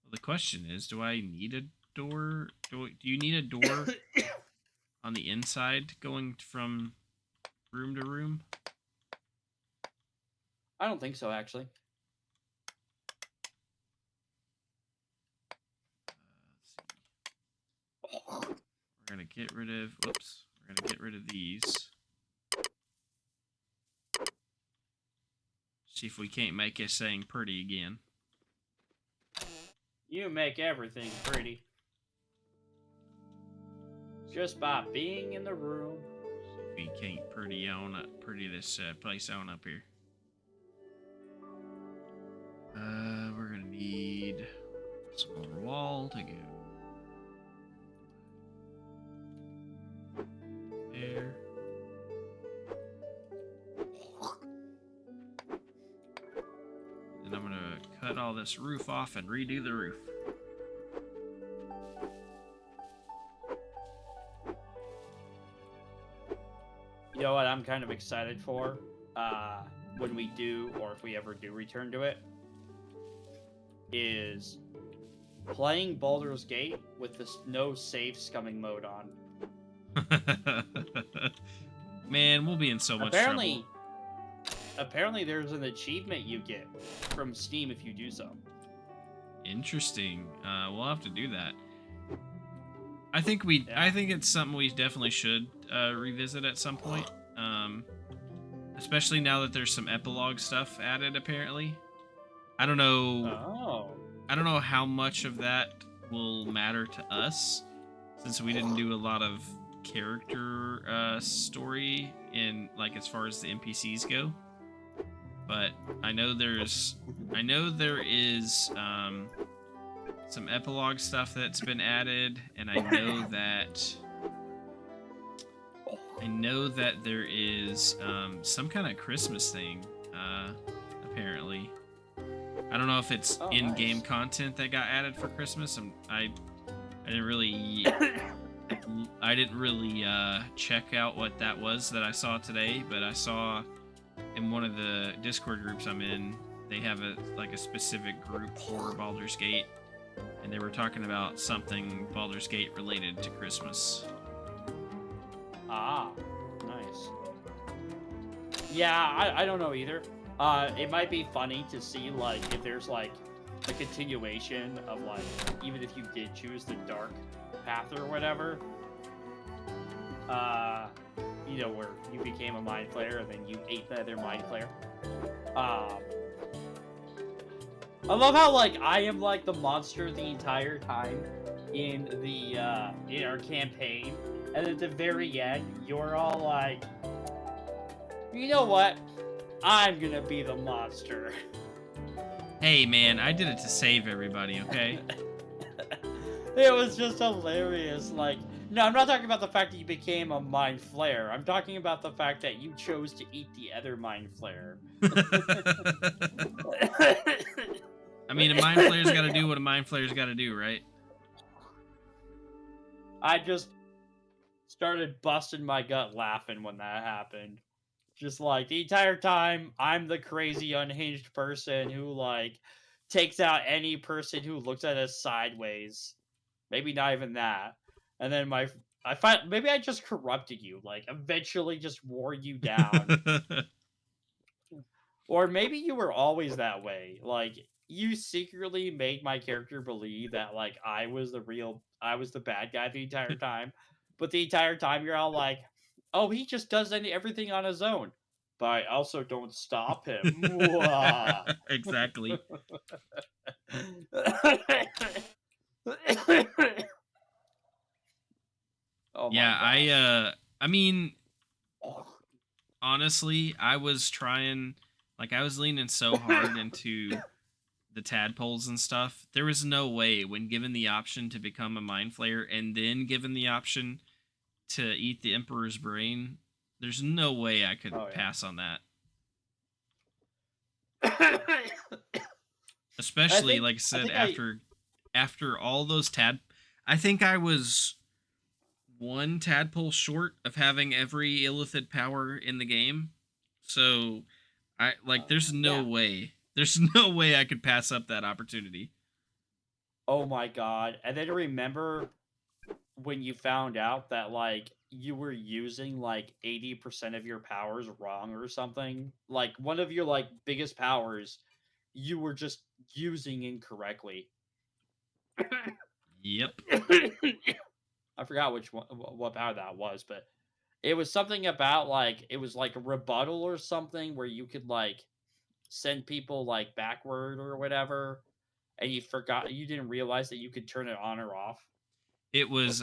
Speaker 1: Well, the question is, do I need a door? Do you need a door on the inside going from room to room?
Speaker 3: I don't think so, actually.
Speaker 1: Let's see. We're gonna get rid of. Whoops. We're gonna get rid of these. See if we can't make this thing pretty again.
Speaker 3: You make everything pretty. Just by being in the room.
Speaker 1: See if we can't pretty this place on up here. We're gonna need some more wall to go there. And I'm gonna cut all this roof off and redo the roof.
Speaker 3: You know what I'm kind of excited for? When we do, or if we ever do return to it, is playing Baldur's Gate with this no save scumming mode on.
Speaker 1: Man, we'll be in so much trouble.
Speaker 3: Apparently there's an achievement you get from Steam if you do so.
Speaker 1: Interesting. We'll have to do that. I think it's something we definitely should revisit at some point. Especially now that there's some epilogue stuff added. Apparently, I don't know.
Speaker 3: Oh.
Speaker 1: I don't know how much of that will matter to us, since we didn't do a lot of character story in, like, as far as the NPCs go. But I know there is some epilogue stuff that's been added, and I know that there is some kind of Christmas thing, apparently. I don't know if it's in-game
Speaker 3: nice.
Speaker 1: content that got added for Christmas. I didn't really check out what that was that I saw today, but I saw in one of the Discord groups I'm in, they have a specific group for Baldur's Gate, and they were talking about something Baldur's Gate related to Christmas.
Speaker 3: Ah, nice. Yeah, I don't know either. It might be funny to see like if there's like a continuation of like even if you did choose the dark path or whatever. You know, where you became a mind flayer and then you ate the other mind flayer. I love how like I am like the monster the entire time in the in our campaign, and at the very end, you're all like, you know what? I'm gonna be the monster.
Speaker 1: Hey man, I did it to save everybody, okay?
Speaker 3: It was just hilarious. Like, no, I'm not talking about the fact that you became a mind flayer. I'm talking about the fact that you chose to eat the other mind flayer.
Speaker 1: I mean, a mind flayer's got to do what a mind flayer's got to do, right?
Speaker 3: I just started busting my gut laughing when that happened. Just like the entire time, I'm the crazy unhinged person who like takes out any person who looks at us sideways. Maybe not even that. And then I find maybe I just corrupted you, like eventually just wore you down. Or maybe you were always that way. Like you secretly made my character believe that like I was the bad guy the entire time. But the entire time you're all like, "Oh, he just does everything on his own." But I also don't stop him. Mwah.
Speaker 1: Exactly.
Speaker 3: Oh my
Speaker 1: Yeah,
Speaker 3: gosh.
Speaker 1: I mean, honestly, I was trying, like, I was leaning so hard into the tadpoles and stuff. There was no way, when given the option to become a mind flayer and then given the option to eat the Emperor's brain, there's no way I could
Speaker 3: Oh
Speaker 1: pass on that.
Speaker 3: yeah.
Speaker 1: Especially, like I said,
Speaker 3: I
Speaker 1: after all those I think I was one tadpole short of having every illithid power in the game. So there's no
Speaker 3: yeah.
Speaker 1: way. There's no way I could pass up that opportunity.
Speaker 3: Oh my god. And then remember when you found out that like you were using like 80% of your powers wrong or something? Like one of your like biggest powers you were just using incorrectly.
Speaker 1: Yep.
Speaker 3: I forgot which one what power that was, but it was something about like it was like a rebuttal or something where you could like send people like backward or whatever, and you didn't realize that you could turn it on or off.
Speaker 1: It was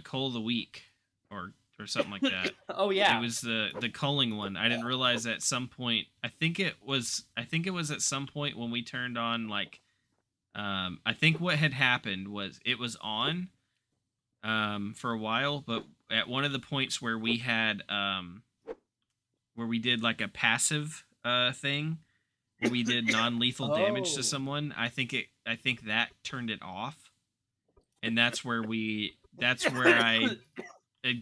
Speaker 1: Coal of the Week or something like that.
Speaker 3: Oh
Speaker 1: It
Speaker 3: yeah.
Speaker 1: was the culling one. I didn't realize at some point. I think it was at some point when we turned on like I think what had happened was it was on for a while, but at one of the points where we had where we did like a passive thing where we did non-lethal damage to
Speaker 3: Oh.
Speaker 1: someone, I think that turned it off. And that's where I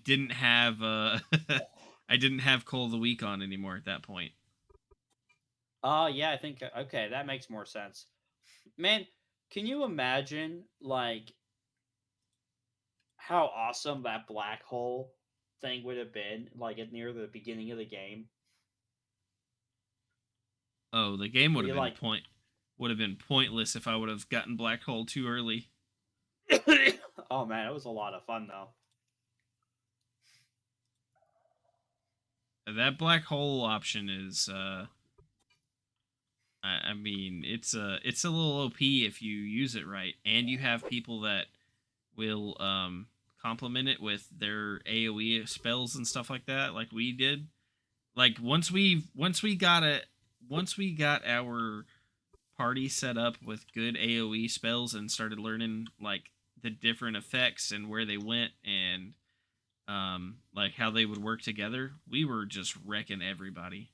Speaker 1: didn't have I didn't have Coal of the Week on anymore at that point.
Speaker 3: Oh yeah, I think okay, that makes more sense. Man, can you imagine like how awesome that black hole thing would have been like at near the beginning of the game?
Speaker 1: Oh, the game
Speaker 3: Where you like
Speaker 1: would have been pointless if I would have gotten Black Hole too early.
Speaker 3: Oh man, it was a lot of fun though.
Speaker 1: That Black Hole option is I mean, it's a little OP if you use it right, and you have people that will complement it with their AoE spells and stuff like that, like we did. Like once we got our party set up with good AoE spells and started learning like the different effects and where they went and like how they would work together, we were just wrecking everybody.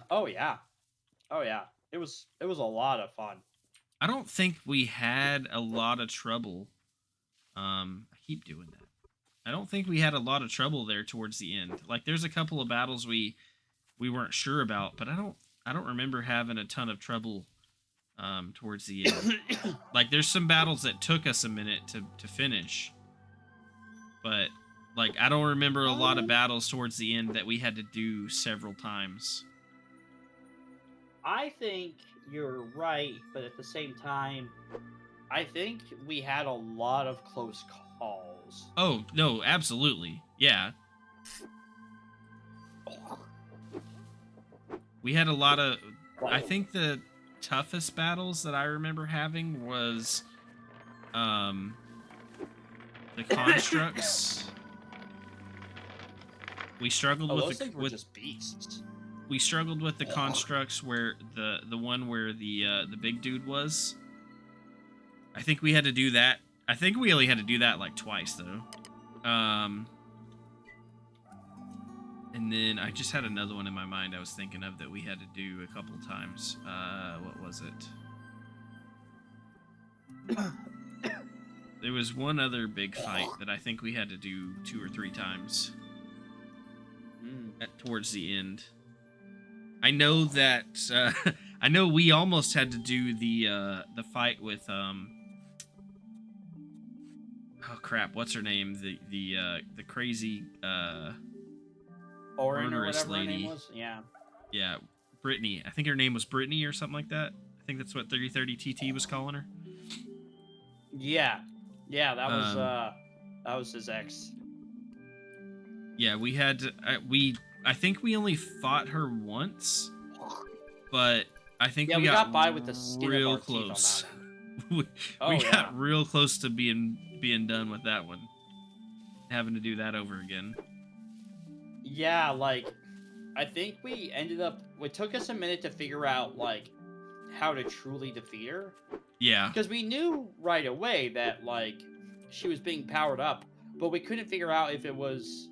Speaker 3: Oh yeah. Oh yeah. It was a lot of fun.
Speaker 1: I don't think we had a lot of trouble. I keep doing that. I don't think we had a lot of trouble there towards the end. Like there's a couple of battles we weren't sure about, but I don't remember having a ton of trouble towards the end. Like there's some battles that took us a minute to finish, but like I don't remember a lot of battles towards the end that we had to do several times.
Speaker 3: I think you're right, but at the same time, I think we had a lot of close calls.
Speaker 1: Oh no, absolutely, yeah. We had a lot of. I think the toughest battles that I remember having was, the constructs. We struggled
Speaker 3: Oh,
Speaker 1: with
Speaker 3: those
Speaker 1: the
Speaker 3: things were just beasts.
Speaker 1: we struggled with the constructs where the one where the big dude was. I think we had to do that. I think we only had to do that like twice though. And then I just had another one in my mind I was thinking of that we had to do a couple times. What was it? There was one other big fight that I think we had to do 2 or 3 times towards the end. I know that I know we almost had to do the fight with oh crap, what's her name? The crazy
Speaker 3: Orin or
Speaker 1: murderous
Speaker 3: whatever her
Speaker 1: lady.
Speaker 3: name was. Yeah.
Speaker 1: Yeah, Brittany. I think her name was Brittany or something like that. I think that's what 3030 TT was calling her.
Speaker 3: Yeah. Yeah, that was his ex.
Speaker 1: Yeah, we had to, I think we only fought her once, but I think
Speaker 3: Yeah,
Speaker 1: we
Speaker 3: we
Speaker 1: got
Speaker 3: got by with the skin of
Speaker 1: real
Speaker 3: our teeth on
Speaker 1: close.
Speaker 3: that
Speaker 1: we
Speaker 3: Oh,
Speaker 1: we
Speaker 3: yeah.
Speaker 1: got real close to being done with that one. Having to do that over again.
Speaker 3: Yeah, like I think we ended up. It took us a minute to figure out like how to truly defeat her,
Speaker 1: Yeah.
Speaker 3: because we knew right away that like she was being powered up, but we couldn't figure out if it was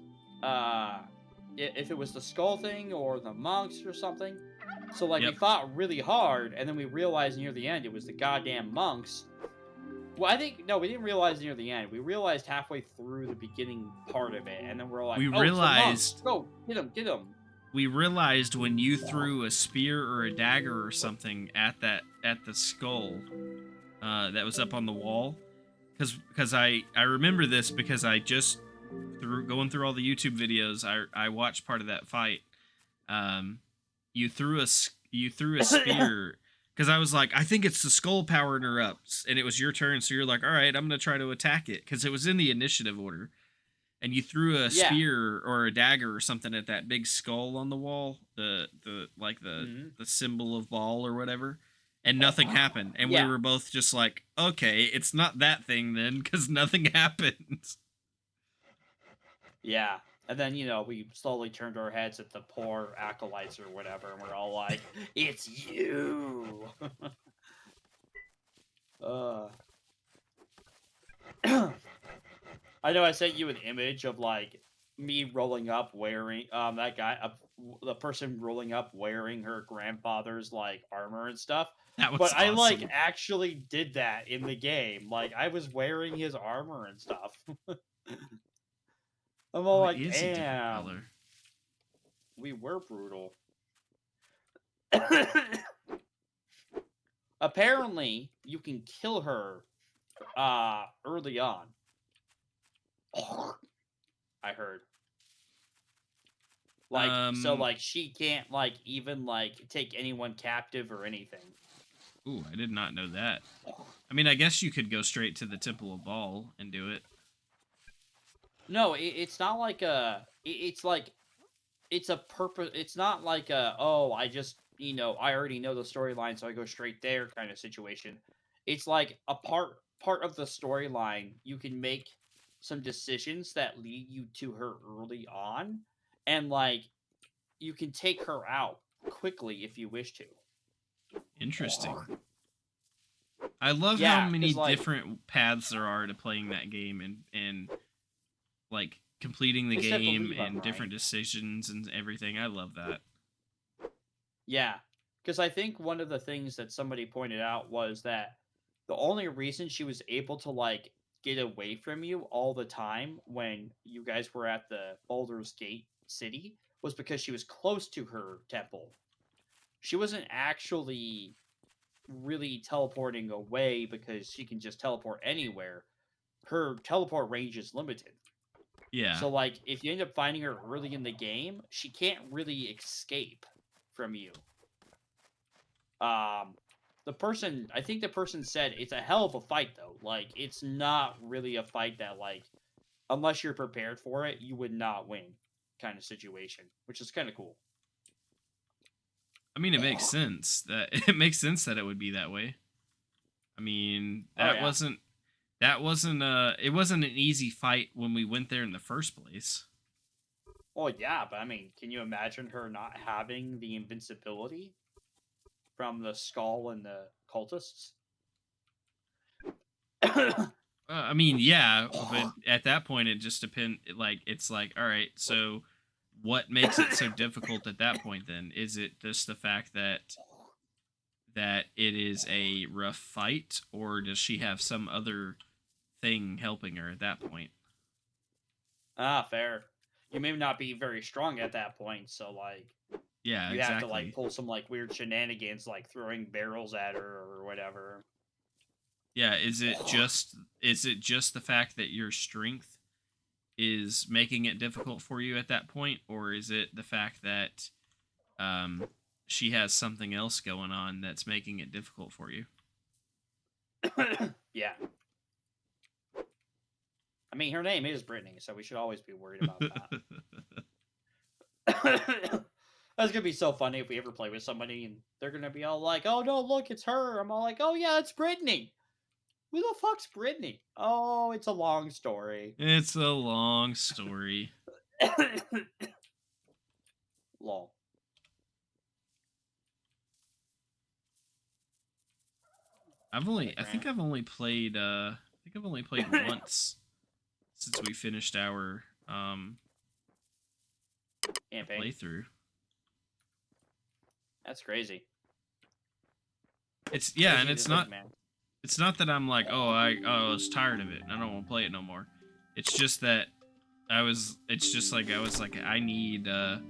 Speaker 3: if it was the skull thing or the monks or something. So like we
Speaker 1: Yep.
Speaker 3: fought really hard, and then we realized near the end it was the goddamn monks. Well, I think no, we didn't realize near the end. We realized halfway through the beginning part of it, and then we're like,
Speaker 1: We
Speaker 3: "Oh, it's the monks!
Speaker 1: realized
Speaker 3: Go get him!"
Speaker 1: we realized when you threw a spear or a dagger or something at the skull that was up on the wall, because I remember this because I just going through all the YouTube videos, I watched part of that fight. You threw a spear because I was like, I think it's the skull powering her up, and it was your turn, so you're like, all right, I'm gonna try to attack it because it was in the initiative order, and you threw a
Speaker 3: Yeah.
Speaker 1: spear or a dagger or something at that big skull on the wall, the
Speaker 3: Mhm.
Speaker 1: the symbol of Baal or whatever, and nothing happened, and
Speaker 3: Yeah.
Speaker 1: we were both just like, okay, it's not that thing then because nothing happened.
Speaker 3: Yeah. And then, we slowly turned our heads at the poor acolytes or whatever, and we're all like, it's you! uh. I know I sent you an image of, like, me rolling up wearing, the person rolling up wearing her grandfather's, like, armor and stuff.
Speaker 1: That was
Speaker 3: But I, like,
Speaker 1: awesome.
Speaker 3: actually did that in the game. Like, I was wearing his armor and stuff. I'm all
Speaker 1: Oh,
Speaker 3: like,
Speaker 1: it is a different
Speaker 3: damn.
Speaker 1: color.
Speaker 3: We were brutal. Apparently, you can kill her early on. I heard. Like, so, like, she can't, like, even, like, take anyone captive or anything.
Speaker 1: Ooh, I did not know that. I mean, I guess you could go straight to the Temple of Baal and do it.
Speaker 3: No, it's not like it's like, it's a purpose. It's not like I just, I already know the storyline, so I go straight there kind of situation. It's like a part of the storyline. You can make some decisions that lead you to her early on, and like you can take her out quickly if you wish to.
Speaker 1: Interesting. I love how
Speaker 3: Yeah,
Speaker 1: many
Speaker 3: because like
Speaker 1: different paths there are to playing that game and like completing the
Speaker 3: you just have to
Speaker 1: game
Speaker 3: leave them,
Speaker 1: and
Speaker 3: right?
Speaker 1: different decisions and everything. I love that.
Speaker 3: Yeah, because I think one of the things that somebody pointed out was that the only reason she was able to like get away from you all the time when you guys were at the Baldur's Gate city was because she was close to her temple. She wasn't actually really teleporting away because she can just teleport anywhere. Her teleport range is limited.
Speaker 1: Yeah.
Speaker 3: So like if you end up finding her early in the game, she can't really escape from you. Um, I think the person said it's a hell of a fight though. Like it's not really a fight that like unless you're prepared for it, you would not win kind of situation, which is kind of cool.
Speaker 1: I mean, it makes sense that it would be that way. I mean,
Speaker 3: Oh yeah.
Speaker 1: it wasn't an easy fight when we went there in the first place.
Speaker 3: Oh yeah, but I mean, can you imagine her not having the invincibility from the skull and the cultists?
Speaker 1: I mean, yeah, but at that point, it just depends. Like, it's like, all right, so what makes it so difficult at that point? Then is it just the fact that it is a rough fight, or does she have some other thing helping her at that point?
Speaker 3: Ah, fair. You may not be very strong at that point, so like
Speaker 1: Yeah,
Speaker 3: you have to like
Speaker 1: exactly.
Speaker 3: pull some like weird shenanigans like throwing barrels at her or whatever.
Speaker 1: Yeah, is it just the fact that your strength is making it difficult for you at that point, or is it the fact that um she has something else going on that's making it difficult for you?
Speaker 3: Yeah. I mean, her name is Brittany, so we should always be worried about that. That's gonna be so funny if we ever play with somebody and they're gonna be all like, "Oh no, look, it's her." I'm all like, "Oh yeah, it's Brittany." Who the fuck's Brittany? Oh, it's a long story.
Speaker 1: It's a long story.
Speaker 3: Lol. Hey,
Speaker 1: I think
Speaker 3: Grant.
Speaker 1: I've only played once since we finished our
Speaker 3: Campaign.
Speaker 1: playthrough.
Speaker 3: That's crazy.
Speaker 1: It's yeah, and
Speaker 3: Crazy to think, man.
Speaker 1: it's not that I'm like, I was tired of it and I don't want to play it no more. It's just that it's just like I was like I need a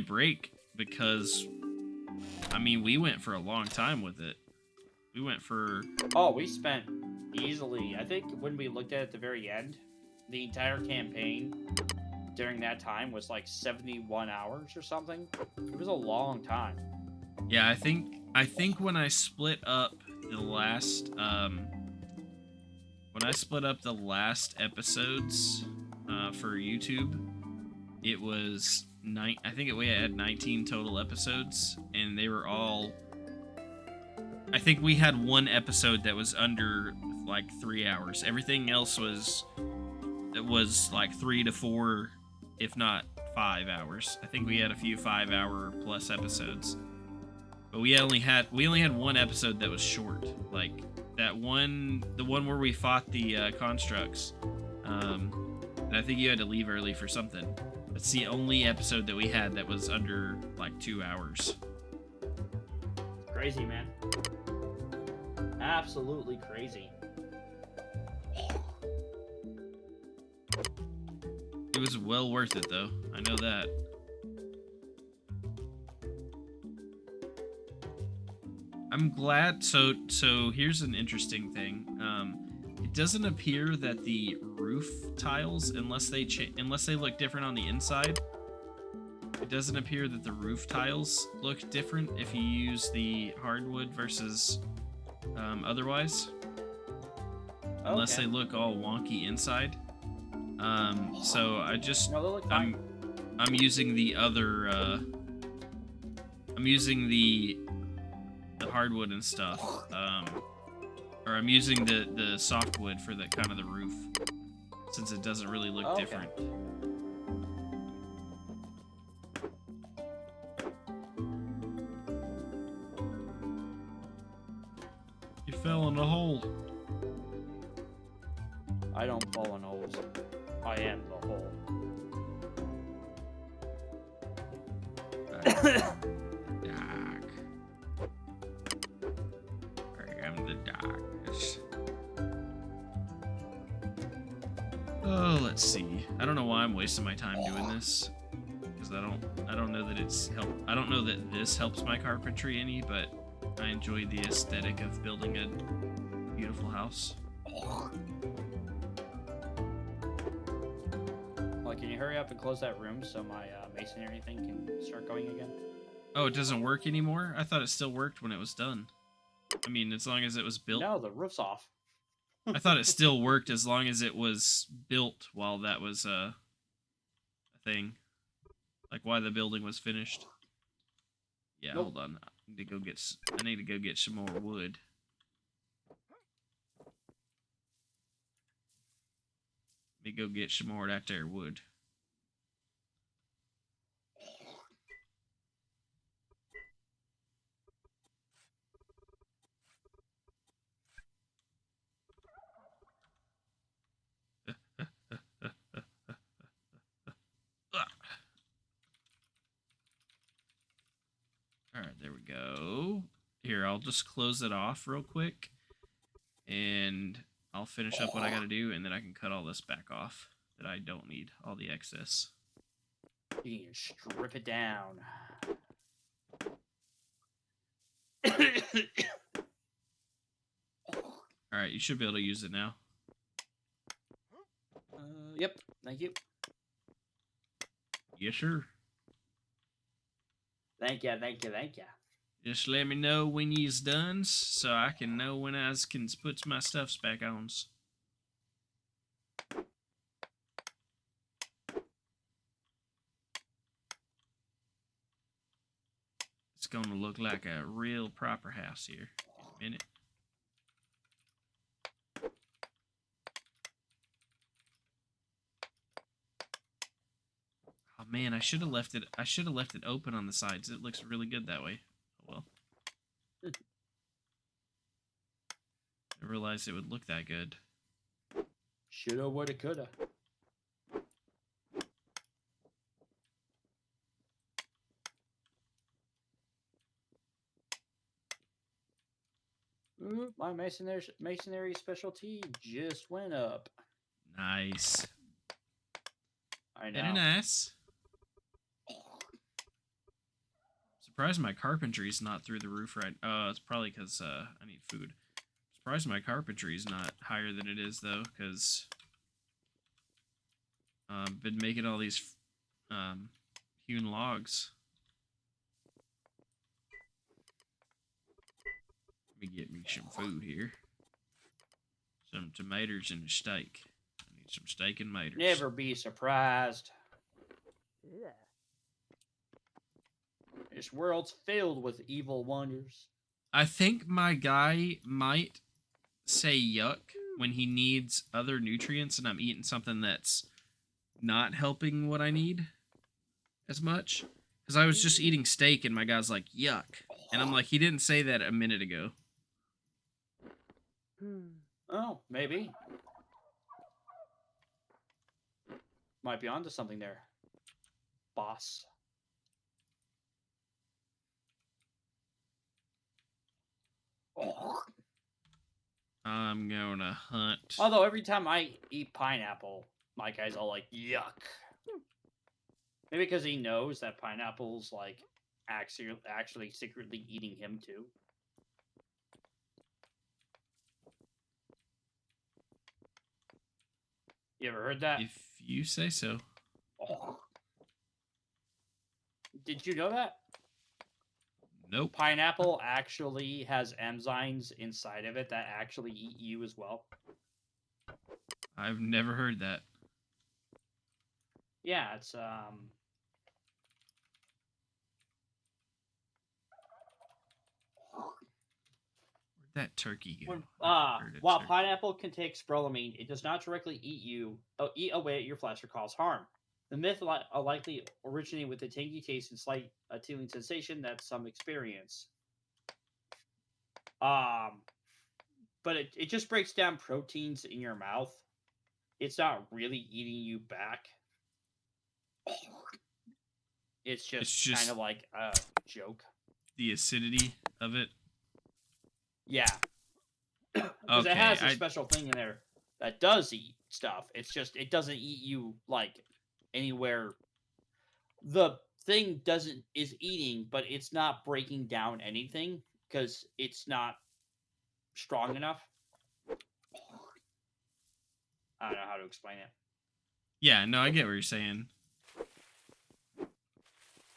Speaker 1: break because I mean, we went for a long time with it. We went for
Speaker 3: Oh, we spent easily, I think when we looked at it at the very end, the entire campaign during that time was like 71 hours or something. It was a long time.
Speaker 1: yeah, I think when I split up the last episodes for YouTube, it was I think we had 19 total episodes, and they were all. I think we had one episode that was under like 3 hours. Everything else was like 3 to 4, if not 5 hours. I think we had a few 5 hour plus episodes, but we only had one episode that was short. Like the one where we fought the constructs. And I think you had to leave early for something. That's the only episode that we had that was under like 2 hours.
Speaker 3: Crazy, man. Absolutely crazy.
Speaker 1: It was well worth it, though. I know that. I'm glad. So here's an interesting thing. It doesn't appear that the roof tiles, unless they look different on the inside, it doesn't appear that the roof tiles look different if you use the hardwood versus otherwise. Unless they look all wonky inside. So I just
Speaker 3: No, they look fine.
Speaker 1: I'm using the other I'm using the hardwood and stuff. Or I'm using the softwood for the kind of the roof, since it doesn't really look different.
Speaker 3: I don't fall in holes. I am the hole.
Speaker 1: Dark. I am the darkness. Oh, let's see. I don't know why I'm wasting my time doing this, because I don't know that it's help. I don't know that this helps my carpentry any, but I enjoy the aesthetic of building a beautiful house.
Speaker 3: Well, can you hurry up and close that room so my masonry thing can start going again?
Speaker 1: Oh, it doesn't work anymore? I thought it still worked when it was done. I mean, as long as it was built.
Speaker 3: No, the roof's off.
Speaker 1: I thought it still worked as long as it was built while that was a thing. Like why the building was finished. Yeah,
Speaker 3: Nope.
Speaker 1: hold on. I need to go get some more wood. Let me go get some more of that there wood. Alright, there we go. Here, I'll just close it off real quick. And I'll finish up what I gotta do, and then I can cut all this back off that I don't need, all the excess.
Speaker 3: You can strip it down.
Speaker 1: Alright, you should be able to use it now.
Speaker 3: Yep, thank you.
Speaker 1: Yes, sir.
Speaker 3: Thank you, thank you, thank you.
Speaker 1: Just let me know when you's done, so I can know when I can put my stuffs back on. It's gonna look like a real proper house here. In a minute. Oh man, I should have left it. I should have left it open on the sides. It looks really good that way. Oh well. I realized it would look that good.
Speaker 3: Shoulda, woulda, coulda. Ooh, my masonry specialty just went up.
Speaker 1: Nice.
Speaker 3: I know.
Speaker 1: Very nice. Surprised my carpentry's not through the roof right. It's probably because I need food. Surprised my carpentry's not higher than it is though, because I've been making all these hewn logs. Let me get me some food here. Some tomatoes and a steak. I need some steak and tomatoes.
Speaker 3: Never be surprised.
Speaker 4: Yeah.
Speaker 3: This world's filled with evil wonders.
Speaker 1: I think my guy might say yuck when he needs other nutrients and I'm eating something that's not helping what I need as much. Because I was just eating steak and my guy's like, yuck. And I'm like, he didn't say that a minute ago.
Speaker 3: Oh, maybe. Might be onto something there. Boss.
Speaker 1: I'm gonna hunt.
Speaker 3: Although every time I eat pineapple, my guy's all like, yuck. Maybe because he knows that pineapple's like actually secretly eating him too. You ever heard that?
Speaker 1: If you say so.
Speaker 3: Did you know that?
Speaker 1: Nope.
Speaker 3: Pineapple actually has enzymes inside of it that actually eat you as well.
Speaker 1: I've never heard that.
Speaker 3: Yeah, it's
Speaker 1: Where'd that turkey go?
Speaker 3: while pineapple can take sprolamine, it does not directly eat away at your flesh or cause harm. The myth likely originated with the tangy taste and slight tingling sensation that some experience. But it just breaks down proteins in your mouth it's not really eating you back. It's
Speaker 1: It's
Speaker 3: just kind
Speaker 1: just
Speaker 3: of like a joke.
Speaker 1: the acidity of it.
Speaker 3: Yeah, because it
Speaker 1: Okay,
Speaker 3: has a special thing in there that does eat stuff. It's just it doesn't eat you like anywhere. The thing doesn't is eating, but it's not breaking down anything because it's not strong enough. I don't know how to explain it.
Speaker 1: yeah, no, I get what you're saying.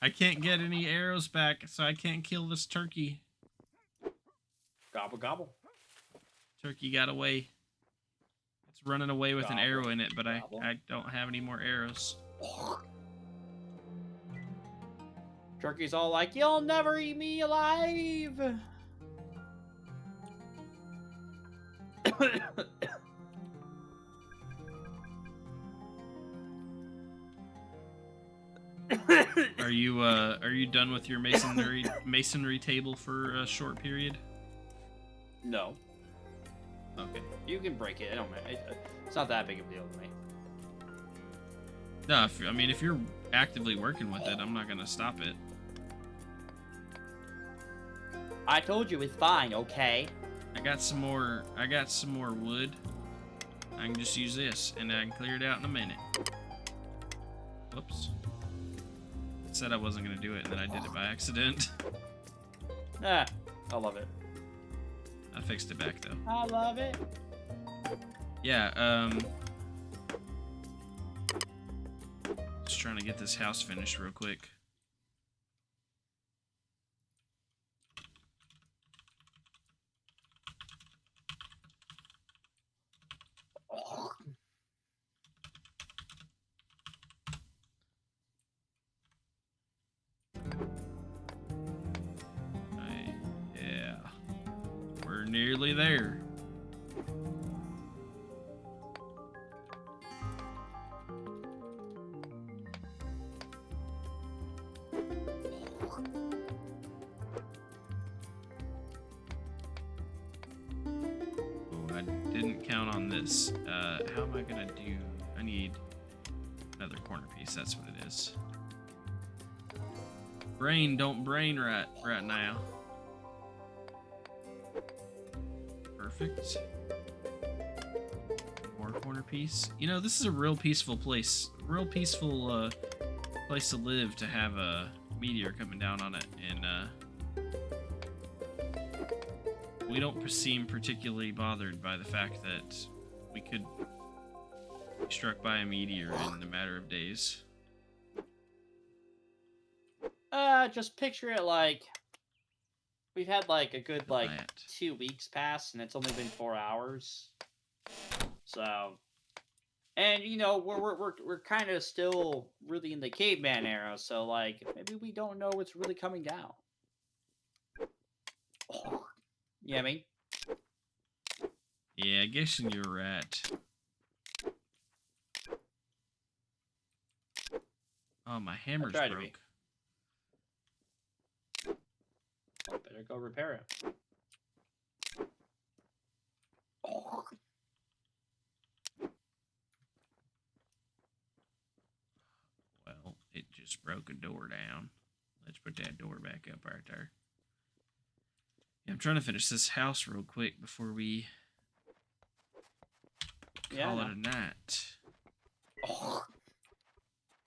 Speaker 1: I can't get any arrows back, so I can't kill this turkey.
Speaker 3: Gobble gobble.
Speaker 1: Turkey got away. It's running away with an
Speaker 3: Gobble,
Speaker 1: arrow in it, but I
Speaker 3: gobble.
Speaker 1: don't have any more arrows.
Speaker 3: Turkey's all like, "You'll never eat me alive."
Speaker 1: Are you done with your masonry table for a short period?
Speaker 3: No,
Speaker 1: Okay.
Speaker 3: you can break it. I don't. It's not that big of a deal to me.
Speaker 1: No, if you're actively working with it, I'm not gonna stop it.
Speaker 3: I told you it's fine. Okay.
Speaker 1: I got some more wood. I can just use this, and I can clear it out in a minute. Whoops. I said I wasn't gonna do it, and then I did it by accident.
Speaker 3: Ah, I love it.
Speaker 1: I fixed it back though.
Speaker 3: I love it.
Speaker 1: Yeah. Just trying to get this house finished real quick. Yeah. We're nearly there. Oh, I didn't count on this. How am I gonna do? I need another corner piece. That's what it is. Brain don't brain right now. Perfect. More corner piece. You know, this is a real peaceful place. Real peaceful place to live, to have a meteor coming down on it, and we don't seem particularly bothered by the fact that we could be struck by a meteor in a matter of days.
Speaker 3: Just picture it like we've had like a good like
Speaker 1: That.
Speaker 3: 2 weeks pass, and it's only been 4 hours. So, and you know we're kind of still really in the caveman era. So like maybe we don't know what's really coming down. You know what I mean?
Speaker 1: Yeah, I guess you're right. Oh, my hammer's
Speaker 3: tried to be.
Speaker 1: broke.
Speaker 3: Better go repair it.
Speaker 1: Well, it just broke a door down. Let's put that door back up right there. Yeah, I'm trying to finish this house real quick before we call it a night.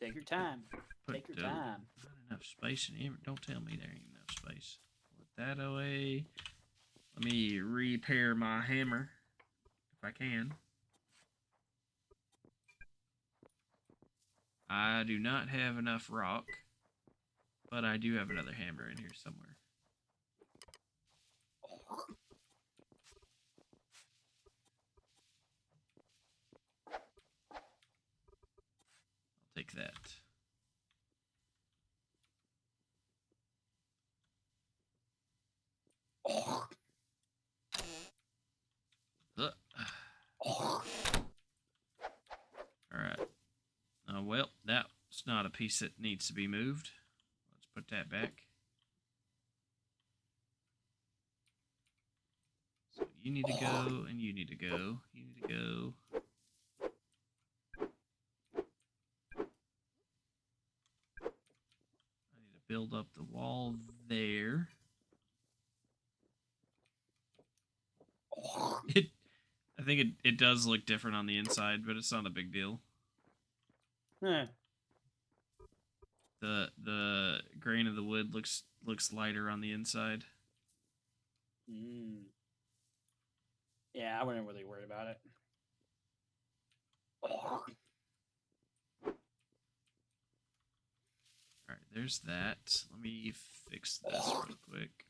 Speaker 3: Take your time.
Speaker 1: Put
Speaker 3: Take your time.
Speaker 1: Not enough space in here. Don't tell me there ain't enough space. Put that away. Let me repair my hammer if I can. I do not have enough rock, but I do have another hammer in here somewhere. I'll take that. Alright. Well, that's not a piece that needs to be moved. Let's put that back. So you need to go, and you need to go. You need to go. think it does look different on the inside, but it's not a big deal.
Speaker 3: Eh.
Speaker 1: The grain of the wood looks lighter on the inside.
Speaker 3: Mm. Yeah, I wasn't really worried about it.
Speaker 1: All right, there's that. Let me fix this real quick.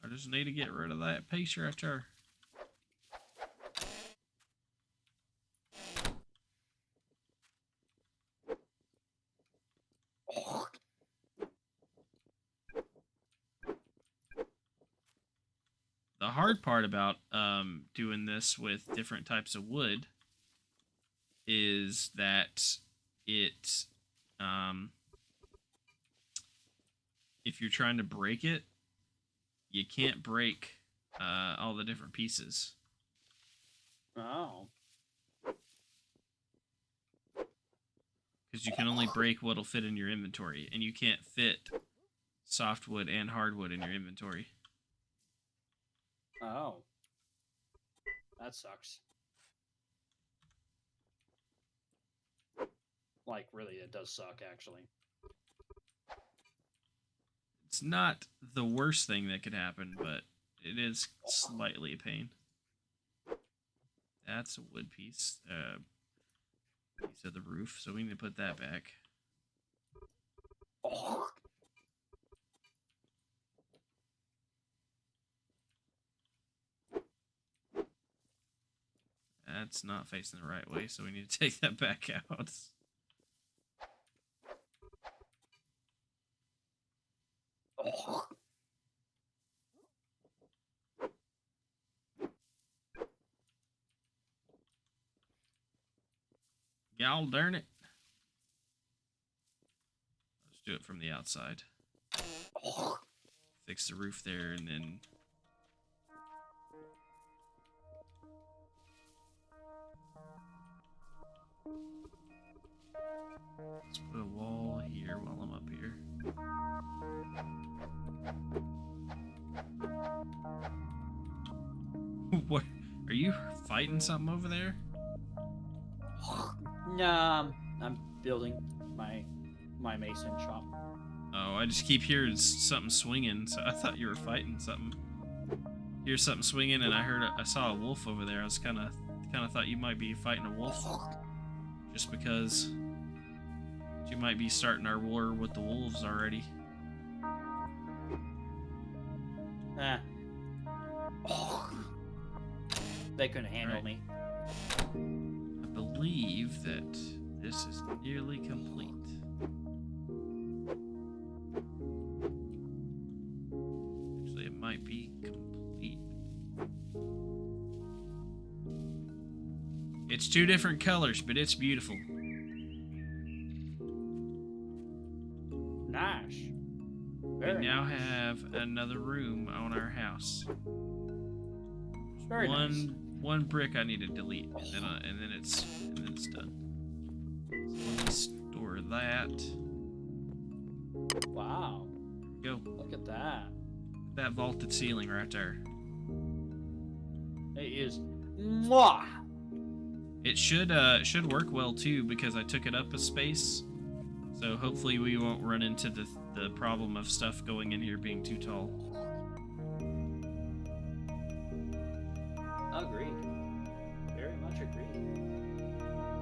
Speaker 1: I just need to get rid of that piece right there. The hard part about doing this with different types of wood is that it, if you're trying to break it, you can't break all the different pieces.
Speaker 3: Oh.
Speaker 1: Because you can only break what'll fit in your inventory, and you can't fit softwood and hardwood in your inventory.
Speaker 3: Oh. That sucks. Like, really, it does suck, actually.
Speaker 1: It's not the worst thing that could happen, but it is slightly a pain. That's a wood piece. Piece of the roof, so we need to put that back. That's not facing the right way, so we need to take that back out. Y'all darn it. Let's do it from the outside. Fix the roof there, and then... let's put a wall here while I'm up here. What? Are you fighting something over there?
Speaker 3: Nah, I'm building my mason shop.
Speaker 1: Oh, I just keep hearing something swinging, so I thought you were fighting something. Hear something swinging, and I saw a wolf over there. I was kind of thought you might be fighting a wolf, just because you might be starting our war with the wolves already.
Speaker 3: They couldn't handle
Speaker 1: Right.
Speaker 3: me.
Speaker 1: I believe that this is nearly complete. Actually, it might be complete. It's two different colors, but it's beautiful.
Speaker 3: Nice.
Speaker 1: We
Speaker 3: Very
Speaker 1: now
Speaker 3: nice.
Speaker 1: have another room on our house.
Speaker 3: Very nice.
Speaker 1: One brick I need to delete, and then it's done. So let me store that.
Speaker 3: Wow.
Speaker 1: Go.
Speaker 3: Look at that.
Speaker 1: That vaulted ceiling right there.
Speaker 3: It is. Mwah!
Speaker 1: It should work well too, because I took it up a space. So hopefully we won't run into the problem of stuff going in here being too tall.
Speaker 3: Agreed. Very much agreed.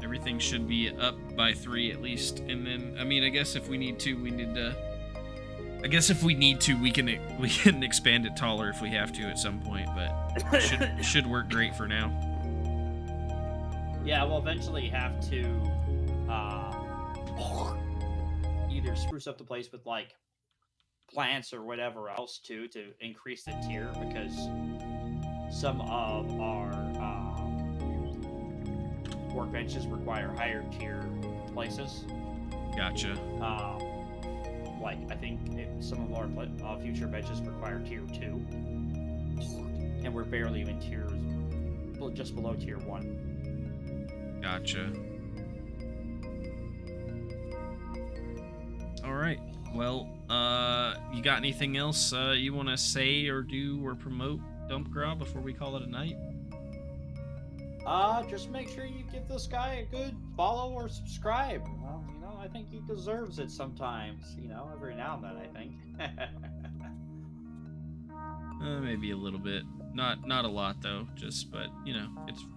Speaker 1: Everything should be up by 3 at least, and then I mean I guess if we need to, we can expand it taller if we have to at some point, but it should work great for now.
Speaker 3: Yeah, we'll eventually have to either spruce up the place with like plants or whatever else to increase the tier, because some of our workbenches require higher tier places.
Speaker 1: Gotcha.
Speaker 3: Like I think some of our future benches require tier 2. and we're barely even just below tier 1.
Speaker 1: Gotcha. All right. Well, you got anything else you want to say or do or promote, Dumpgraw, before we call it a night?
Speaker 3: Just make sure you give this guy a good follow or subscribe. Well, I think he deserves it sometimes. Every now and then, I think.
Speaker 1: Maybe a little bit. Not a lot though. Just, but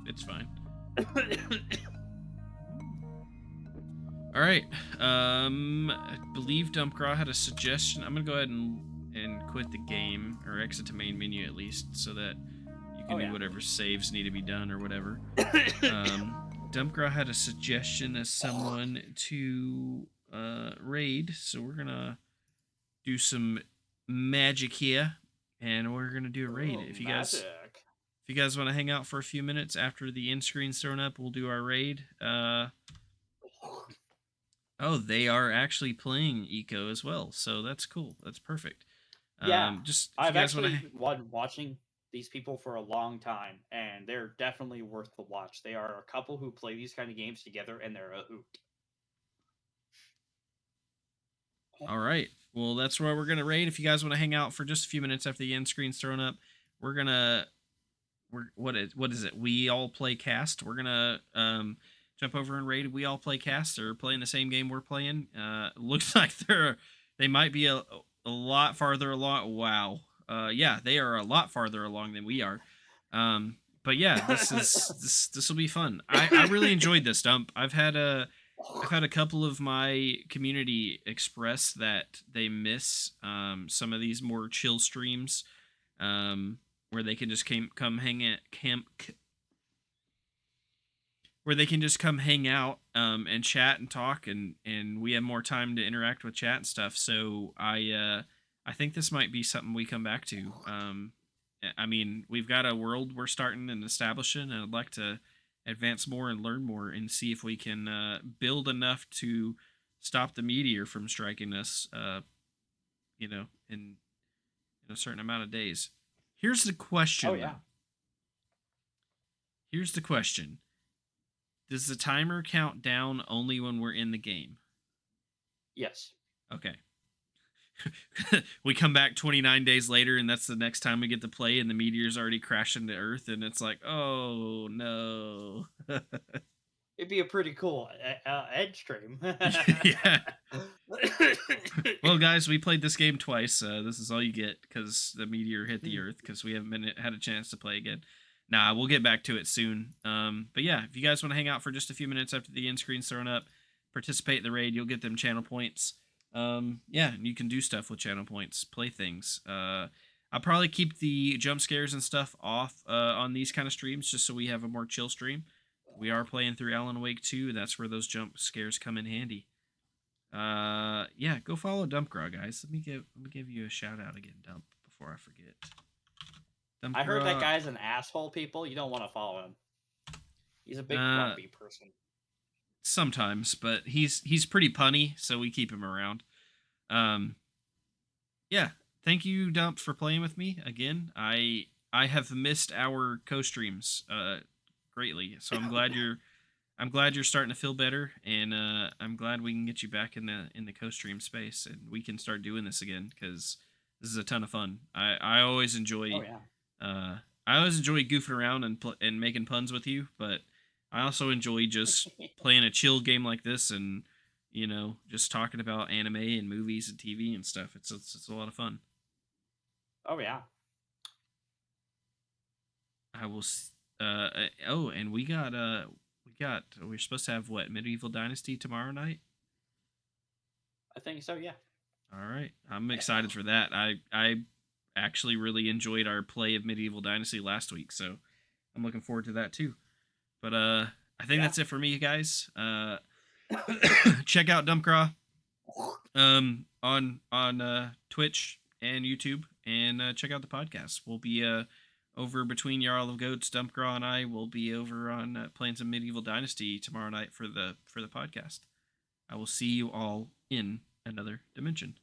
Speaker 1: it's fine. All right. I believe Dumpgraw had a suggestion. I'm gonna go ahead and quit the game or exit to main menu at least, so that you can do whatever saves need to be done or whatever. Dumpgraw had a suggestion as someone to raid, so we're gonna do some magic here, and we're gonna do a raid. If you guys want to hang out for a few minutes after the end screen's thrown up, we'll do our raid. Oh, they are actually playing Eco as well, so that's cool. That's perfect.
Speaker 3: Yeah,
Speaker 1: just if
Speaker 3: I've
Speaker 1: you guys
Speaker 3: actually been watching these people for a long time, and they're definitely worth the watch. They are a couple who play these kind of games together, and they're a hoot.
Speaker 1: All right. Well, that's where we're gonna raid. If you guys want to hang out for just a few minutes after the end screen's thrown up, what is it? We all play cast. We're gonna jump over and raid. We all play cast. They're playing the same game we're playing. Looks like they might be a lot farther along. Wow. Yeah, they are a lot farther along than we are. But yeah, this will be fun. I really enjoyed this, Dump. I've had a couple of my community express that they miss some of these more chill streams, where they can just where they can just come hang out and chat and talk, and we have more time to interact with chat and stuff. So I think this might be something we come back to. I mean, we've got a world we're starting and establishing, and I'd like to advance more and learn more and see if we can build enough to stop the meteor from striking us, in a certain amount of days. Here's the question.
Speaker 3: Oh, yeah.
Speaker 1: Here's the question. Does the timer count down only when we're in the game?
Speaker 3: Yes.
Speaker 1: Okay. We come back 29 days later, and that's the next time we get to play, and the meteor's already crashed into Earth, and it's like, oh no.
Speaker 3: It'd be a pretty cool edge stream.
Speaker 1: Yeah. Well, guys, we played this game twice. This is all you get because the meteor hit the Earth, because we haven't had a chance to play again. Nah, we'll get back to it soon. But yeah, if you guys want to hang out for just a few minutes after the end screen's thrown up, participate in the raid, you'll get them channel points. Yeah, and you can do stuff with channel points, play things. I'll probably keep the jump scares and stuff off on these kind of streams, just so we have a more chill stream. We are playing through Alan Wake 2, and that's where those jump scares come in handy. Yeah, go follow Dumpgraw, guys. Let me give you a shout out again, Dump, before I forget. Dumpgraw,
Speaker 3: I heard that guy's an asshole, people. You don't want to follow him. He's a big grumpy person.
Speaker 1: Sometimes, but he's pretty punny, so we keep him around. Yeah, thank you, Dump, for playing with me again. I have missed our co-streams greatly, so I'm glad you're starting to feel better, and I'm glad we can get you back in the co-stream space, and we can start doing this again, because this is a ton of fun. I always enjoy.
Speaker 3: Oh, yeah.
Speaker 1: I always enjoy goofing around and making puns with you, but I also enjoy just playing a chill game like this, and just talking about anime and movies and TV and stuff. It's a lot of fun.
Speaker 3: Oh, yeah.
Speaker 1: I will. And we're supposed to have what, Medieval Dynasty tomorrow night?
Speaker 3: I think so, yeah.
Speaker 1: All right, I'm excited for that. I actually really enjoyed our play of Medieval Dynasty last week, so I'm looking forward to that too. But I think that's it for me, guys. Check out Dumpcraw on Twitch and YouTube, and check out the podcast. We'll be over between Jarl of Goats, Dumpcraw, and I will be over on playing some Medieval Dynasty tomorrow night for the podcast. I will see you all in another dimension.